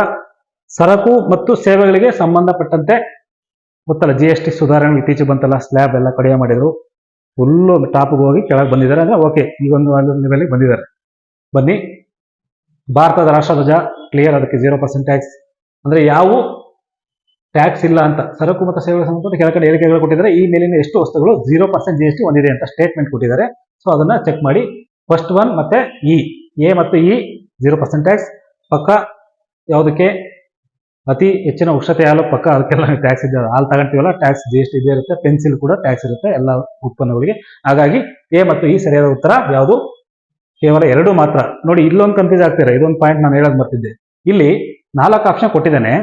ಸರಕು ಮತ್ತು ಸೇವೆಗಳಿಗೆ ಸಂಬಂಧಪಟ್ಟಂತೆ ಗೊತ್ತಲ್ಲ, GST ಸುಧಾರಣೆ ಇತ್ತೀಚೆಗೆ ಬಂತಲ್ಲ, ಸ್ಲ್ಯಾಬ್ ಎಲ್ಲ ಕಡಿಮೆ ಮಾಡಿದ್ರು, ಫುಲ್ಲು ಟಾಪ್ಗೆ ಹೋಗಿ ಕೆಳಗೆ ಬಂದಿದ್ದಾರೆ. ಅಂದ್ರೆ ಓಕೆ, ಈಗ ಒಂದು ಲೆವೆಲ್ಗೆ ಬಂದಿದ್ದಾರೆ. ಬನ್ನಿ, ಭಾರತದ ರಾಷ್ಟ್ರಧ್ವಜ ಕ್ಲಿಯರ್, ಅದಕ್ಕೆ 0% ಟ್ಯಾಕ್ಸ್, ಅಂದ್ರೆ ಯಾವ ಟ್ಯಾಕ್ಸ್ ಇಲ್ಲ ಅಂತ. ಸರಕು ಮತ್ತು ಸೇವೆಗಳ ಸಂಬಂಧ ಕೆಳಗಡೆ ಹೇಳಿಕೆಗಳು ಕೊಟ್ಟಿದ್ದಾರೆ. ಈ ಮೇಲಿನ ಎಷ್ಟು ವಸ್ತುಗಳು 0% GST ಹೊಂದಿದೆ ಅಂತ ಸ್ಟೇಟ್ಮೆಂಟ್ ಕೊಟ್ಟಿದ್ದಾರೆ. ಸೊ ಅದನ್ನ ಚೆಕ್ ಮಾಡಿ. ಫಸ್ಟ್ ಒನ್ ಮತ್ತೆ ಎ ಮತ್ತು ಇ 0% ಟ್ಯಾಕ್ಸ್ ಪಕ್ಕ. ಯಾವುದಕ್ಕೆ ಅತಿ ಹೆಚ್ಚಿನ ಉಷ್ಣತೆ ಹಾಲು ಪಕ್ಕ, ಅದಕ್ಕೆಲ್ಲ ಟ್ಯಾಕ್ಸ್ ಇದೆ. ಹಾಲು ತಗೊಂತೀವಲ್ಲ, ಟ್ಯಾಕ್ಸ್ GST ಇದೇ ಇರುತ್ತೆ. ಪೆನ್ಸಿಲ್ ಕೂಡ ಟ್ಯಾಕ್ಸ್ ಇರುತ್ತೆ ಎಲ್ಲ ಉತ್ಪನ್ನಗಳಿಗೆ. ಹಾಗಾಗಿ ಎ ಮತ್ತು ಇ ಸರಿಯಾದ ಉತ್ತರ. ಯಾವುದು? ಕೇವಲ 2 ಮಾತ್ರ. ನೋಡಿ, ಇಲ್ಲೊಂದು ಕನ್ಫ್ಯೂಸ್ ಆಗ್ತೀರಾ, ಇದೊಂದು ಪಾಯಿಂಟ್ ನಾನು ಹೇಳೋದು ಬರ್ತಿದ್ದೆ. ಇಲ್ಲಿ 4 ಆಪ್ಷನ್ ಕೊಟ್ಟಿದ್ದಾನೆ.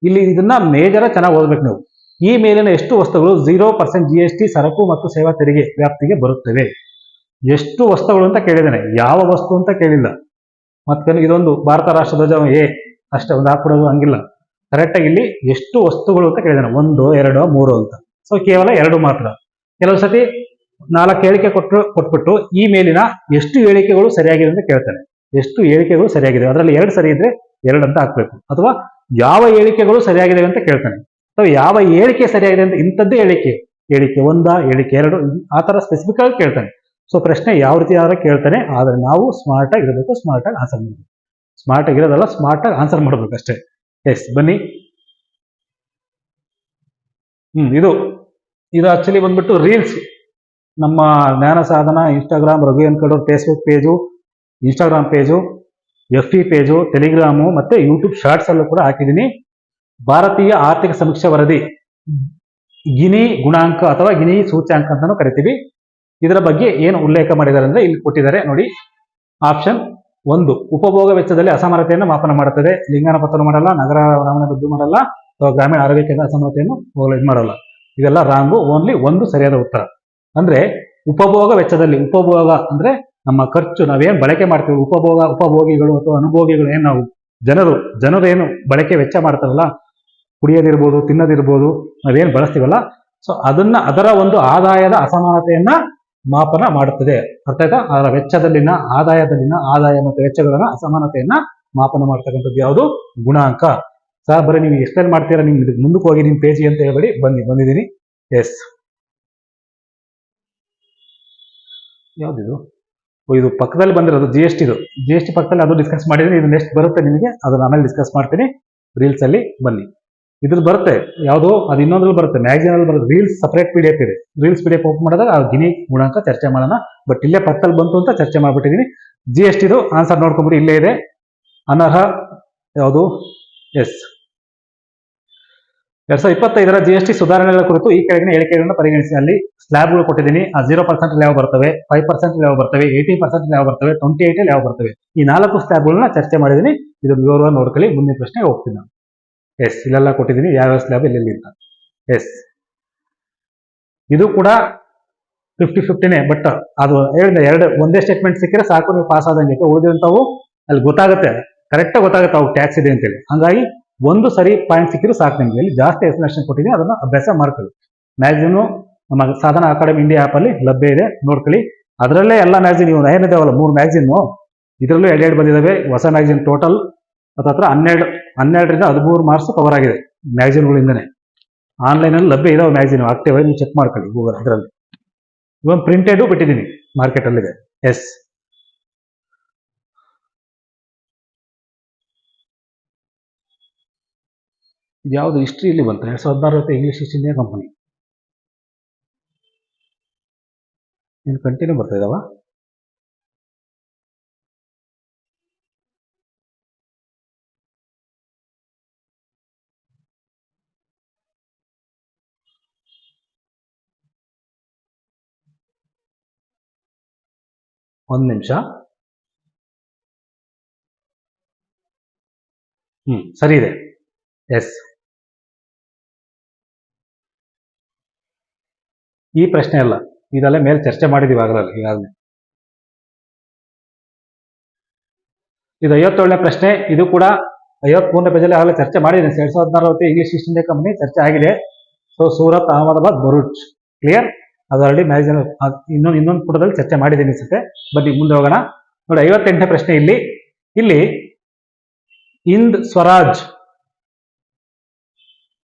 ಇಲ್ಲಿ ಇದನ್ನ ಮೇಜರ್ ಚೆನ್ನಾಗಿ ಓದ್ಬೇಕು ನೀವು. ಈ ಮೇಲಿನ ಎಷ್ಟು ವಸ್ತುಗಳು 0% GST ಸರಕು ಮತ್ತು ಸೇವಾ ತೆರಿಗೆ ವ್ಯಾಪ್ತಿಗೆ ಬರುತ್ತವೆ? ಎಷ್ಟು ವಸ್ತುಗಳು ಅಂತ ಕೇಳಿದ್ದಾನೆ, ಯಾವ ವಸ್ತು ಅಂತ ಕೇಳಿಲ್ಲ. ಮತ್ತೆ ಇದೊಂದು ಭಾರತ ರಾಷ್ಟ್ರಧ್ವಜ ಎ ಅಷ್ಟೇ, ಒಂದು ಹಾಕ್ಬಿಡೋದು ಹಂಗಿಲ್ಲ. ಕರೆಕ್ಟಾಗಿ ಇಲ್ಲಿ ಎಷ್ಟು ವಸ್ತುಗಳು ಅಂತ ಕೇಳಿದಾನೆ, 1, 2, 3 ಅಂತ. ಸೊ ಕೇವಲ 2 ಮಾತ್ರ. ಕೆಲವು ಸತಿ 4 ಹೇಳಿಕೆ ಕೊಟ್ಬಿಟ್ಟು ಈ ಮೇಲಿನ ಎಷ್ಟು ಹೇಳಿಕೆಗಳು ಸರಿಯಾಗಿದೆ ಅಂತ ಕೇಳ್ತಾನೆ. ಎಷ್ಟು ಹೇಳಿಕೆಗಳು ಸರಿಯಾಗಿದೆ, ಅದರಲ್ಲಿ 2 ಸರಿ ಇದ್ರೆ 2 ಅಂತ ಹಾಕ್ಬೇಕು. ಅಥವಾ ಯಾವ ಹೇಳಿಕೆಗಳು ಸರಿಯಾಗಿದೆ ಅಂತ ಕೇಳ್ತಾನೆ, ಅಥವಾ ಯಾವ ಹೇಳಿಕೆ ಸರಿಯಾಗಿದೆ ಅಂತ, ಇಂಥದ್ದೇ ಹೇಳಿಕೆ 1, ಹೇಳಿಕೆ 2, ಆ ತರ ಸ್ಪೆಸಿಫಿಕ್ ಆಗಿ ಕೇಳ್ತಾನೆ. ಸೊ ಪ್ರಶ್ನೆ ಯಾವ ರೀತಿ ಯಾರು ಕೇಳ್ತಾನೆ, ಆದ್ರೆ ನಾವು ಸ್ಮಾರ್ಟ್ ಆಗಿ ಇರಬೇಕು, ಸ್ಮಾರ್ಟ್ ಆಗಿ ಆನ್ಸರ್ ಮಾಡಬೇಕು. ಸ್ಮಾರ್ಟ್ ಆಗಿರೋದಲ್ಲ, ಸ್ಮಾರ್ಟ್ ಆಗಿ ಆನ್ಸರ್ ಮಾಡಬೇಕು ಅಷ್ಟೇ. ಎಸ್, ಬನ್ನಿ. ಇದು ಆಕ್ಚುಲಿ ಬಂದ್ಬಿಟ್ಟು ರೀಲ್ಸ್. ನಮ್ಮ ಜ್ಞಾನ ಸಾಧನ Instagram, Raghu Enkadur Facebook page, Instagram page, FB page, Telegram ಮತ್ತೆ ಯೂಟ್ಯೂಬ್ ಶಾರ್ಟ್ಸ್ ಅಲ್ಲೂ ಕೂಡ ಹಾಕಿದ್ದೀನಿ. ಭಾರತೀಯ ಆರ್ಥಿಕ ಸಮೀಕ್ಷೆ ವರದಿ, ಗಿನಿ ಗುಣಾಂಕ ಅಥವಾ ಗಿನಿ ಸೂಚ್ಯಾಂಕ ಅಂತಾನು ಕರಿತೀವಿ. ಇದರ ಬಗ್ಗೆ ಏನು ಉಲ್ಲೇಖ ಮಾಡಿದ್ದಾರೆ ಅಂದ್ರೆ ಇಲ್ಲಿ ಕೊಟ್ಟಿದ್ದಾರೆ ನೋಡಿ. ಆಪ್ಷನ್ 1, ಉಪಭೋಗ ವೆಚ್ಚದಲ್ಲಿ ಅಸಮಾನತೆಯನ್ನು ಮಾಪನ ಮಾಡುತ್ತದೆ. ಲಿಂಗಾನುಪಾತವನ್ನು ಮಾಡಲ್ಲ, ನಗರ ಅಭಿವೃದ್ಧಿ ಮಾಡಲ್ಲ, ಅಥವಾ ಗ್ರಾಮೀಣ ಆರೋಗ್ಯ ಕೇಂದ್ರ ಅಸಮಾನತೆಯನ್ನು ಇದು ಮಾಡಲ್ಲ. ಇದೆಲ್ಲ ರಾಂಗು. ಓನ್ಲಿ 1 ಸರಿಯಾದ ಉತ್ತರ. ಅಂದ್ರೆ ಉಪಭೋಗ ವೆಚ್ಚದಲ್ಲಿ, ಉಪಭೋಗ ಅಂದ್ರೆ ನಮ್ಮ ಖರ್ಚು, ನಾವೇನು ಬಳಕೆ ಮಾಡ್ತೀವಿ, ಉಪಭೋಗಿಗಳು ಅಥವಾ ಅನುಭೋಗಿಗಳು, ಏನು ನಾವು ಜನರು ಏನು ಬಳಕೆ ವೆಚ್ಚ ಮಾಡ್ತಾರಲ್ಲ, ಕುಡಿಯೋದಿರ್ಬೋದು, ತಿನ್ನೋದಿರ್ಬೋದು, ನಾವೇನು ಬಳಸ್ತೀವಲ್ಲ, ಸೊ ಅದರ ಒಂದು ಆದಾಯದ ಅಸಮಾನತೆಯನ್ನ ಮಾಪನ ಮಾಡುತ್ತದೆ. ಅರ್ಥ ಆಯ್ತಾ? ಅದರ ವೆಚ್ಚದಲ್ಲಿನ ಆದಾಯ ಮತ್ತು ವೆಚ್ಚಗಳನ್ನ ಅಸಮಾನತೆಯನ್ನ ಮಾಪನ ಮಾಡ್ತಕ್ಕಂಥದ್ದು ಯಾವುದು? ಗುಣಾಂಕ. ಸರ್ ಬರೀ ನೀವು ಎಕ್ಸ್ಪ್ಲೇನ್ ಮಾಡ್ತೀರಾ, ನಿಮ್ ಮುಂದಕ್ಕೆ ಹೋಗಿ ನಿಮ್ ಪೇಜಿ ಅಂತ ಹೇಳ್ಬೇಡಿ, ಬಂದಿದ್ದೀನಿ. ಎಸ್, ಯಾವ್ದಿದು? ಇದು ಪಕ್ಕದಲ್ಲಿ ಬಂದಿರೋದು GST ಪಕ್ಕದಲ್ಲಿ, ಅದು ಡಿಸ್ಕಸ್ ಮಾಡಿದ್ದೀನಿ. ಇದು ನೆಕ್ಸ್ಟ್ ಬರುತ್ತೆ ನಿಮಗೆ, ಅದನ್ನ ಆಮೇಲೆ ಡಿಸ್ಕಸ್ ಮಾಡ್ತೀನಿ. ರೀಲ್ಸ್ ಅಲ್ಲಿ ಬನ್ನಿ, ಇದ್ರಲ್ಲಿ ಬರುತ್ತೆ. ಯಾವುದು? ಅದು ಇನ್ನೊಂದ್ರಲ್ಲಿ ಬರುತ್ತೆ, ಮ್ಯಾಗ್ಝಿನ್ ಅಲ್ಲಿ ಬರುತ್ತೆ. ರೀಲ್ಸ್ ಸಪರೇಟ್ PDF ಇದೆ. ರೀಲ್ಸ್ PDF ಓಪನ್ ಮಾಡಿದಾಗ ಆ ಗಿನಿ ಗುಣಾಂಕ ಚರ್ಚೆ ಮಾಡೋಣ. ಬಟ್ ಇಲ್ಲೇ ಪಕ್ಕದಲ್ಲಿ ಬಂತು ಅಂತ ಚರ್ಚೆ ಮಾಡ್ಬಿಟ್ಟಿದ್ದೀನಿ. GSTದು ಆನ್ಸರ್ ನೋಡ್ಕೊಂಡ್ಬಿಡಿ, ಇಲ್ಲೇ ಇದೆ. ಅನರ್ಹ ಯಾವುದು? ಎಸ್, 2025 GST ಸುಧಾರಣೆಗಳ ಕುರಿತು ಈ ಕೆಳಗಿನ ಹೇಳಿಕೆಗಳನ್ನು ಪರಿಗಣಿಸಿ. ಅಲ್ಲಿ ಸ್ಲ್ಯಾಬ್ಗಳು ಕೊಟ್ಟಿದ್ದೀನಿ. ಆ 0% ಯಾವ ಬರ್ತವೆ, 5% ಯಾವ ಬರ್ತವೆ, 80% ಯಾವ ಬರ್ತವೆ, 28 ಯಾವ ಬರ್ತವೆ, ಈ 4 ಸ್ಲ್ಯಾಬ್ಗಳನ್ನ ಚರ್ಚೆ ಮಾಡಿದ್ದೀನಿ. ಇದು ವಿವರವಾಗಿ ನೋಡ್ಕೊಳ್ಳಿ. ಮುಂದಿನ ಪ್ರಶ್ನೆ ಹೋಗ್ತೀನಿ ನಾನು. ಎಸ್, ಇಲ್ಲೆಲ್ಲ ಕೊಟ್ಟಿದ್ದೀನಿ ಯಾವ ಸ್ಲ್ಯಾಬ್ ಎಲ್ಲೆಲ್ಲಿ ಅಂತ. ಎಸ್, ಇದು ಕೂಡ 50-50ನೇ. ಬಟ್ ಅದು ಹೇಳಿದ ಒಂದೇ ಸ್ಟೇಟ್ಮೆಂಟ್ ಸಿಕ್ಕಿದ್ರೆ ಸಾಕು, ನೀವು ಪಾಸ್ ಆದಂಗೆ. ಉಳಿದಂಥವು ಅಲ್ಲಿ ಗೊತ್ತಾಗುತ್ತೆ, ಕರೆಕ್ಟಾಗಿ ಗೊತ್ತಾಗುತ್ತೆ ಅವು ಟ್ಯಾಕ್ಸ್ ಇದೆ ಅಂತೇಳಿ. ಹಂಗಾಗಿ ಒಂದು ಸರಿ ಪಾಯಿಂಟ್ ಸಿಕ್ಕಿದ್ರು ಸಾಕು ನಿಮಗೆ. ಇಲ್ಲಿ ಜಾಸ್ತಿ ಎಕ್ಸ್ಪ್ಲನೇಷನ್ ಕೊಟ್ಟಿದ್ದೀನಿ, ಅದನ್ನು ಅಭ್ಯಾಸ ಮಾಡ್ಕೊಳ್ಳಿ. ಮ್ಯಾಗ್ಝಿನು ನಮ್ಮ ಸಾಧನಾ ಅಕಾಡೆಮಿ ಇಂಡಿಯಾ ಆ್ಯಪಲ್ಲಿ ಲಭ್ಯ ಇದೆ, ನೋಡ್ಕೊಳ್ಳಿ. ಅದರಲ್ಲೇ ಎಲ್ಲ ಮ್ಯಾಗ್ಝಿನ್ ಇವು ಏನಿದಾವಲ್ಲ 3 ಮ್ಯಾಗ್ಝಿನ್ನು, ಇದರಲ್ಲೂ 2 ಬಂದಿದ್ದಾವೆ. ಹೊಸ ಮ್ಯಾಗ್ಝಿನ್ ಟೋಟಲ್ ಹತ್ರ 12ರಿಂದ 13 ಮಾರ್ಕ್ಸ್ ಕವರ್ ಆಗಿದೆ ಮ್ಯಾಗ್ಝಿನ್ಗಳಿಂದನೇ. ಆನ್ಲೈನಲ್ಲಿ ಲಭ್ಯ ಇದಾವೆ ಮ್ಯಾಗ್ಝಿನ್, ಆಕ್ಟಿವ್ ಆಗಿ ನೀವು ಚೆಕ್ ಮಾಡ್ಕೊಳ್ಳಿ ಗೂಗಲ್. ಇದರಲ್ಲಿ ಇವೊಂದು ಪ್ರಿಂಟೆಡು ಬಿಟ್ಟಿದ್ದೀನಿ, ಮಾರ್ಕೆಟಲ್ಲಿದೆ. ಎಸ್, ಇದು ಯಾವುದು ಹಿಸ್ಟ್ರಿಯಲ್ಲಿ ಬಂತು, 2016 ಇಂಗ್ಲಿಷ್ ಈಸ್ಟ್ ಇಂಡಿಯಾ ಕಂಪನಿ. ಇನ್ನು ಕಂಟಿನ್ಯೂ ಬರ್ತಾ ಇದಾವ. ಒಂದು ನಿಮಿಷ. ಸರಿ ಇದೆ. ಎಸ್, ಈ ಪ್ರಶ್ನೆ ಅಲ್ಲ, ಇದೆಲ್ಲ ಮೇಲೆ ಚರ್ಚೆ ಮಾಡಿದೀವಿ ಈಗಾಗಲೇ. ಇದು 57ನೇ ಪ್ರಶ್ನೆ. ಇದು ಕೂಡ 53ನೇ ಪೇಜಲ್ಲಿ ಆಗಲೇ ಚರ್ಚೆ ಮಾಡಿದ್ದೀನಿ. 2016 ಇಂಗ್ಲಿಷ್ ಈಸ್ಟ್ ಇಂಡಿಯಾ ಕಂಪನಿ ಚರ್ಚೆ ಆಗಿದೆ. So Surat, Ahmedabad, Bharuch, clear. ಅದು ಆಲ್ರೆಡಿ ಮ್ಯಾಗ್ಝಿನ್ ಇನ್ನೊಂದು ಪುಟದಲ್ಲಿ ಚರ್ಚೆ ಮಾಡಿದ್ದೀನಿ ಅನ್ಸುತ್ತೆ. ಬನ್ನಿ ಮುಂದೆ ಹೋಗೋಣ. ನೋಡಿ 58ನೇ ಪ್ರಶ್ನೆ. ಇಲ್ಲಿ ಹಿಂದ್ ಸ್ವರಾಜ್.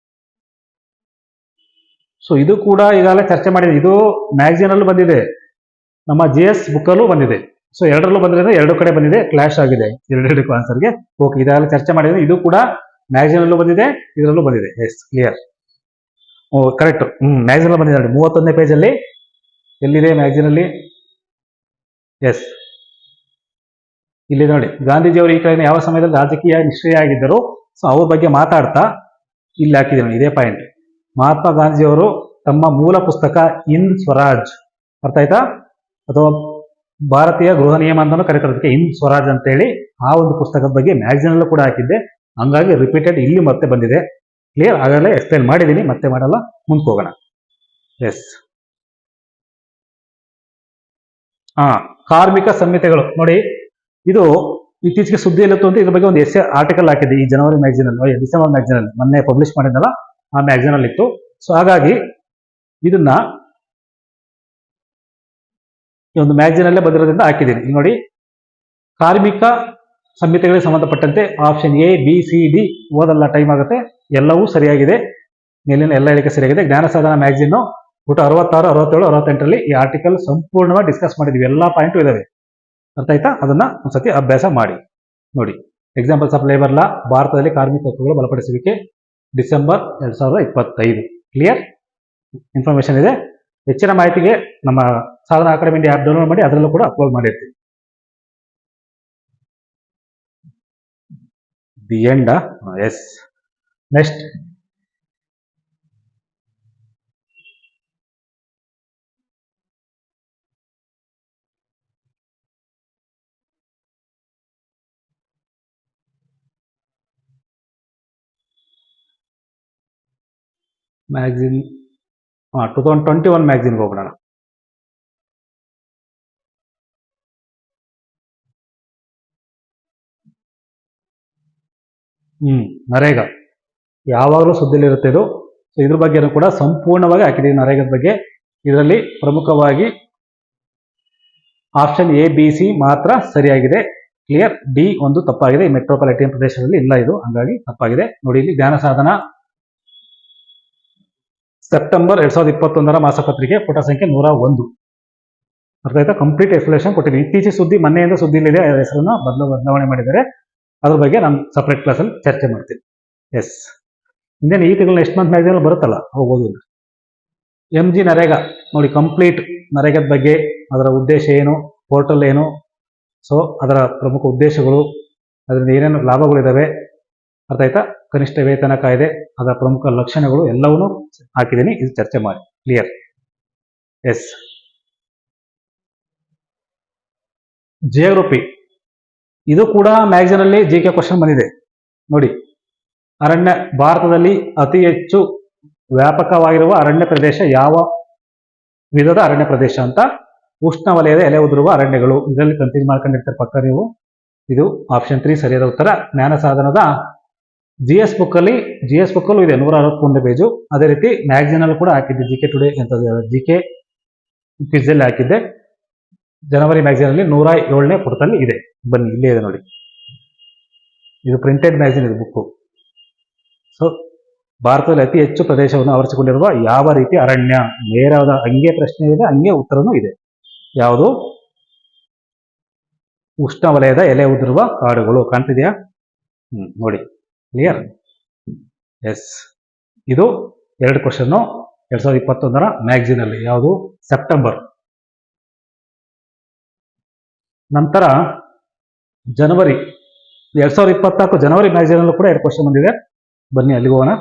ಸೊ ಇದು ಕೂಡ ಈಗಾಗಲೇ ಚರ್ಚೆ ಮಾಡಿದೆ. ಇದು ಮ್ಯಾಗ್ಝಿನ್ ಅಲ್ಲೂ ಬಂದಿದೆ, ನಮ್ಮ GS ಬುಕ್ಕಲ್ಲೂ ಬಂದಿದೆ. ಸೊ ಎರಡರಲ್ಲೂ ಬಂದಿದೆ, 2 ಕಡೆ ಬಂದಿದೆ, ಕ್ಲಾಶ್ ಆಗಿದೆ ಎರಡೆರಡಕ್ಕೂ ಆನ್ಸರ್ಗೆ. ಓಕೆ, ಇದಾಗಲೇ ಚರ್ಚೆ ಮಾಡಿದ್ರೆ ಇದು ಕೂಡ ಮ್ಯಾಗ್ಝಿನ್ ಅಲ್ಲೂ ಬಂದಿದೆ, ಇದರಲ್ಲೂ ಬಂದಿದೆ. Yes, clear. Oh correct. Magazine ಅಲ್ಲಿ ಬಂದಿದೆ ನೋಡಿ, 31ನೇ ಪೇಜಲ್ಲಿ. ಎಲ್ಲಿದೆ ಮ್ಯಾಗ್ಝಿನ್ ಅಲ್ಲಿ? ಎಸ್, ಇಲ್ಲಿ ನೋಡಿ. ಗಾಂಧೀಜಿಯವರು ಈ ಕಡೆ ಯಾವ ಸಮಯದಲ್ಲಿ ರಾಜಕೀಯ ನಿಷ್ಕ್ರಿಯ ಆಗಿದ್ದರು, ಸೊ ಅವ್ರ ಬಗ್ಗೆ ಮಾತಾಡ್ತಾ ಇಲ್ಲಿ ಹಾಕಿದೆ ನೋಡಿ, ಇದೇ ಪಾಯಿಂಟ್. ಮಹಾತ್ಮ ಗಾಂಧೀಜಿಯವರು ತಮ್ಮ ಮೂಲ ಪುಸ್ತಕ ಹಿಂದ್ ಸ್ವರಾಜ್, ಅರ್ಥ ಆಯ್ತಾ, ಅಥವಾ ಭಾರತೀಯ ಗೃಹ ನಿಯಮ ಅಂತಾನು ಕರೀತಾರೆ, ಹಿಂದ್ ಸ್ವರಾಜ್ ಅಂತೇಳಿ. ಆ ಒಂದು ಪುಸ್ತಕದ ಬಗ್ಗೆ ಮ್ಯಾಗ್ಝಿನ್ ಅಲ್ಲೂ ಕೂಡ ಹಾಕಿದ್ದೆ. ಹಂಗಾಗಿ ರಿಪೀಟೆಡ್ ಇಲ್ಲಿ ಮತ್ತೆ ಬಂದಿದೆ. ಕ್ಲಿಯರ್. ಆಗಲೇ ಎಕ್ಸ್ಪ್ಲೇನ್ ಮಾಡಿದ್ದೀನಿ, ಮತ್ತೆ ಮಾಡಲ್ಲ. ಮುಂದೆ ಹೋಗೋಣ. ಎಸ್, ಕಾರ್ಮಿಕ ಸಂಹಿತೆಗಳು ನೋಡಿ. ಇದು ಇತ್ತೀಚೆಗೆ ಸುದ್ದಿಯಲ್ಲಿತ್ತು ಅಂತ ಇದ್ರ ಬಗ್ಗೆ ಒಂದು ಆರ್ಟಿಕಲ್ ಹಾಕಿದ್ದೆ ಈ ಜನವರಿ ಮ್ಯಾಗ್ಝಿನ್ ಅಲ್ಲಿ, ಡಿಸೆಂಬರ್ ಮ್ಯಾಗ್ಝಿನ್ ಅಲ್ಲಿ ಮೊನ್ನೆ ಪಬ್ಲಿಷ್ ಮಾಡಿದ್ನಲ್ಲ, ಆ ಮ್ಯಾಗ್ಝಿನ್ ಅಲ್ಲಿ ಇತ್ತು. ಸೊ ಹಾಗಾಗಿ ಇದನ್ನ ಈ ಒಂದು ಮ್ಯಾಗ್ಝಿನ್ ಅಲ್ಲೇ ಬಂದಿರೋದ್ರಿಂದ ಹಾಕಿದ್ದೀನಿ. ಈಗ ನೋಡಿ, ಕಾರ್ಮಿಕ ಸಂಹಿತೆಗಳಿಗೆ ಸಂಬಂಧಪಟ್ಟಂತೆ option A, B, C, D ಓದಲ್ಲ, ಟೈಮ್ ಆಗುತ್ತೆ. ಎಲ್ಲವೂ ಸರಿಯಾಗಿದೆ, ಮೇಲಿನ ಎಲ್ಲ ಹೇಳಿಕೆ ಸರಿಯಾಗಿದೆ. ಜ್ಞಾನ ಸಾಧನ ಮ್ಯಾಗ್ಝಿನ್ ಪುಟ 66, 67, 68ರಲ್ಲಿ ಈ ಆರ್ಟಿಕಲ್ ಸಂಪೂರ್ಣವಾಗಿ ಡಿಸ್ಕಸ್ ಮಾಡಿದ್ವಿ. ಎಲ್ಲ ಪಾಯಿಂಟು ಇದಾವೆ, ಅರ್ಥ ಆಯ್ತಾ? ಅದನ್ನ ಒಂದ್ಸತಿ ಅಭ್ಯಾಸ ಮಾಡಿ ನೋಡಿ. ಎಕ್ಸಾಂಪಲ್ಸ್ ಆಫ್ ಲೇಬರ್ ಲಾ, ಭಾರತದಲ್ಲಿ ಕಾರ್ಮಿಕ ಹಕ್ಕುಗಳ ಬಲಪಡಿಸುವಿಕೆ, ಡಿಸೆಂಬರ್ 2025. ಕ್ಲಿಯರ್ ಇನ್ಫಾರ್ಮೇಶನ್ ಇದೆ. ಹೆಚ್ಚಿನ ಮಾಹಿತಿಗೆ ನಮ್ಮ Sadhana academy India app download ಮಾಡಿ, ಅದರಲ್ಲೂ ಕೂಡ ಅಪ್ಲೋಡ್ ಮಾಡಿರ್ತೀವಿ. The end. Yes, next magazine 2021 ಮ್ಯಾಗ್ಝಿನ್ಗೆ ಹೋಗೋಣ. ನರೇಗಾ ಯಾವಾಗಲೂ ಸುದ್ದಿಲಿರುತ್ತೆ ಇದು. ಸೊ ಇದ್ರ ಬಗ್ಗೆನೂ ಕೂಡ ಸಂಪೂರ್ಣವಾಗಿ ಹಾಕಿದ್ದೀವಿ, ನರೇಗಾದ ಬಗ್ಗೆ. ಇದರಲ್ಲಿ ಪ್ರಮುಖವಾಗಿ ಆಪ್ಷನ್ A, B, C ಮಾತ್ರ ಸರಿಯಾಗಿದೆ. ಕ್ಲಿಯರ್. D ಒಂದು ತಪ್ಪಾಗಿದೆ. ಈ ಮೆಟ್ರೋಪಾಲಿಟನ್ ಪ್ರದೇಶದಲ್ಲಿ ಇಲ್ಲ ಇದು, ಹಂಗಾಗಿ ತಪ್ಪಾಗಿದೆ. ನೋಡಿ, ಇಲ್ಲಿ ಜ್ಞಾನ ಸಾಧನ ಸೆಪ್ಟೆಂಬರ್ 2021 ಮಾಸಪತ್ರಿಕೆ, ಪುಟ ಸಂಖ್ಯೆ 101. ಅರ್ಥ ಆಯ್ತಾ? ಕಂಪ್ಲೀಟ್ ಎಕ್ಸ್ಪ್ಲೇಷನ್ ಕೊಟ್ಟಿದ್ದೀನಿ. ಇತ್ತೀಚೆಗೆ ಸುದ್ದಿ, ಮೊನ್ನೆಯಿಂದ ಸುದ್ದಿಲಿದೆ, ಹೆಸರನ್ನ ಬದಲಾವಣೆ ಮಾಡಿದ್ದಾರೆ. ಅದ್ರ ಬಗ್ಗೆ ನಾನು ಸಪ್ರೇಟ್ ಕ್ಲಾಸಲ್ಲಿ ಚರ್ಚೆ ಮಾಡ್ತೀನಿ. ಎಸ್, ಇನ್ನೇನು ಈ ತಿಂಗಳು ನೆಕ್ಸ್ಟ್ ಮಂತ್ ಮ್ಯಾಗ್ಝಿನ್ ಬರುತ್ತಲ್ಲ, ಹೋಗ್ಬೋದು. MG ನರೇಗಾ ನೋಡಿ, ಕಂಪ್ಲೀಟ್ ನರೇಗಾದ ಬಗ್ಗೆ, ಅದರ ಉದ್ದೇಶ ಏನು, ಪೋರ್ಟಲ್ ಏನು, ಸೊ ಅದರ ಪ್ರಮುಖ ಉದ್ದೇಶಗಳು, ಅದರಿಂದ ಏನೇನು ಲಾಭಗಳಿದ್ದಾವೆ, ಅರ್ಥ ಆಯ್ತಾ? ಕನಿಷ್ಠ ವೇತನ ಕಾಯ್ದೆ, ಅದರ ಪ್ರಮುಖ ಲಕ್ಷಣಗಳು ಎಲ್ಲವನ್ನೂ ಹಾಕಿದ್ದೀನಿ, ಇದು ಚರ್ಚೆ ಮಾಡಿ. ಕ್ಲಿಯರ್? ಎಸ್. ಜಿಯೋಗ್ರಫಿ, ಇದು ಕೂಡ ಮ್ಯಾಗಝಿನ್ ಅಲ್ಲಿ ಜಿಕೆ ಕ್ವಶನ್ ಬಂದಿದೆ ನೋಡಿ. ಅರಣ್ಯ, ಭಾರತದಲ್ಲಿ ಅತಿ ಹೆಚ್ಚು ವ್ಯಾಪಕವಾಗಿರುವ ಅರಣ್ಯ ಪ್ರದೇಶ ಯಾವ ವಿಧದ ಅರಣ್ಯ ಪ್ರದೇಶ ಅಂತ. ಉಷ್ಣವಲಯದ ಎಲೆ ಉದುರುವ ಅರಣ್ಯಗಳು. ಇದರಲ್ಲಿ ಕನ್ಫ್ಯೂಸ್ ಮಾಡ್ಕೊಂಡಿರ್ತಾರೆ ಪಕ್ಕ ನೀವು. ಇದು ಆಪ್ಷನ್ 3 ಸರಿಯಾದ ಉತ್ತರ. ಜ್ಞಾನ ಸಾಧನದ GS ಬುಕ್ ಅಲ್ಲೂ ಇದೆ 161 ಪೇಜು. ಅದೇ ರೀತಿ ಮ್ಯಾಗಝಿನ್ ಅಲ್ಲೂ ಕೂಡ ಹಾಕಿದ್ದೆ, ಜಿಕೆ ಟುಡೇ ಅಂತ ಜಿಕೆ ಕ್ವಿಜ್ ಅಲ್ಲಿ ಹಾಕಿದ್ದೆ. ಜನವರಿ ಮ್ಯಾಗಝಿನ್ ಅಲ್ಲಿ 107ನೇ ಪುಟದಲ್ಲಿ ಇದೆ. ಬನ್ನಿ, ಇಲ್ಲೇ ಇದೆ ನೋಡಿ. ಇದು ಪ್ರಿಂಟೆಡ್ ಮ್ಯಾಗಝಿನ್, ಇದು ಬುಕ್ಕು. ಸೊ ಭಾರತದಲ್ಲಿ ಅತಿ ಹೆಚ್ಚು ಪ್ರದೇಶವನ್ನು ಆವರಿಸಿಕೊಂಡಿರುವ ಯಾವ ರೀತಿ ಅರಣ್ಯ? ನೇರವಾದ ಹಂಗೆ ಪ್ರಶ್ನೆ ಇದೆ, ಹಂಗೆ ಉತ್ತರನೂ ಇದೆ. ಯಾವುದು? ಉಷ್ಣವಲಯದ ಎಲೆ ಉದುರುವ ಕಾಡುಗಳು. ಕಾಣ್ತಿದೆಯಾ? ನೋಡಿ. ಕ್ಲಿಯರ್? ಎಸ್. ಇದು 2 ಕ್ವಶನ್ 2021ರ ಮ್ಯಾಗಝಿನ್ ಅಲ್ಲಿ. ಯಾವುದು? ಸೆಪ್ಟೆಂಬರ್. ನಂತರ ಜನವರಿ 2024 ಜನವರಿ ಮ್ಯಾಗಝಿನ್ ಅಲ್ಲೂ ಕೂಡ 2 ಕ್ವಶನ್ ಬಂದಿದೆ. ಬನ್ನಿ ಅಲ್ಲಿಗೆ ಹೋಗೋಣ.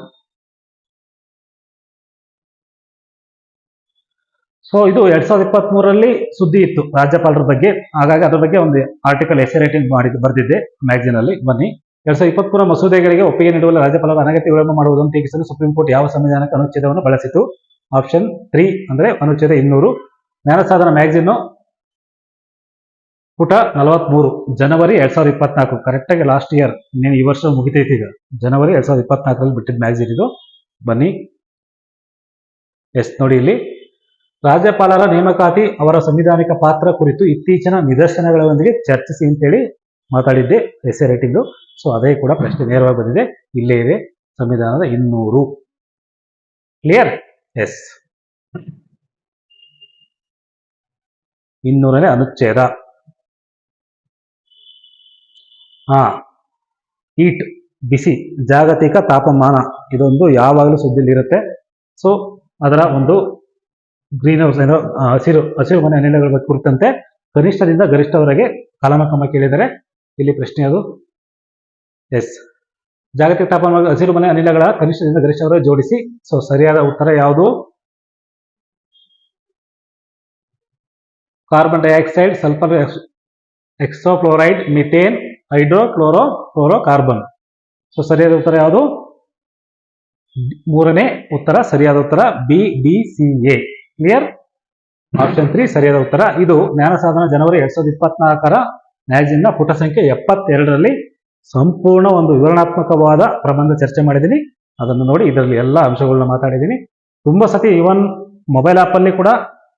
ಸೊ ಇದು 2023ರಲ್ಲಿ ಸುದ್ದಿ ಇತ್ತು ರಾಜ್ಯಪಾಲರ ಬಗ್ಗೆ, ಹಾಗಾಗಿ ಅದ್ರ ಬಗ್ಗೆ ಒಂದು ಆರ್ಟಿಕಲ್ ಎಸ್ಸೆ ರೈಟಿಂಗ್ ಬರೆದಿದ್ದೆ ಮ್ಯಾಗಝಿನ್ ಅಲ್ಲಿ. ಬನ್ನಿ. 2023 ಮಸೂದೆಗಳಿಗೆ ಒಪ್ಪಿಗೆ ನೀಡುವಲ್ಲಿ ರಾಜ್ಯಪಾಲರ ಅನಗತ್ಯ ವಿಳಂಬ ಮಾಡುವುದನ್ನು ಟೀಕಿಸಲು ಸುಪ್ರೀಂ ಕೋರ್ಟ್ ಯಾವ ಸಂವಿಧಾನಕ ಅನುಚ್ಛೇದವನ್ನು ಬಳಸಿತು? ಆಪ್ಷನ್ 3 ಅಂದ್ರೆ ಅನುಚ್ಛೇದ 200. ಜ್ಞಾನ ಸಾಧನ ಮ್ಯಾಗಝಿನ್ ಪುಟ 43, ಜನವರಿ 2024. ಕರೆಕ್ಟಾಗಿ ಲಾಸ್ಟ್ ಇಯರ್, ಇನ್ನೇನು ಈ ವರ್ಷ ಮುಗಿತೈತಿ ಈಗ. ಜನವರಿ 2024ರಲ್ಲಿ ಬಿಟ್ಟಿದ್ದ ಮ್ಯಾಗಝಿನ್ ಇದು. ಬನ್ನಿ. ಎಸ್, ನೋಡಿ ಇಲ್ಲಿ ರಾಜ್ಯಪಾಲರ ನೇಮಕಾತಿ ಅವರ ಸಂವಿಧಾನಿಕ ಪಾತ್ರ ಕುರಿತು ಇತ್ತೀಚಿನ ನಿದರ್ಶನಗಳೊಂದಿಗೆ ಚರ್ಚಿಸಿ ಅಂತೇಳಿ ಮಾತಾಡಿದ್ದೆ ಎಸ್ಸೆ ರೈಟಿಂಗು. ಸೊ ಅದೇ ಕೂಡ ಪ್ರಶ್ನೆ ನೇರವಾಗಿ ಬಂದಿದೆ. ಇಲ್ಲೇ ಇದೆ, ಸಂವಿಧಾನದ 200. ಕ್ಲಿಯರ್? ಎಸ್. 200ನೇ ಅನುಚ್ಛೇದ. ಹೀಟ್, ಬಿಸಿ, ಜಾಗತಿಕ ತಾಪಮಾನ, ಇದೊಂದು ಯಾವಾಗಲೂ ಸುದ್ದಿಲಿರುತ್ತೆ. ಸೊ ಅದರ ಒಂದು ಗ್ರೀನ್ ಹೌಸ್ ಏನೋ ಹಸಿರು ಮನೆ ಅನಿಲಗಳ ಕುರಿತಂತೆ ಕನಿಷ್ಠದಿಂದ ಗರಿಷ್ಠವರೆಗೆ ಕಾಲಮಕ್ರಮ ಕೇಳಿದರೆ ಇಲ್ಲಿ ಪ್ರಶ್ನೆ ಅದು. ಎಸ್. ಜಾಗತಿಕ ತಾಪಮಾನ ಹಸಿರು ಮನೆ ಅನಿಲಗಳ ಕನಿಷ್ಠದಿಂದ ಗರಿಷ್ಠವರೆಗೆ ಜೋಡಿಸಿ. ಸೊ ಸರಿಯಾದ ಉತ್ತರ ಯಾವುದು? Carbon dioxide, sulphur hexafluoride, methane, hydrochlorocarbon. So ಸರಿಯಾದ ಉತ್ತರ ಯಾವುದು? 3ನೇ ಉತ್ತರ ಸರಿಯಾದ ಉತ್ತರ BBCA. ಕ್ಲಿಯರ್? ಆಪ್ಷನ್ 3 ಸರಿಯಾದ ಉತ್ತರ. ಇದು ಜ್ಞಾನ ಸಾಧನ ಜನವರಿ 2024ರ ಮ್ಯಾಗಝಿನ್ನ ಪುಟ ಸಂಖ್ಯೆ 72ರಲ್ಲಿ ಸಂಪೂರ್ಣ ಒಂದು ವಿವರಣಾತ್ಮಕವಾದ ಪ್ರಬಂಧ ಚರ್ಚೆ ಮಾಡಿದ್ದೀನಿ. ಅದನ್ನು ನೋಡಿ, ಇದರಲ್ಲಿ ಎಲ್ಲ ಅಂಶಗಳನ್ನ ಮಾತಾಡಿದ್ದೀನಿ. ತುಂಬಾ ಸತಿ ಇವನ್ ಮೊಬೈಲ್ ಆಪ್ ಅಲ್ಲಿ ಕೂಡ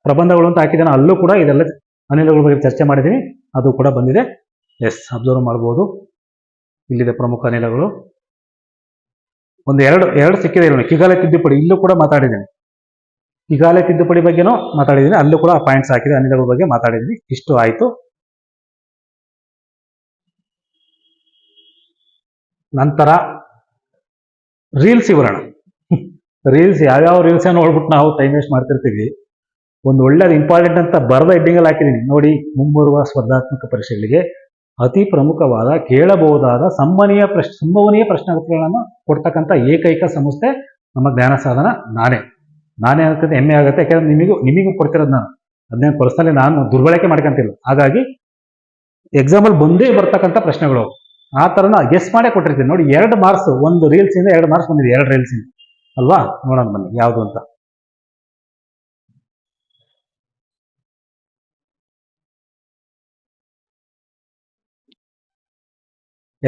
ಪ್ರಬಂಧಗಳು ಅಂತ ಹಾಕಿದ್ದೇನೆ, ಅಲ್ಲೂ ಕೂಡ ಇದೆಲ್ಲ ಅನಿಲಗಳ ಬಗ್ಗೆ ಚರ್ಚೆ ಮಾಡಿದ್ದೀನಿ, ಅದು ಕೂಡ ಬಂದಿದೆ. ಎಸ್, ಅಬ್ಸರ್ವ್ ಮಾಡಬಹುದು. ಇಲ್ಲಿದೆ ಪ್ರಮುಖ ಅನಿಲಗಳು. ಒಂದು ಎರಡು ಸಿಕ್ಕಿದೆ ಇರೋಣ. ಕಿಗಾಲೆ ತಿದ್ದುಪಡಿ, ಇಲ್ಲೂ ಕೂಡ ಮಾತಾಡಿದ್ದೀನಿ. ಕಿಗಾಲೆ ತಿದ್ದುಪಡಿ ಬಗ್ಗೆನೂ ಮಾತಾಡಿದ್ದೀನಿ, ಅಲ್ಲೂ ಕೂಡ ಪಾಯಿಂಟ್ಸ್ ಹಾಕಿದೆ, ಅನಿಲಗಳ ಬಗ್ಗೆ ಮಾತಾಡಿದ್ದೀನಿ. ಇಷ್ಟು ಆಯ್ತು. ನಂತರ ರೀಲ್ಸ್ ವಿವರಣ. ರೀಲ್ಸ್ ಯಾವ್ಯಾವ ರೀಲ್ಸ್ ನೋಡ್ಬಿಟ್ಟು ನಾವು ಟೈಮ್ ವೇಸ್ಟ್ ಮಾಡ್ತಿರ್ತೀವಿ. ಒಂದು ಒಳ್ಳೆಯದು ಇಂಪಾರ್ಟೆಂಟ್ ಅಂತ ಬರೆದ ಹೆಡ್ಡಿಂಗಲ್ಲಿ ಹಾಕಿದ್ದೀನಿ ನೋಡಿ. ಮುಂಬರುವ ಸ್ಪರ್ಧಾತ್ಮಕ ಪರೀಕ್ಷೆಗಳಿಗೆ ಅತಿ ಪ್ರಮುಖವಾದ ಕೇಳಬಹುದಾದ ಸಂಭವನೀಯ ಪ್ರಶ್ನೆಗಳನ್ನು ಕೊಡ್ತಕ್ಕಂಥ ಏಕೈಕ ಸಂಸ್ಥೆ ನಮ್ಮ ಜ್ಞಾನ ಸಾಧನ. ನಾನೇ ಅಂತ ಹೆಮ್ಮೆ ಆಗುತ್ತೆ. ಯಾಕಂದ್ರೆ ನಿಮಗೂ ಕೊಡ್ತಿರೋದು ನಾನು. ಅದನ್ನೇನು ಪರ್ಸನಲಿ ನಾನು ದುರ್ಬಳಕೆ ಮಾಡ್ಕೊಂತಿಲ್ಲ. ಹಾಗಾಗಿ ಎಕ್ಸಾಂಪಲ್ ಬಂದೇ ಬರ್ತಕ್ಕಂಥ ಪ್ರಶ್ನೆಗಳು ಆ ಥರನ ಗೆಸ್ ಮಾಡೇ ಕೊಟ್ಟಿರ್ತೀನಿ ನೋಡಿ. 2 ಮಾರ್ಕ್ಸ್, ಒಂದು ರೀಲ್ಸ್ ಇಂದ 2 ಮಾರ್ಕ್ಸ್ ಬಂದಿದೆ, 2 ರೀಲ್ಸ್ ಇಂದ ಅಲ್ವಾ? ನೋಡೋಣ ಬನ್ನಿ ಯಾವುದು ಅಂತ.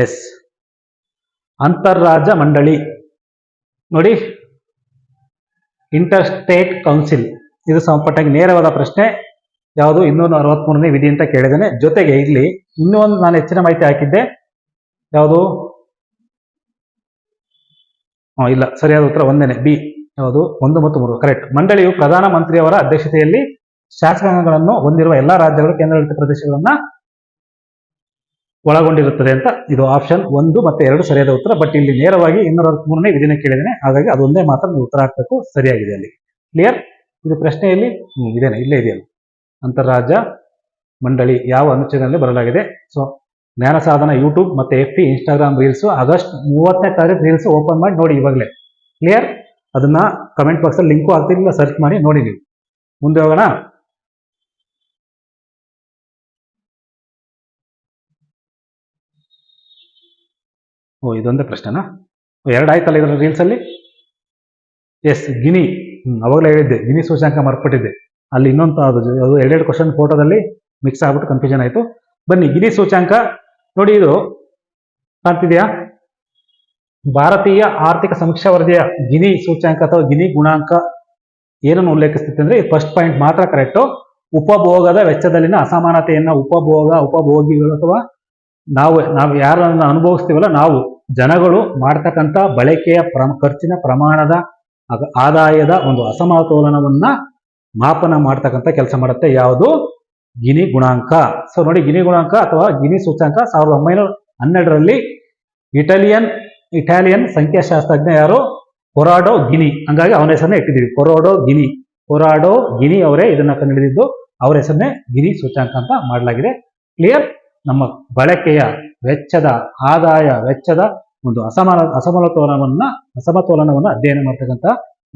ಎಸ್, ಅಂತರ್ರಾಜ್ಯ ಮಂಡಳಿ ನೋಡಿ, ಇಂಟರ್ ಸ್ಟೇಟ್ ಕೌನ್ಸಿಲ್. ಇದು ಸಂಪಟ್ಟಾಗಿ ನೇರವಾದ ಪ್ರಶ್ನೆ. ಯಾವುದು? 263ನೇ ವಿಧಿ ಅಂತ ಕೇಳಿದ್ದೇನೆ. ಜೊತೆಗೆ ಇಲ್ಲಿ ಇನ್ನೂ ಒಂದು ನಾನು ಹೆಚ್ಚಿನ ಮಾಹಿತಿ ಹಾಕಿದ್ದೆ. ಯಾವುದು? ಇಲ್ಲ, ಸರಿಯಾದ ಉತ್ತರ ಒಂದೇನೆ, ಬಿ. ಯಾವುದು? 1 ಮತ್ತು 3 ಕರೆಕ್ಟ್. ಮಂಡಳಿಯು ಪ್ರಧಾನ ಮಂತ್ರಿಯವರ ಅಧ್ಯಕ್ಷತೆಯಲ್ಲಿ ಶಾಸಕಾಂಗಗಳನ್ನು ಹೊಂದಿರುವ ಎಲ್ಲಾ ರಾಜ್ಯಗಳು, ಕೇಂದ್ರಾಡಳಿತ ಪ್ರದೇಶಗಳನ್ನ ಒಳಗೊಂಡಿರುತ್ತದೆ ಅಂತ. ಇದು ಆಪ್ಷನ್ 1 ಮತ್ತು 2 ಸರಿಯಾದ ಉತ್ತರ. ಬಟ್ ಇಲ್ಲಿ ನೇರವಾಗಿ 263ನೇ ವಿಧಿನ ಕೇಳಿದ್ದೇನೆ, ಹಾಗಾಗಿ ಅದೊಂದೇ ಮಾತ್ರ ನೀವು ಉತ್ತರ ಹಾಕಬೇಕು. ಸರಿಯಾಗಿದೆ ಅಲ್ಲಿ. ಕ್ಲಿಯರ್? ಇದು ಪ್ರಶ್ನೆಯಲ್ಲಿ ಇದೇನೆ, ಇಲ್ಲೇ ಇದೆಯಲ್ಲ. ಅಂತರ್ರಾಜ್ಯ ಮಂಡಳಿ ಯಾವ ಅನುಚ್ಛೇದದಲ್ಲಿ ಬರಲಾಗಿದೆ. ಸೊ ಜ್ಞಾನ ಸಾಧನ ಯೂಟ್ಯೂಬ್ ಮತ್ತೆ FB ಇನ್ಸ್ಟಾಗ್ರಾಮ್ ರೀಲ್ಸ್ ಆಗಸ್ಟ್ 30ನೇ ತಾರೀಕು ರೀಲ್ಸ್ ಓಪನ್ ಮಾಡಿ ನೋಡಿ ಇವಾಗಲೇ. ಕ್ಲಿಯರ್? ಅದನ್ನ ಕಮೆಂಟ್ ಬಾಕ್ಸ್ ಅಲ್ಲಿ ಲಿಂಕು ಆಗ್ತಿಲ್ಲ, ಸರ್ಚ್ ಮಾಡಿ ನೋಡಿ ನೀವು. ಮುಂದೆ ಹೋಗೋಣ. ಇದೊಂದೇ ಪ್ರಶ್ನೆನಾ? ಎರಡಾಯ್ತಲ್ಲ ಇದರ ರೀಲ್ಸ್ ಅಲ್ಲಿ. ಎಸ್, ಗಿನಿ. ಅವಾಗಲೇ ಹೇಳಿದ್ದೆ ಗಿನಿ ಸೂಚ್ಯಂಕ ಮರ್ಪಟ್ಟಿದ್ದೆ. ಅಲ್ಲಿ ಇನ್ನೊಂದು ಅದು ಎರಡೆರಡು ಕ್ವಶನ್ ಫೋಟೋದಲ್ಲಿ ಮಿಕ್ಸ್ ಆಗ್ಬಿಟ್ಟು ಕನ್ಫ್ಯೂಷನ್ ಆಯ್ತು. ಬನ್ನಿ, ಗಿನಿ ಸೂಚ್ಯಂಕ ನೋಡಿ, ಇದು ಕಾಣ್ತಿದೆಯಾ? ಭಾರತೀಯ ಆರ್ಥಿಕ ಸಮೀಕ್ಷಾ ವರದಿಯ ಗಿನಿ ಸೂಚ್ಯಂಕ ಅಥವಾ ಗಿನಿ ಗುಣಾಂಕ ಏನನ್ನು ಉಲ್ಲೇಖಿಸುತ್ತೆ ಅಂದ್ರೆ, ಫಸ್ಟ್ ಪಾಯಿಂಟ್ ಮಾತ್ರ ಕರೆಕ್ಟು. ಉಪಭೋಗದ ವೆಚ್ಚದಲ್ಲಿನ ಅಸಮಾನತೆಯನ್ನ ಉಪಭೋಗಿಗಳು ಅಥವಾ ನಾವು ಯಾರನ್ನ ಅನುಭವಿಸ್ತೀವಲ್ಲ, ನಾವು ಜನಗಳು ಮಾಡ್ತಕ್ಕಂಥ ಬಳಕೆಯ ಖರ್ಚಿನ ಪ್ರಮಾಣದ ಆದಾಯದ ಒಂದು ಅಸಮತೋಲನವನ್ನ ಮಾಪನ ಮಾಡ್ತಕ್ಕಂಥ ಕೆಲಸ ಮಾಡುತ್ತೆ ಯಾವುದು? ಗಿನಿ ಗುಣಾಂಕ. ಸೊ ನೋಡಿ, ಗಿನಿ ಗುಣಾಂಕ ಅಥವಾ ಗಿನಿ ಸೂಚ್ಯಂಕ 1912ರಲ್ಲಿ ಇಟಾಲಿಯನ್ ಸಂಖ್ಯಾಶಾಸ್ತ್ರಜ್ಞ ಯಾರು? ಕೊರಾಡೋ ಗಿನಿ. ಹಂಗಾಗಿ ಅವನ ಹೆಸರನ್ನೇ ಇಟ್ಟಿದ್ದೀವಿ, ಕೊರಾಡೋ ಗಿನಿ ಅವರೇ ಇದನ್ನ ಕಂಡುಹಿಡಿದಿದ್ದು. ಅವರ ಹೆಸರನ್ನೇ ಗಿನಿ ಸೂಚ್ಯಂಕ ಅಂತ ಮಾಡಲಾಗಿದೆ. ಕ್ಲಿಯರ್? ನಮ್ಮ ಬಳಕೆಯ ವೆಚ್ಚದ ಆದಾಯ ವೆಚ್ಚದ ಒಂದು ಅಸಮತೋಲನವನ್ನು ಅಧ್ಯಯನ ಮಾಡ್ತಕ್ಕಂಥ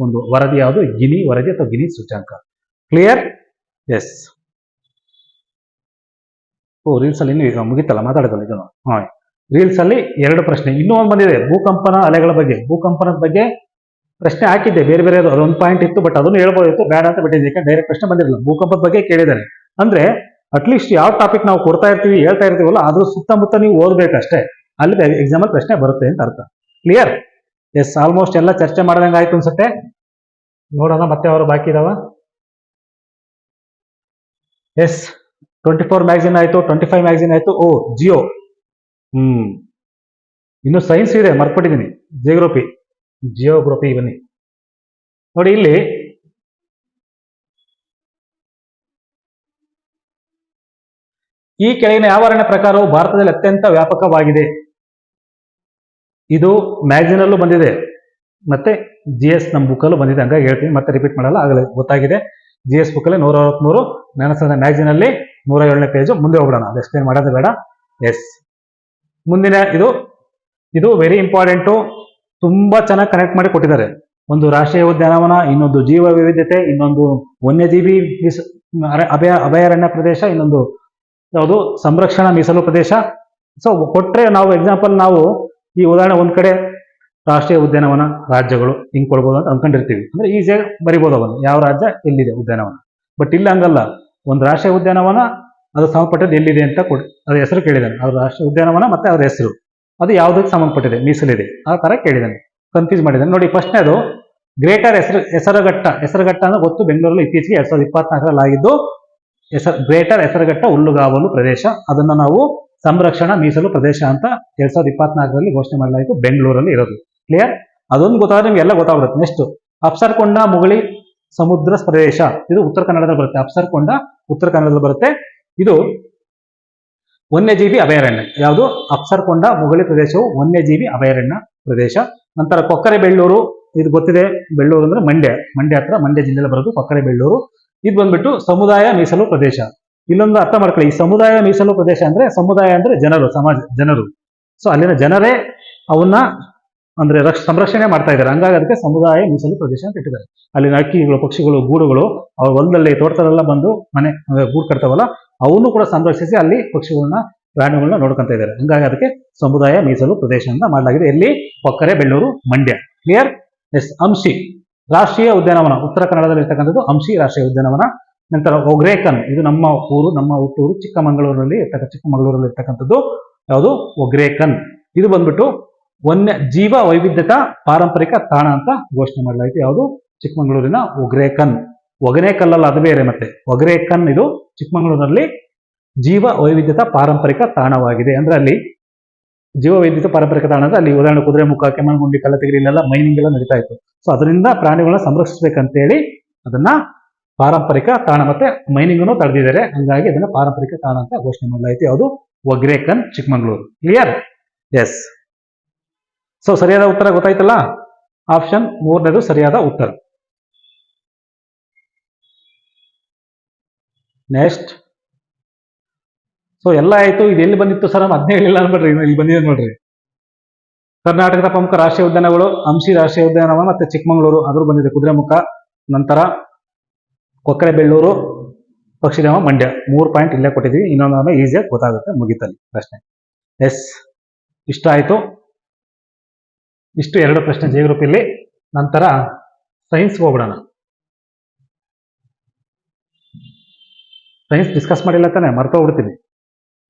ಒಂದು ವರದಿ ಯಾವುದು? ಗಿನಿ ವರದಿ ಅಥವಾ ಗಿನಿ ಸೂಚ್ಯಂಕ. ಕ್ಲಿಯರ್? ಎಸ್. ರೀಲ್ಸ್ ಅಲ್ಲಿ ಇನ್ನು ಈಗ ಮುಗಿತಲ್ಲ, ಮಾತಾಡೋದಲ್ಲ ಇದನ್ನು. ರೀಲ್ಸ್ ಅಲ್ಲಿ ಎರಡು ಪ್ರಶ್ನೆ, ಇನ್ನೂ ಒಂದು ಬಂದಿದೆ ಭೂಕಂಪನ ಅಲೆಗಳ ಬಗ್ಗೆ. ಭೂಕಂಪನದ ಬಗ್ಗೆ ಪ್ರಶ್ನೆ ಹಾಕಿದ್ದೆ, ಬೇರೆ ಬೇರೆ ಅದೊಂದು ಪಾಯಿಂಟ್ ಇತ್ತು, ಬಟ್ ಅದನ್ನು ಹೇಳ್ಬೋದಿತ್ತು, ಬೇಡ ಅಂತ ಬಿಟ್ಟಿದ್ದೆ. ಯಾಕಂದ್ರೆ ಡೈರೆಕ್ಟ್ ಪ್ರಶ್ನೆ ಬಂದಿರಲಿಲ್ಲ. ಭೂಕಂಪದ ಬಗ್ಗೆ ಕೇಳಿದ್ದಾರೆ ಅಂದ್ರೆ ಅಟ್ಲೀಸ್ಟ್ ಯಾವ ಟಾಪಿಕ್ ನಾವು ಕೊಡ್ತಾ ಇರ್ತೀವಿ, ಹೇಳ್ತಾ ಇರ್ತೀವಲ್ಲ, ಅದ್ರ ಸುತ್ತಮುತ್ತ ನೀವು ಓದ್ಬೇಕಷ್ಟೇ, ಅಲ್ಲಿ ಎಕ್ಸಾಮ್ ಅಲ್ಲಿ ಪ್ರಶ್ನೆ ಬರುತ್ತೆ ಅಂತ ಅರ್ಥ. ಕ್ಲಿಯರ್? ಎಸ್, ಆಲ್ಮೋಸ್ಟ್ ಎಲ್ಲ ಚರ್ಚೆ ಮಾಡ್ದಂಗೆ ಆಯ್ತು ಅನ್ಸುತ್ತೆ. ನೋಡೋಣ ಮತ್ತೆ ಅವರು ಬಾಕಿ ಇದಾವ. ಎಸ್, 24 ಮ್ಯಾಗಝಿನ್ ಆಯ್ತು, 25 ಮ್ಯಾಗಝಿನ್ ಆಯ್ತು. ಜಿಯೋ. ಇನ್ನು ಸೈನ್ಸ್ ಇದೆ, ಮರ್ತ್ಬಿಟ್ಟಿದ್ದೀನಿ. ಜಿಯೋಗ್ರಫಿ ಬನ್ನಿ ನೋಡಿ. ಇಲ್ಲಿ ಈ ಕೆಳಗಿನ ಯಾವ ಅರಣ್ಯ ಪ್ರಕಾರವು ಭಾರತದಲ್ಲಿ ಅತ್ಯಂತ ವ್ಯಾಪಕವಾಗಿದೆ? ಇದು ಮ್ಯಾಗಝಿನ್ ಅಲ್ಲೂ ಬಂದಿದೆ, ಮತ್ತೆ GS ನಮ್ಮ ಬುಕ್ಕಲ್ಲೂ ಬಂದಿದೆ. ಹಂಗಾಗಿ ಹೇಳ್ತೀನಿ, ಮತ್ತೆ ರಿಪೀಟ್ ಮಾಡಲ್ಲ, ಆಗಲೇ ಗೊತ್ತಾಗಿದೆ. GS ಬುಕ್ಕಲ್ಲಿ 163, ಜ್ಞಾನಸಾಧನ ಮ್ಯಾಗಝಿನ್ ಅಲ್ಲಿ 107ನೇ ಪೇಜು. ಮುಂದೆ ಹೋಗೋಣ, ಅದು ಎಕ್ಸ್ಪ್ಲೇನ್ ಮಾಡೋದು ಬೇಡ. ಎಸ್, ಮುಂದಿನ ಇದು ವೆರಿ ಇಂಪಾರ್ಟೆಂಟು. ತುಂಬಾ ಚೆನ್ನಾಗಿ ಕನೆಕ್ಟ್ ಮಾಡಿ ಕೊಟ್ಟಿದ್ದಾರೆ. ಒಂದು ರಾಷ್ಟ್ರೀಯ ಉದ್ಯಾನವನ, ಇನ್ನೊಂದು ಜೀವ ವೈವಿಧ್ಯತೆ, ಇನ್ನೊಂದು ವನ್ಯಜೀವಿ ಅಭಯಾರಣ್ಯ ಪ್ರದೇಶ, ಇನ್ನೊಂದು ಯಾವುದು ಸಂರಕ್ಷಣಾ ಮೀಸಲು ಪ್ರದೇಶ. ಸೊ ಕೊಟ್ರೆ ನಾವು ಎಕ್ಸಾಂಪಲ್, ನಾವು ಈ ಉದಾಹರಣೆ ಒಂದ್ ಕಡೆ ರಾಷ್ಟ್ರೀಯ ಉದ್ಯಾನವನ ರಾಜ್ಯಗಳು ಹಿಂಗ್ ಕೊಡ್ಬೋದು ಅಂತ ಅನ್ಕೊಂಡಿರ್ತೀವಿ. ಅಂದ್ರೆ ಈಸಿಯಾಗಿ ಬರಿಬೋದು ಅವನು ಯಾವ ರಾಜ್ಯ ಎಲ್ಲಿದೆ ಉದ್ಯಾನವನ. ಬಟ್ ಇಲ್ಲ ಹಂಗಲ್ಲ, ಒಂದು ರಾಷ್ಟ್ರೀಯ ಉದ್ಯಾನವನ ಅದು ಸಂಬಂಧಪಟ್ಟದ್ದು ಎಲ್ಲಿದೆ ಅಂತ ಅದ್ರ ಹೆಸರು ಕೇಳಿದಾನೆ. ಅದು ರಾಷ್ಟ್ರೀಯ ಉದ್ಯಾನವನ ಮತ್ತೆ ಅದ್ರ ಹೆಸರು, ಅದು ಯಾವುದಕ್ಕೆ ಸಂಬಂಧಪಟ್ಟಿದೆ, ಮೀಸಲಿದೆ, ಆ ತರ ಕೇಳಿದಾನೆ, ಕನ್ಫ್ಯೂಸ್ ಮಾಡಿದ್ದಾನೆ. ನೋಡಿ, ಫಸ್ಟ್ನೇ ಅದು ಗ್ರೇಟರ್ ಹೆಸರುಘಟ್ಟ ಅಂದ್ರೆ ಗೊತ್ತು, ಬೆಂಗಳೂರಲ್ಲಿ ಇತ್ತೀಚೆಗೆ 2024ರಲ್ಲಿ ಆಗಿದ್ದು. ಗ್ರೇಟರ್ ಹೆಸರುಘಟ್ಟ ಹುಲ್ಲುಗಾವಲು ಪ್ರದೇಶ, ಅದನ್ನ ನಾವು ಸಂರಕ್ಷಣಾ ಮೀಸಲು ಪ್ರದೇಶ ಅಂತ 2024ರಲ್ಲಿ ಘೋಷಣೆ ಮಾಡಲಾಯಿತು. ಬೆಂಗಳೂರಲ್ಲಿ ಇರೋದು. ಕ್ಲಿಯರ್? ಅದೊಂದು ಗೊತ್ತಾದ್ರೆ ನಿಮ್ಗೆ ಎಲ್ಲ ಗೊತ್ತಾಗ್ಬಿಡುತ್ತೆ. ನೆಕ್ಸ್ಟ್, ಅಪ್ಸರ್ಕೊಂಡ ಮುಗಳಿ ಸಮುದ್ರ ಪ್ರದೇಶ, ಇದು ಉತ್ತರ ಕನ್ನಡದಲ್ಲಿ ಬರುತ್ತೆ. ಅಪ್ಸರ್ಕೊಂಡ ಉತ್ತರ ಕನ್ನಡದಲ್ಲಿ ಬರುತ್ತೆ. ಇದು ವನ್ಯಜೀವಿ ಅಭಯಾರಣ್ಯ. ಯಾವುದು? ಅಪ್ಸರ್ಕೊಂಡ ಮುಗಳಿ ಪ್ರದೇಶವು ವನ್ಯಜೀವಿ ಅಭಯಾರಣ್ಯ ಪ್ರದೇಶ. ನಂತರ ಕೊಕ್ಕರೆ ಬೆಳ್ಳೂರು, ಇದು ಗೊತ್ತಿದೆ. ಬೆಳ್ಳೂರು ಅಂದ್ರೆ ಮಂಡ್ಯ ಹತ್ರ, ಮಂಡ್ಯ ಜಿಲ್ಲೆಯಲ್ಲಿ ಬರೋದು ಕೊಕ್ಕರೆ ಬೆಳ್ಳೂರು. ಇದು ಬಂದ್ಬಿಟ್ಟು ಸಮುದಾಯ ಮೀಸಲು ಪ್ರದೇಶ. ಇಲ್ಲೊಂದು ಅರ್ಥ ಮಾಡ್ಕೊಳ್ಳಿ, ಈ ಸಮುದಾಯ ಮೀಸಲು ಪ್ರದೇಶ ಅಂದ್ರೆ, ಸಮುದಾಯ ಅಂದ್ರೆ ಜನರು, ಸಮಾಜ ಜನರು. ಸೊ ಅಲ್ಲಿನ ಜನರೇ ಅವನ್ನ ಅಂದ್ರೆ ಸಂರಕ್ಷಣೆ ಮಾಡ್ತಾ ಇದ್ದಾರೆ. ಹಂಗಾಗಿ ಅದಕ್ಕೆ ಸಮುದಾಯ ಮೀಸಲು ಪ್ರದೇಶ ಅಂತ ಇಟ್ಟಿದ್ದಾರೆ. ಅಲ್ಲಿನ ಹಕ್ಕಿಗಳು, ಪಕ್ಷಿಗಳು, ಗೂಡುಗಳು, ಅವ್ರ ಹೊಲದಲ್ಲಿ ತೋಟದಲ್ಲೆಲ್ಲ ಬಂದು ಮನೆ ಗೂಡು ಕಟ್ತಾವಲ್ಲ, ಅವನು ಕೂಡ ಸಂರಕ್ಷಿಸಿ ಅಲ್ಲಿ ಪಕ್ಷಿಗಳನ್ನ, ಪ್ರಾಣಿಗಳನ್ನ ನೋಡ್ಕೊಂತ ಇದ್ದಾರೆ. ಹಂಗಾಗಿ ಅದಕ್ಕೆ ಸಮುದಾಯ ಮೀಸಲು ಪ್ರದೇಶ ಅಂತ ಮಾಡಲಾಗಿದೆ. ಎಲ್ಲಿ? ಕೊಕ್ಕರೆ ಬೆಳ್ಳೂರು, ಮಂಡ್ಯ. ಕ್ಲಿಯರ್? ಎಸ್. ಅಂಶಿ ರಾಷ್ಟ್ರೀಯ ಉದ್ಯಾನವನ, ಉತ್ತರ ಕನ್ನಡದಲ್ಲಿ ಇರ್ತಕ್ಕಂಥದ್ದು ಅಂಶಿ ರಾಷ್ಟ್ರೀಯ ಉದ್ಯಾನವನ. ನಂತರ ಒಗ್ರೇಕನ್, ಇದು ನಮ್ಮ ಹುಟ್ಟೂರು ಚಿಕ್ಕಮಗಳೂರಲ್ಲಿ ಇರ್ತಕ್ಕಂಥದ್ದು. ಯಾವುದು? ಒಗ್ರೇಕನ್. ಇದು ಬಂದ್ಬಿಟ್ಟು ವನ್ಯ ಜೀವ ವೈವಿಧ್ಯತಾ ಪಾರಂಪರಿಕ ತಾಣ ಅಂತ ಘೋಷಣೆ ಮಾಡಲಾಯಿತು. ಯಾವುದು? ಚಿಕ್ಕಮಗಳೂರಿನ ಒಗ್ರೇಕನ್. ಒಗನೇಕಲ್ಲಲ್ಲ, ಅದು ಬೇರೆ. ಮತ್ತೆ ಒಗ್ರೇಕನ್ ಇದು ಚಿಕ್ಕಮಗಳೂರಿನಲ್ಲಿ ಜೀವ ವೈವಿಧ್ಯತಾ ಪಾರಂಪರಿಕ ತಾಣವಾಗಿದೆ. ಅಂದ್ರೆ ಅಲ್ಲಿ ಜೀವ ವೈವಿಧ್ಯತಾ ಪಾರಂಪರಿಕ ತಾಣ ಅಂದ್ರೆ ಅಲ್ಲಿ ಉದಾಹರಣೆ ಕುದುರೆಮುಖ, ಕೆಮ್ಮಣ್ಣುಗುಂಡಿ, ಕಲ್ಲತಿಗಿರಿ, ಇಲ್ಲೆಲ್ಲ ಮೈನಿಂಗ್ ಎಲ್ಲ ನಡೀತಾ ಇತ್ತು. ಸೊ ಅದರಿಂದ ಪ್ರಾಣಿಗಳನ್ನ ಸಂರಕ್ಷಿಸಬೇಕಂತೇಳಿ ಅದನ್ನ ಪಾರಂಪರಿಕ ತಾಣ, ಮತ್ತೆ ಮೈನಿಂಗ್ ತಡೆದಿದ್ದಾರೆ. ಹಂಗಾಗಿ ಅದನ್ನ ಪಾರಂಪರಿಕ ತಾಣ ಅಂತ ಘೋಷಣೆ ಮಾಡಲಾಯಿತು. ಯಾವುದು? ಒಗ್ರೇಕನ್, ಚಿಕ್ಕಮಗಳೂರು. ಕ್ಲಿಯರ್? ಎಸ್. ಸೊ ಸರಿಯಾದ ಉತ್ತರ ಗೊತ್ತಾಯ್ತಲ್ಲ? ಆಪ್ಷನ್ 3ನೇದು ಸರಿಯಾದ ಉತ್ತರ. ನೆಕ್ಸ್ಟ್, ಸೊ ಎಲ್ಲ ಆಯ್ತು. ಇದು ಎಲ್ಲಿ ಬಂದಿತ್ತು ಸರ್ ಅದನ್ನೇ ಹೇಳಿಲ್ಲ ಅನ್ಬೇಡ್ರಿ, ಇಲ್ಲಿ ಬಂದಿದೆ ನೋಡ್ರಿ. ಕರ್ನಾಟಕದ ಪ್ರಮುಖ ರಾಷ್ಟ್ರೀಯ ಉದ್ಯಾನಗಳು ಹಂಪಿ ರಾಷ್ಟ್ರೀಯ ಉದ್ಯಾನವನ ಮತ್ತೆ ಚಿಕ್ಕಮಗಳೂರು ಅದ್ರ ಬಂದಿದೆ. ಕುದುರೆಮುಖ, ನಂತರ ಕೊಕ್ಕರೆಬೆಳ್ಳೂರು, ಪಕ್ಷಿಧಾಮ, ಮಂಡ್ಯ. 3 ಪಾಯಿಂಟ್ ಇಲ್ಲೇ ಕೊಟ್ಟಿದ್ದೀವಿ. ಇನ್ನೊಂದು ಈಸಿಯಾಗಿ ಗೊತ್ತಾಗುತ್ತೆ, ಮುಗಿತಲ್ಲಿ ಪ್ರಶ್ನೆ. ಎಸ್, ಇಷ್ಟ ಆಯ್ತು. ಇಷ್ಟು 2 ಪ್ರಶ್ನೆ ಜಿಯೋಗ್ರಫಿಯಲ್ಲಿ. ನಂತರ ಸೈನ್ಸ್ ಹೋಗ್ಬಿಡೋಣ. ಸೈನ್ಸ್ ಡಿಸ್ಕಸ್ ಮಾಡಿಲ್ಲ ತಾನೆ, ಮರ್ತೋಗ್ಬಿಡ್ತೀನಿ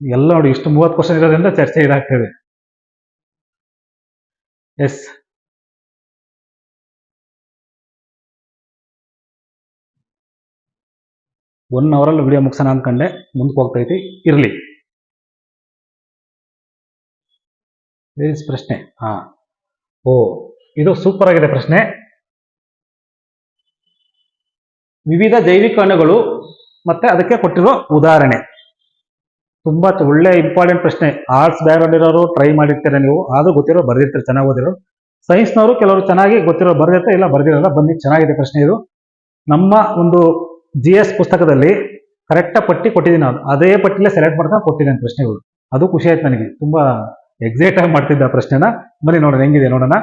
ಎಲ್ಲ ನೋಡಿ. ಇಷ್ಟು 30 ಕ್ವಶನ್ ಇರೋದ್ರಿಂದ ಚರ್ಚೆ ಇದಾಗ್ತದೆ. ಎಸ್, ಒನ್ ಅವರಲ್ಲಿ ವಿಡಿಯೋ ಮುಗಿಸೋಣ ಅನ್ಕೊಂಡೆ, ಮುಂದಕ್ಕೆ ಹೋಗ್ತೈತಿ, ಇರಲಿ. ಪ್ರಶ್ನೆ. ಓ, ಇದು ಸೂಪರ್ ಆಗಿದೆ ಪ್ರಶ್ನೆ. ವಿವಿಧ ಜೈವಿಕ ಅಣುಗಳು ಮತ್ತೆ ಅದಕ್ಕೆ ಕೊಟ್ಟಿರೋ ಉದಾಹರಣೆ. ತುಂಬಾ ಒಳ್ಳೆ ಇಂಪಾರ್ಟೆಂಟ್ ಪ್ರಶ್ನೆ. ಆರ್ಟ್ಸ್ ಬ್ಯಾಕ್ಗ್ರೌಂಡ್ ಇರೋರು ಟ್ರೈ ಮಾಡಿರ್ತೀರ ನೀವು, ಆದ್ರೂ ಗೊತ್ತಿರೋ ಬರ್ದಿರ್ತಾರೆ, ಚೆನ್ನಾಗಿ ಓದಿರೋ. ಸೈನ್ಸ್ನವರು ಕೆಲವರು ಚೆನ್ನಾಗಿ ಗೊತ್ತಿರೋ ಬರ್ದಿರ್ತಾರೆ, ಇಲ್ಲ ಬರ್ದಿರಲ್ಲ. ಬನ್ನಿ, ಚೆನ್ನಾಗಿದೆ ಪ್ರಶ್ನೆ ಇದು. ನಮ್ಮ ಒಂದು GS ಪುಸ್ತಕದಲ್ಲಿ ಕರೆಕ್ಟಾಗಿ ಪಟ್ಟಿ ಕೊಟ್ಟಿದ್ದೀನಿ ನಾನು, ಅದೇ ಪಟ್ಟಿಲೇ ಸೆಲೆಕ್ಟ್ ಮಾಡ್ಕೊಂಡು ಕೊಟ್ಟಿದ್ದೇನೆ ಪ್ರಶ್ನೆಗಳು. ಅದು ಖುಷಿ ಆಯ್ತು ನನಗೆ, ತುಂಬಾ ಎಕ್ಸೈಟ್ ಆಗಿ ಮಾಡ್ತಿದ್ದ ಪ್ರಶ್ನೆನ. ಬನ್ನಿ ನೋಡೋಣ ಹೆಂಗಿದೆ ನೋಡೋಣ.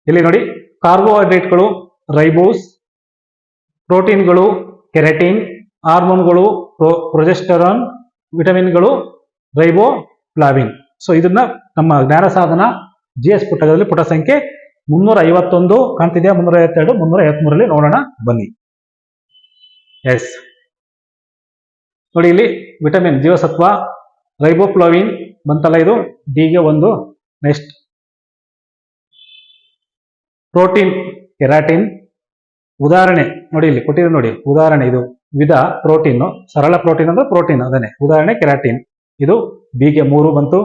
ಇಲ್ಲಿ ನೋಡಿ, ಕಾರ್ಬೋಹೈಡ್ರೇಟ್ಗಳು ರೈಬೋಸ್, ಪ್ರೋಟೀನ್ಗಳು ಕೆರಾಟಿನ್, ಹಾರ್ಮೋನ್ಗಳು ಪ್ರೊಜೆಸ್ಟರಾನ್, ವಿಟಮಿನ್ಗಳು ರೈಬೋಫ್ಲಾವಿನ್. ಸೊ ಇದನ್ನ ನಮ್ಮ ಜ್ಞಾನ ಸಾಧನ GS ಪುಟದಲ್ಲಿ ಪುಟ ಸಂಖ್ಯೆ 351 ಕಾಣ್ತಿದೆಯಾ, 352, 353 ನೋಡೋಣ ಬನ್ನಿ. ಎಸ್, ನೋಡಿ ಇಲ್ಲಿ ವಿಟಮಿನ್ ಜೀವಸತ್ವ ರೈಬೋಫ್ಲಾವಿನ್ ಬಂತಲ್ಲ, ಇದು ಡಿಗೆ 1. Next protein keratin. ಉದಾಹರಣೆ ನೋಡಿ, ಇಲ್ಲಿ ಕೊಟ್ಟಿದೆ ನೋಡಿ ಉದಾಹರಣೆ. ಇದು ವಿಧ ಪ್ರೋಟೀನ್, ಸರಳ ಪ್ರೋಟೀನ್ ಅಂದ್ರೆ ಪ್ರೋಟೀನ್ ಅದನ್ನೇ. ಉದಾಹರಣೆ ಕೆರಾಟಿನ್, ಇದು ಬಿಗೆ 3 ಬಂತು.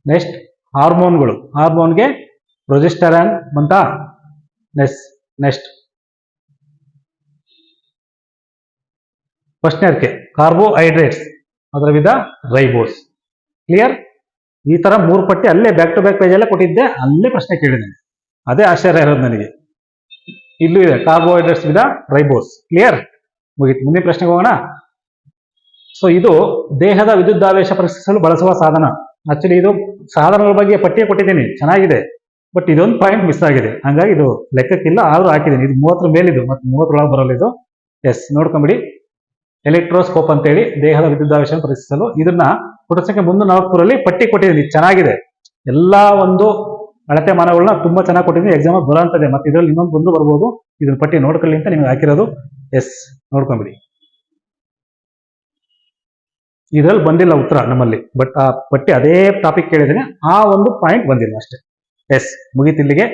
ನೆಕ್ಸ್ಟ್ ಹಾರ್ಮೋನ್ಗಳು, ಹಾರ್ಮೋನ್ಗೆ ಪ್ರೊಜೆಸ್ಟರಾನ್ ಬಂತಾ. ನೆಕ್ಸ್ಟ್ ಪ್ರಶ್ನೆಯರ್ಕೆ ಕಾರ್ಬೋಹೈಡ್ರೇಟ್ಸ್, ಅದರ ವಿಧ ರೈಬೋಸ್. ಕ್ಲಿಯರ್? ಈ ತರ 3 ಪಟ್ಟಿ ಅಲ್ಲೇ ಬ್ಯಾಕ್ ಟು ಬ್ಯಾಕ್ ಪೇಜಲ್ಲೇ ಕೊಟ್ಟಿದ್ದೆ, ಅಲ್ಲೇ ಪ್ರಶ್ನೆ ಕೇಳಿದ್ದೇನೆ. ಅದೇ ಆಶ್ಚರ್ಯ ಇರೋದು ನನಗೆ. ಇಲ್ಲೂ ಇದೆ ಕಾರ್ಬೋಹೈಡ್ರೇಟ್ಸ್ ವಿಧ ರೈಬೋಸ್. ಕ್ಲಿಯರ್? ಮುಗಿತು. ಮುಂದಿನ ಪ್ರಶ್ನೆಗೆ ಹೋಗೋಣ. ಸೊ ಇದು ದೇಹದ ವಿದ್ಯುದಾವೇಶ ಪರೀಕ್ಷಿಸಲು ಬಳಸುವ ಸಾಧನ. ಆಕ್ಚುಲಿ ಇದು ಸಾಧನಗಳ ಬಗ್ಗೆ ಪಟ್ಟಿಯೇ ಕೊಟ್ಟಿದ್ದೀನಿ, ಚೆನ್ನಾಗಿದೆ. ಬಟ್ ಇದೊಂದು ಪಾಯಿಂಟ್ ಮಿಸ್ ಆಗಿದೆ, ಹಂಗಾಗಿ ಇದು ಲೆಕ್ಕಕ್ಕಿಲ್ಲ, ಆದ್ರೂ ಹಾಕಿದ್ದೀನಿ. ಇದು 30 ಮೇಲಿದು, ಮತ್ತೆ 30 ಬರಲ್ಲ ಇದು. ಎಸ್, ನೋಡ್ಕೊಂಬಿಡಿ. ಎಲೆಕ್ಟ್ರೋಸ್ಕೋಪ್ ಅಂತೇಳಿ ದೇಹದ ವಿದ್ಯುದಾವೇಶ ಪರೀಕ್ಷಿಸಲು. ಇದನ್ನ ಪುಟ ಸಂಖ್ಯೆ 343 ಪಟ್ಟಿ ಕೊಟ್ಟಿದ್ದೀನಿ, ಚೆನ್ನಾಗಿದೆ. ಎಲ್ಲಾ ಒಂದು ಅಳತೆ ಮಾನಗಳನ್ನ ತುಂಬಾ ಚೆನ್ನಾಗಿ ಕೊಟ್ಟಿದ್ದೀನಿ. ಎಕ್ಸಾಮ್ ಬರೋಂಥದ್ದೇ. ಮತ್ತೆ ಇದರಲ್ಲಿ ಇನ್ನೊಂದು ಬರ್ಬೋದು, ಇದನ್ನ ಪಟ್ಟಿ ನೋಡ್ಕೊಳ್ಳಿ ಅಂತ ನಿಮ್ಗೆ ಹಾಕಿರೋದು. ಎಸ್, ನೋಡ್ಕೊಂಬಿಡಿ. ಇದರಲ್ಲಿ ಬಂದಿಲ್ಲ ಉತ್ತರ ನಮ್ಮಲ್ಲಿ, ಬಟ್ ಆ ಪಟ್ಟಿ ಅದೇ ಟಾಪಿಕ್ ಕೇಳಿದ್ದೀನಿ, ಆ ಒಂದು ಪಾಯಿಂಟ್ ಬಂದಿಲ್ಲ ಅಷ್ಟೇ. ಎಸ್, ಮುಗೀತು ಇಲ್ಲಿಗೆ.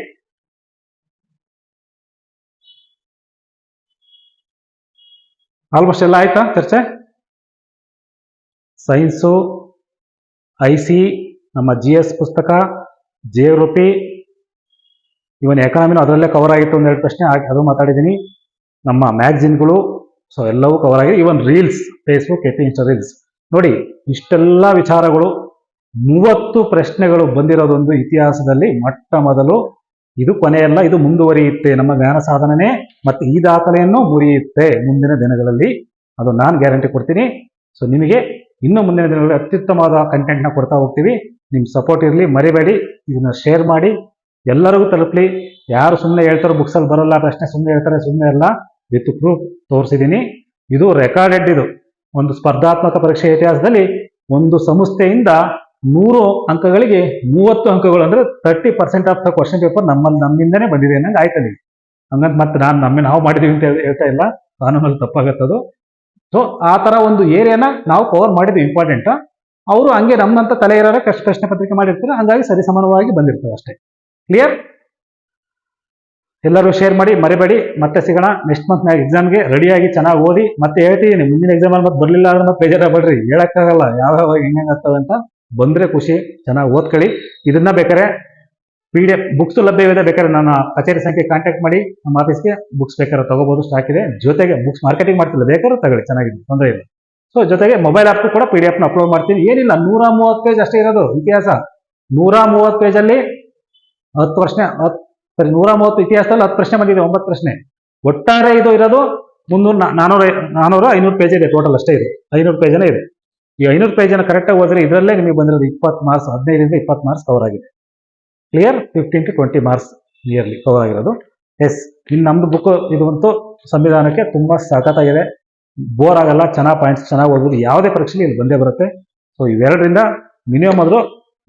ಆಲ್ಮೋಸ್ಟ್ ಎಲ್ಲ ಆಯ್ತಾ ಚರ್ಚೆ? ಸೈನ್ಸು, IC, ನಮ್ಮ GS ಪುಸ್ತಕ, ಜಿಯೋಗ್ರಫಿ, ಇವನ್ ಎಕಾನಮಿನೂ ಅದರಲ್ಲೇ ಕವರ್ ಆಗಿತ್ತು. 1-2 ಪ್ರಶ್ನೆ ಅದು ಮಾತಾಡಿದ್ದೀನಿ. ನಮ್ಮ ಮ್ಯಾಗ್ಝಿನ್ಗಳು, ಸೊ ಎಲ್ಲವೂ ಕವರ್ ಆಗಿದೆ. ಇವನ್ ರೀಲ್ಸ್, ಫೇಸ್ಬುಕ್, ಇನ್ಸ್ಟಾ ರೀಲ್ಸ್ ನೋಡಿ. ಇಷ್ಟೆಲ್ಲ ವಿಚಾರಗಳು, 30 ಪ್ರಶ್ನೆಗಳು ಬಂದಿರೋದೊಂದು ಇತಿಹಾಸದಲ್ಲಿ ಮೊಟ್ಟ ಮೊದಲು. ಇದು ಕೊನೆಯಲ್ಲ, ಇದು ಮುಂದುವರಿಯುತ್ತೆ. ನಮ್ಮ ಜ್ಞಾನ ಸಾಧನೆ ಮತ್ತೆ ಈ ದಾಖಲೆಯನ್ನು ಮುರಿಯುತ್ತೆ ಮುಂದಿನ ದಿನಗಳಲ್ಲಿ, ಅದು ನಾನು ಗ್ಯಾರಂಟಿ ಕೊಡ್ತೀನಿ. ಸೊ ನಿಮಗೆ ಇನ್ನು ಮುಂದಿನ ದಿನಗಳಲ್ಲಿ ಅತ್ಯುತ್ತಮವಾದ ಕಂಟೆಂಟ್ನ ಕೊಡ್ತಾ ಹೋಗ್ತೀವಿ. ನಿಮ್ಮ ಸಪೋರ್ಟ್ ಇರಲಿ, ಮರಿಬೇಡಿ. ಇದನ್ನ ಶೇರ್ ಮಾಡಿ, ಎಲ್ಲರಿಗೂ ತಲುಪಲಿ. ಯಾರು ಸುಮ್ಮನೆ ಹೇಳ್ತಾರೋ ಬುಕ್ಸಲ್ಲಿ ಬರೋಲ್ಲ ಪ್ರಶ್ನೆ, ಸುಮ್ಮನೆ ಹೇಳ್ತಾರೆ, ಸುಮ್ಮನೆ ಎಲ್ಲ ವಿತ್ ಪ್ರೂಫ್ ತೋರಿಸಿದ್ದೀನಿ. ಇದು ರೆಕಾರ್ಡೆಡ್. ಇದು ಒಂದು ಸ್ಪರ್ಧಾತ್ಮಕ ಪರೀಕ್ಷೆ ಇತಿಹಾಸದಲ್ಲಿ ಒಂದು ಸಂಸ್ಥೆಯಿಂದ 100 ಅಂಕಗಳಿಗೆ 30 ಅಂಕಗಳು, ಅಂದ್ರೆ 30% ಆಫ್ ದ ಕ್ವಶನ್ ಪೇಪರ್ ನಮ್ಮಿಂದನೇ ಬಂದಿದೆ ಅನ್ನಂಗೆ ಆಯ್ತದೆ. ಹಂಗಂತ ಮತ್ತೆ ನಾವು ಮಾಡಿದೀವಿ ಅಂತ ಹೇಳ್ತಾ ಇಲ್ಲ, ಕಾನೂನಲ್ಲಿ ತಪ್ಪಾಗತ್ತದು. ಸೊ ಆ ತರ ಒಂದು ಏರಿಯಾನ ನಾವು ಕವರ್ ಮಾಡಿದ್ವಿ, ಇಂಪಾರ್ಟೆಂಟ್. ಅವರು ಹಂಗೆ ನಮ್ಮಂತ ತಲೆ ಇರೋರ ಪ್ರಶ್ನೆ ಪತ್ರಿಕೆ ಮಾಡಿರ್ತಾರೆ, ಹಂಗಾಗಿ ಸರಿಸಮಾನವಾಗಿ ಬಂದಿರ್ತವೆ ಅಷ್ಟೇ. ಕ್ಲಿಯರ್? ಎಲ್ಲರೂ ಶೇರ್ ಮಾಡಿ, ಮರಿಬೇಡಿ. ಮತ್ತೆ ಸಿಗೋಣ ನೆಕ್ಸ್ಟ್ ಮಂತ್ ಎಕ್ಸಾಮ್ಗೆ ರೆಡಿಯಾಗಿ ಚೆನ್ನಾಗಿ ಓದಿ. ಮತ್ತೆ ಹೇಳ್ತಿದ್ದೀನಿ, ಮುಂದಿನ ಎಕ್ಸಾಮ್ ಅಲ್ಲಿ ಮತ್ತೆ ಬರಲಿಲ್ಲ ಅಂದ್ರೆ ಮತ್ತೆ ಬೇಜಾರಾಗ್ಬೇಡ್ರಿ, ಹೇಳಕ್ಕಾಗಲ್ಲ ಯಾವಾಗ ಹೆಂಗಾಗ್ತವೆ ಅಂತ. ಬಂದ್ರೆ ಖುಷಿ, ಚೆನ್ನಾಗಿ ಓದ್ಕೊಳ್ಳಿ. ಇದನ್ನ ಬೇಕಾದ್ರೆ PDF ಬುಕ್ಸ್ ಲಭ್ಯವಿದೆ, ಬೇಕಾದ್ರೆ ನನ್ನ ಕಚೇರಿ ಸಂಖ್ಯೆ ಕಾಂಟ್ಯಾಕ್ಟ್ ಮಾಡಿ, ನಮ್ಮ ಆಫೀಸ್ಗೆ ಬುಕ್ಸ್ ಬೇಕಾದ್ರೆ ತಗೋಬಹುದು, ಸ್ಟಾಕ್ ಇದೆ. ಜೊತೆಗೆ ಬುಕ್ಸ್ ಮಾರ್ಕೆಟಿಂಗ್ ಮಾಡ್ತಿಲ್ಲ, ಬೇಕಾದ್ರೂ ತಗೊಳ್ಳಿ, ಚೆನ್ನಾಗಿದೆ, ತೊಂದರೆ ಇಲ್ಲ. ಸೊ ಜೊತೆಗೆ ಮೊಬೈಲ್ ಆ್ಯಪ್ ಕೂಡ PDF ನ ಅಪ್ಲೋಡ್ ಮಾಡ್ತೀನಿ. ಏನಿಲ್ಲ, 130 ಪೇಜ್ ಅಷ್ಟೇ ಇರೋದು ಇತಿಹಾಸ. 130 ಪೇಜಲ್ಲಿ 10 ಪ್ರಶ್ನೆ, 130 ಇತಿಹಾಸದಲ್ಲಿ 10 ಪ್ರಶ್ನೆ ಬಂದಿದೆ, 9 ಪ್ರಶ್ನೆ. ಒಟ್ಟಾರೆ ಇದು ಇರೋದು 300, 400, 500 ಪೇಜ್ ಇದೆ ಟೋಟಲ್, ಅಷ್ಟೇ ಇದೆ. 500 ಪೇಜನೇ ಇದೆ. ಈ 500 ಪೇಜನ್ನು ಕರೆಕ್ಟಾಗಿ ಓದಿದ್ರೆ ಇದರಲ್ಲೇ ನಿಮಗೆ ಬಂದಿರೋದು 20 ಮಾರ್ಕ್ಸ್, 15ರಿಂದ 20 ಮಾರ್ಕ್ಸ್ ಕವರ್ ಆಗಿದೆ. Clear? 15 to 20 marks nearly cover ಆಗಿರೋದು. ಎಸ್, ಇನ್ನು ನಮ್ದು ಬುಕ್ ಇದಂತೂ ಸಂವಿಧಾನಕ್ಕೆ ತುಂಬಾ ಸಖತ್ತಾಗಿದೆ, ಬೋರ್ ಆಗಲ್ಲ, ಚೆನ್ನಾಗಿ ಪಾಯಿಂಟ್ಸ್ ಚೆನ್ನಾಗಿ ಓದ್ಬೋದು, ಯಾವುದೇ ಪರೀಕ್ಷೆಲಿ ಇಲ್ಲಿ ಬಂದೇ ಬರುತ್ತೆ. ಸೊ ಇವೆರಡರಿಂದ ಮಿನಿಮಮ್ ಆದರೂ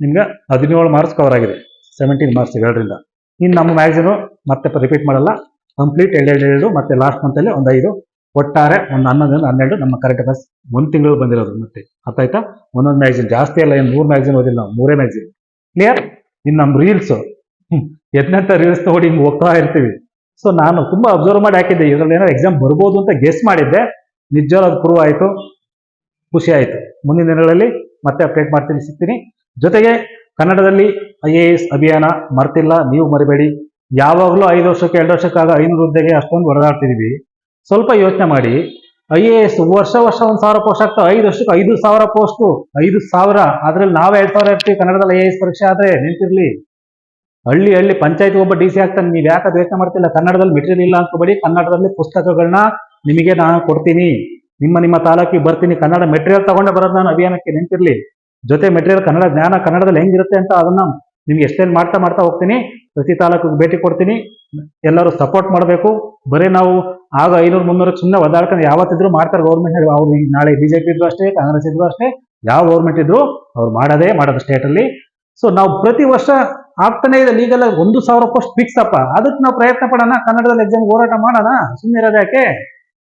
ನಿಮ್ಗೆ 17 ಮಾರ್ಕ್ಸ್ ಕವರ್ ಆಗಿದೆ, 17 ಮಾರ್ಕ್ಸ್ ಇವೆರಡರಿಂದ. ಇನ್ನು ನಮ್ಮ ಮ್ಯಾಗ್ಝಿನು ಮತ್ತೆ ರಿಪೀಟ್ ಮಾಡಲ್ಲ, ಕಂಪ್ಲೀಟ್ 2 ಮತ್ತೆ ಲಾಸ್ಟ್ ಮಂತಲ್ಲಿ ಒಂದು 5, ಒಟ್ಟಾರೆ ಒಂದು 11 ನಮ್ಮ ಕರೆಂಟ್ ಅಫೇರ್ಸ್ ಒಂದು ತಿಂಗಳು ಬಂದಿರೋದು. ಮತ್ತೆ ಅರ್ಥ ಆಯ್ತಾ? ಒಂದೊಂದು ಮ್ಯಾಗ್ಝಿನ್ ಜಾಸ್ತಿ ಅಲ್ಲ, ಏನು 3 ಮ್ಯಾಗ್ಝಿನ್ ಓದಿಲ್ಲ ನಾವು, 3 ಮ್ಯಾಗ್ಝಿನ್. ಕ್ಲಿಯರ್? ಇನ್ನು ನಮ್ಮ ರೀಲ್ಸು ಎದ್ನಂತ ರೀಲ್ಸ್ ನೋಡಿ ಹಿಂಗೆ ಹೋಗ್ತಾ ಇರ್ತೀವಿ. ಸೊ ನಾನು ತುಂಬಾ ಅಬ್ಸರ್ವ್ ಮಾಡಿ ಹಾಕಿದ್ದೆ, ಇದರಲ್ಲಿ ಏನೋ ಎಕ್ಸಾಮ್ ಬರ್ಬೋದು ಅಂತ ಗೆಸ್ ಮಾಡಿದ್ದೆ, ನಿಜವಾಗ್ಲೂ ಅದು ಪ್ರೂವ್ ಆಯಿತು, ಖುಷಿ ಆಯಿತು. ಮುಂದಿನ ದಿನಗಳಲ್ಲಿ ಮತ್ತೆ ಅಪ್ಡೇಟ್ ಮಾಡ್ತೀನಿ, ಸಿಗ್ತೀನಿ. ಜೊತೆಗೆ ಕನ್ನಡದಲ್ಲಿ IAS ಅಭಿಯಾನ ಮರ್ತಿಲ್ಲ, ನೀವು ಮರಿಬೇಡಿ. ಯಾವಾಗಲೂ 5 ವರ್ಷಕ್ಕೆ 2 ವರ್ಷಕ್ಕಾಗ 500 ಹುದ್ದೆಗೆ ಅಷ್ಟೊಂದು ಹೊಡೆದಾಡ್ತಿದೀವಿ. ಸ್ವಲ್ಪ ಯೋಚನೆ ಮಾಡಿ, IAS ವರ್ಷ 1,000 ಪೋಸ್ಟ್ ಆಗ್ತವೆ, 5 ವರ್ಷಕ್ಕೆ 5,000 ಪೋಸ್ಟು, 5,000. ಅದ್ರಲ್ಲಿ ನಾವೇ 2,000 ಇರ್ತೀವಿ ಕನ್ನಡದಲ್ಲಿ IAS ಪರೀಕ್ಷೆ ಆದ್ರೆ, ನೆನಪಿರ್ಲಿ. ಹಳ್ಳಿ ಪಂಚಾಯತ್ ಒಬ್ಬ DC ಆಗ್ತಾನೆ, ನೀವು ಯಾಕೆ ಅದು ಯೋಚನೆ ಮಾಡ್ತಿಲ್ಲ? ಕನ್ನಡದಲ್ಲಿ ಮೆಟೀರಿಯಲ್ ಇಲ್ಲ ಅನ್ಕೋಬೇಡಿ, ಕನ್ನಡದಲ್ಲಿ ಪುಸ್ತಕಗಳನ್ನ ನಿಮಗೆ ನಾನು ಕೊಡ್ತೀನಿ, ನಿಮ್ಮ ತಾಲೂಕಿಗೆ ಬರ್ತೀನಿ, ಕನ್ನಡ ಮೆಟೀರಿಯಲ್ ತಗೊಂಡೆ ಬರೋದು ನಾನು ಅಭಿಯಾನಕ್ಕೆ, ನೆನಪಿರ್ಲಿ. ಜೊತೆ ಮೆಟೀರಿಯಲ್ ಕನ್ನಡ ಜ್ಞಾನ ಕನ್ನಡದಲ್ಲಿ ಹೆಂಗಿರುತ್ತೆ ಅಂತ ಅದನ್ನ ನಿಮ್ಗೆ ಎಕ್ಸ್ಪ್ಲೇನ್ ಮಾಡ್ತಾ ಹೋಗ್ತೀನಿ. ಪ್ರತಿ ತಾಲೂಕಿಗೆ ಭೇಟಿ ಕೊಡ್ತೀನಿ, ಎಲ್ಲರೂ ಸಪೋರ್ಟ್ ಮಾಡಬೇಕು. ಬರೀ ನಾವು ಆಗ 500-300 ಸುಮ್ಮನೆ ಒದ್ದಾಡ್ಕೊಂಡು ಯಾವತ್ತಿದ್ರು ಮಾಡ್ತಾರೆ ಗೌರ್ಮೆಂಟ್. ಅವ್ರು ನಾಳೆ BJP ಇದ್ರು ಅಷ್ಟೇ, ಕಾಂಗ್ರೆಸ್ ಇದ್ರು ಅಷ್ಟೇ, ಯಾವ ಗೌರ್ಮೆಂಟ್ ಇದ್ರು ಅವ್ರು ಮಾಡೋದು ಸ್ಟೇಟ್ ಅಲ್ಲಿ. ಸೊ ನಾವು ಪ್ರತಿ ವರ್ಷ ಆಗ್ತಾನೆ ಇದೆ, ಈಗೆಲ್ಲ 1,000 ಪೋಸ್ಟ್ ಫಿಕ್ಸ್ ಅಪ್ಪ. ಅದಕ್ಕೆ ನಾವು ಪ್ರಯತ್ನ ಪಡೋಣ, ಕನ್ನಡದಲ್ಲಿ ಎಕ್ಸಾಮ್ ಹೋರಾಟ ಮಾಡೋಣ, ಸುಮ್ಮನೆ ಇರೋದು ಯಾಕೆ?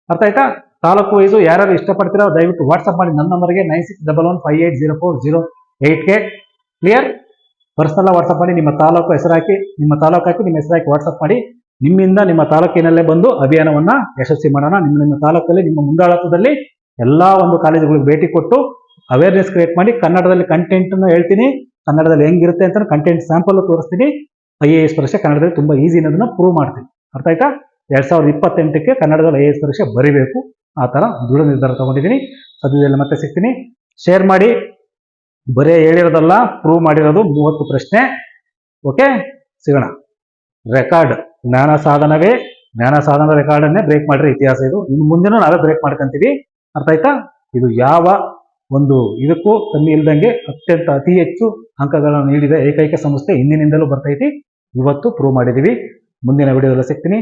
ಅರ್ಥ ಆಯ್ತಾ? ತಾಲೂಕು ವೈಸು ಯಾರು ಇಷ್ಟಪಡ್ತೀರೋ ದಯವಿಟ್ಟು ವಾಟ್ಸಪ್ ಮಾಡಿ ನನ್ನ ನಂಬರ್ಗೆ 9611580408ಗೆ. ಕ್ಲಿಯರ್? ಪರ್ಸನಲ್ ವಾಟ್ಸಪ್ ಮಾಡಿ, ನಿಮ್ಮ ತಾಲೂಕು ಹೆಸರು ಹಾಕಿ, ನಿಮ್ಮ ಹೆಸರು ಹಾಕಿ ವಾಟ್ಸಪ್ ಮಾಡಿ. ನಿಮ್ಮಿಂದ ನಿಮ್ಮ ತಾಲೂಕಿನಲ್ಲೇ ಬಂದು ಅಭಿಯಾನವನ್ನ ಯಶಸ್ವಿ ಮಾಡೋಣ. ನಿಮ್ಮ ತಾಲೂಕಲ್ಲಿ, ನಿಮ್ಮ ಮುಂದಾಳತ್ವದಲ್ಲಿ ಎಲ್ಲಾ ಒಂದು ಕಾಲೇಜುಗಳಿಗೆ ಭೇಟಿ ಕೊಟ್ಟು ಅವೇರ್ನೆಸ್ ಕ್ರಿಯೇಟ್ ಮಾಡಿ, ಕನ್ನಡದಲ್ಲಿ ಕಂಟೆಂಟ್ ಹೇಳ್ತೀನಿ, ಕನ್ನಡದಲ್ಲಿ ಹೆಂಗಿರುತ್ತೆ ಅಂತ ಕಂಟೆಂಟ್ ಸ್ಯಾಂಪಲ್ ತೋರಿಸ್ತೀನಿ. IAS ಪರೀಕ್ಷೆ ಕನ್ನಡದಲ್ಲಿ ತುಂಬಾ ಈಸಿ ಅನ್ನೋದನ್ನ ಪ್ರೂವ್ ಮಾಡ್ತೀನಿ. ಅರ್ಥ ಆಯ್ತಾ? 2028ಕ್ಕೆ ಕನ್ನಡದಲ್ಲಿ IAS ಪರೀಕ್ಷೆ ಬರಿಬೇಕು, ಆ ತರ ದೃಢ ನಿರ್ಧಾರ ತಗೊಂಡಿದ್ದೀನಿ. ಸದ್ಯದಲ್ಲಿ ಮತ್ತೆ ಸಿಗ್ತೀನಿ. ಶೇರ್ ಮಾಡಿ, ಬರೇ ಹೇಳಿರೋದಲ್ಲ, ಪ್ರೂವ್ ಮಾಡಿರೋದು 30 ಪ್ರಶ್ನೆ. ಓಕೆ, ಸಿಗೋಣ. ರೆಕಾರ್ಡ್ ಜ್ಞಾನ ಸಾಧನ ರೆಕಾರ್ಡ್ ಅನ್ನೇ ಬ್ರೇಕ್ ಮಾಡಿರೋ ಇತಿಹಾಸ ಇದು. ಇನ್ನು ಮುಂದೆನೂ ನಾವೇ ಬ್ರೇಕ್ ಮಾಡ್ಕೊಂತೀವಿ. ಅರ್ಥ ಆಯ್ತಾ? ಇದು ಯಾವ ಒಂದು ಇದಕ್ಕೂ ಕಮ್ಮಿ ಇಲ್ದಂಗೆ ಅತಿ ಹೆಚ್ಚು ಅಂಕಗಳನ್ನು ನೀಡಿದ ಏಕೈಕ ಸಂಸ್ಥೆ ಹಿಂದಿನಿಂದಲೂ ಬರ್ತೈತಿ. ಇವತ್ತು ಪ್ರೂವ್ ಮಾಡಿದೀವಿ. ಮುಂದಿನ ವಿಡಿಯೋದಲ್ಲಿ ಸಿಗ್ತೀನಿ.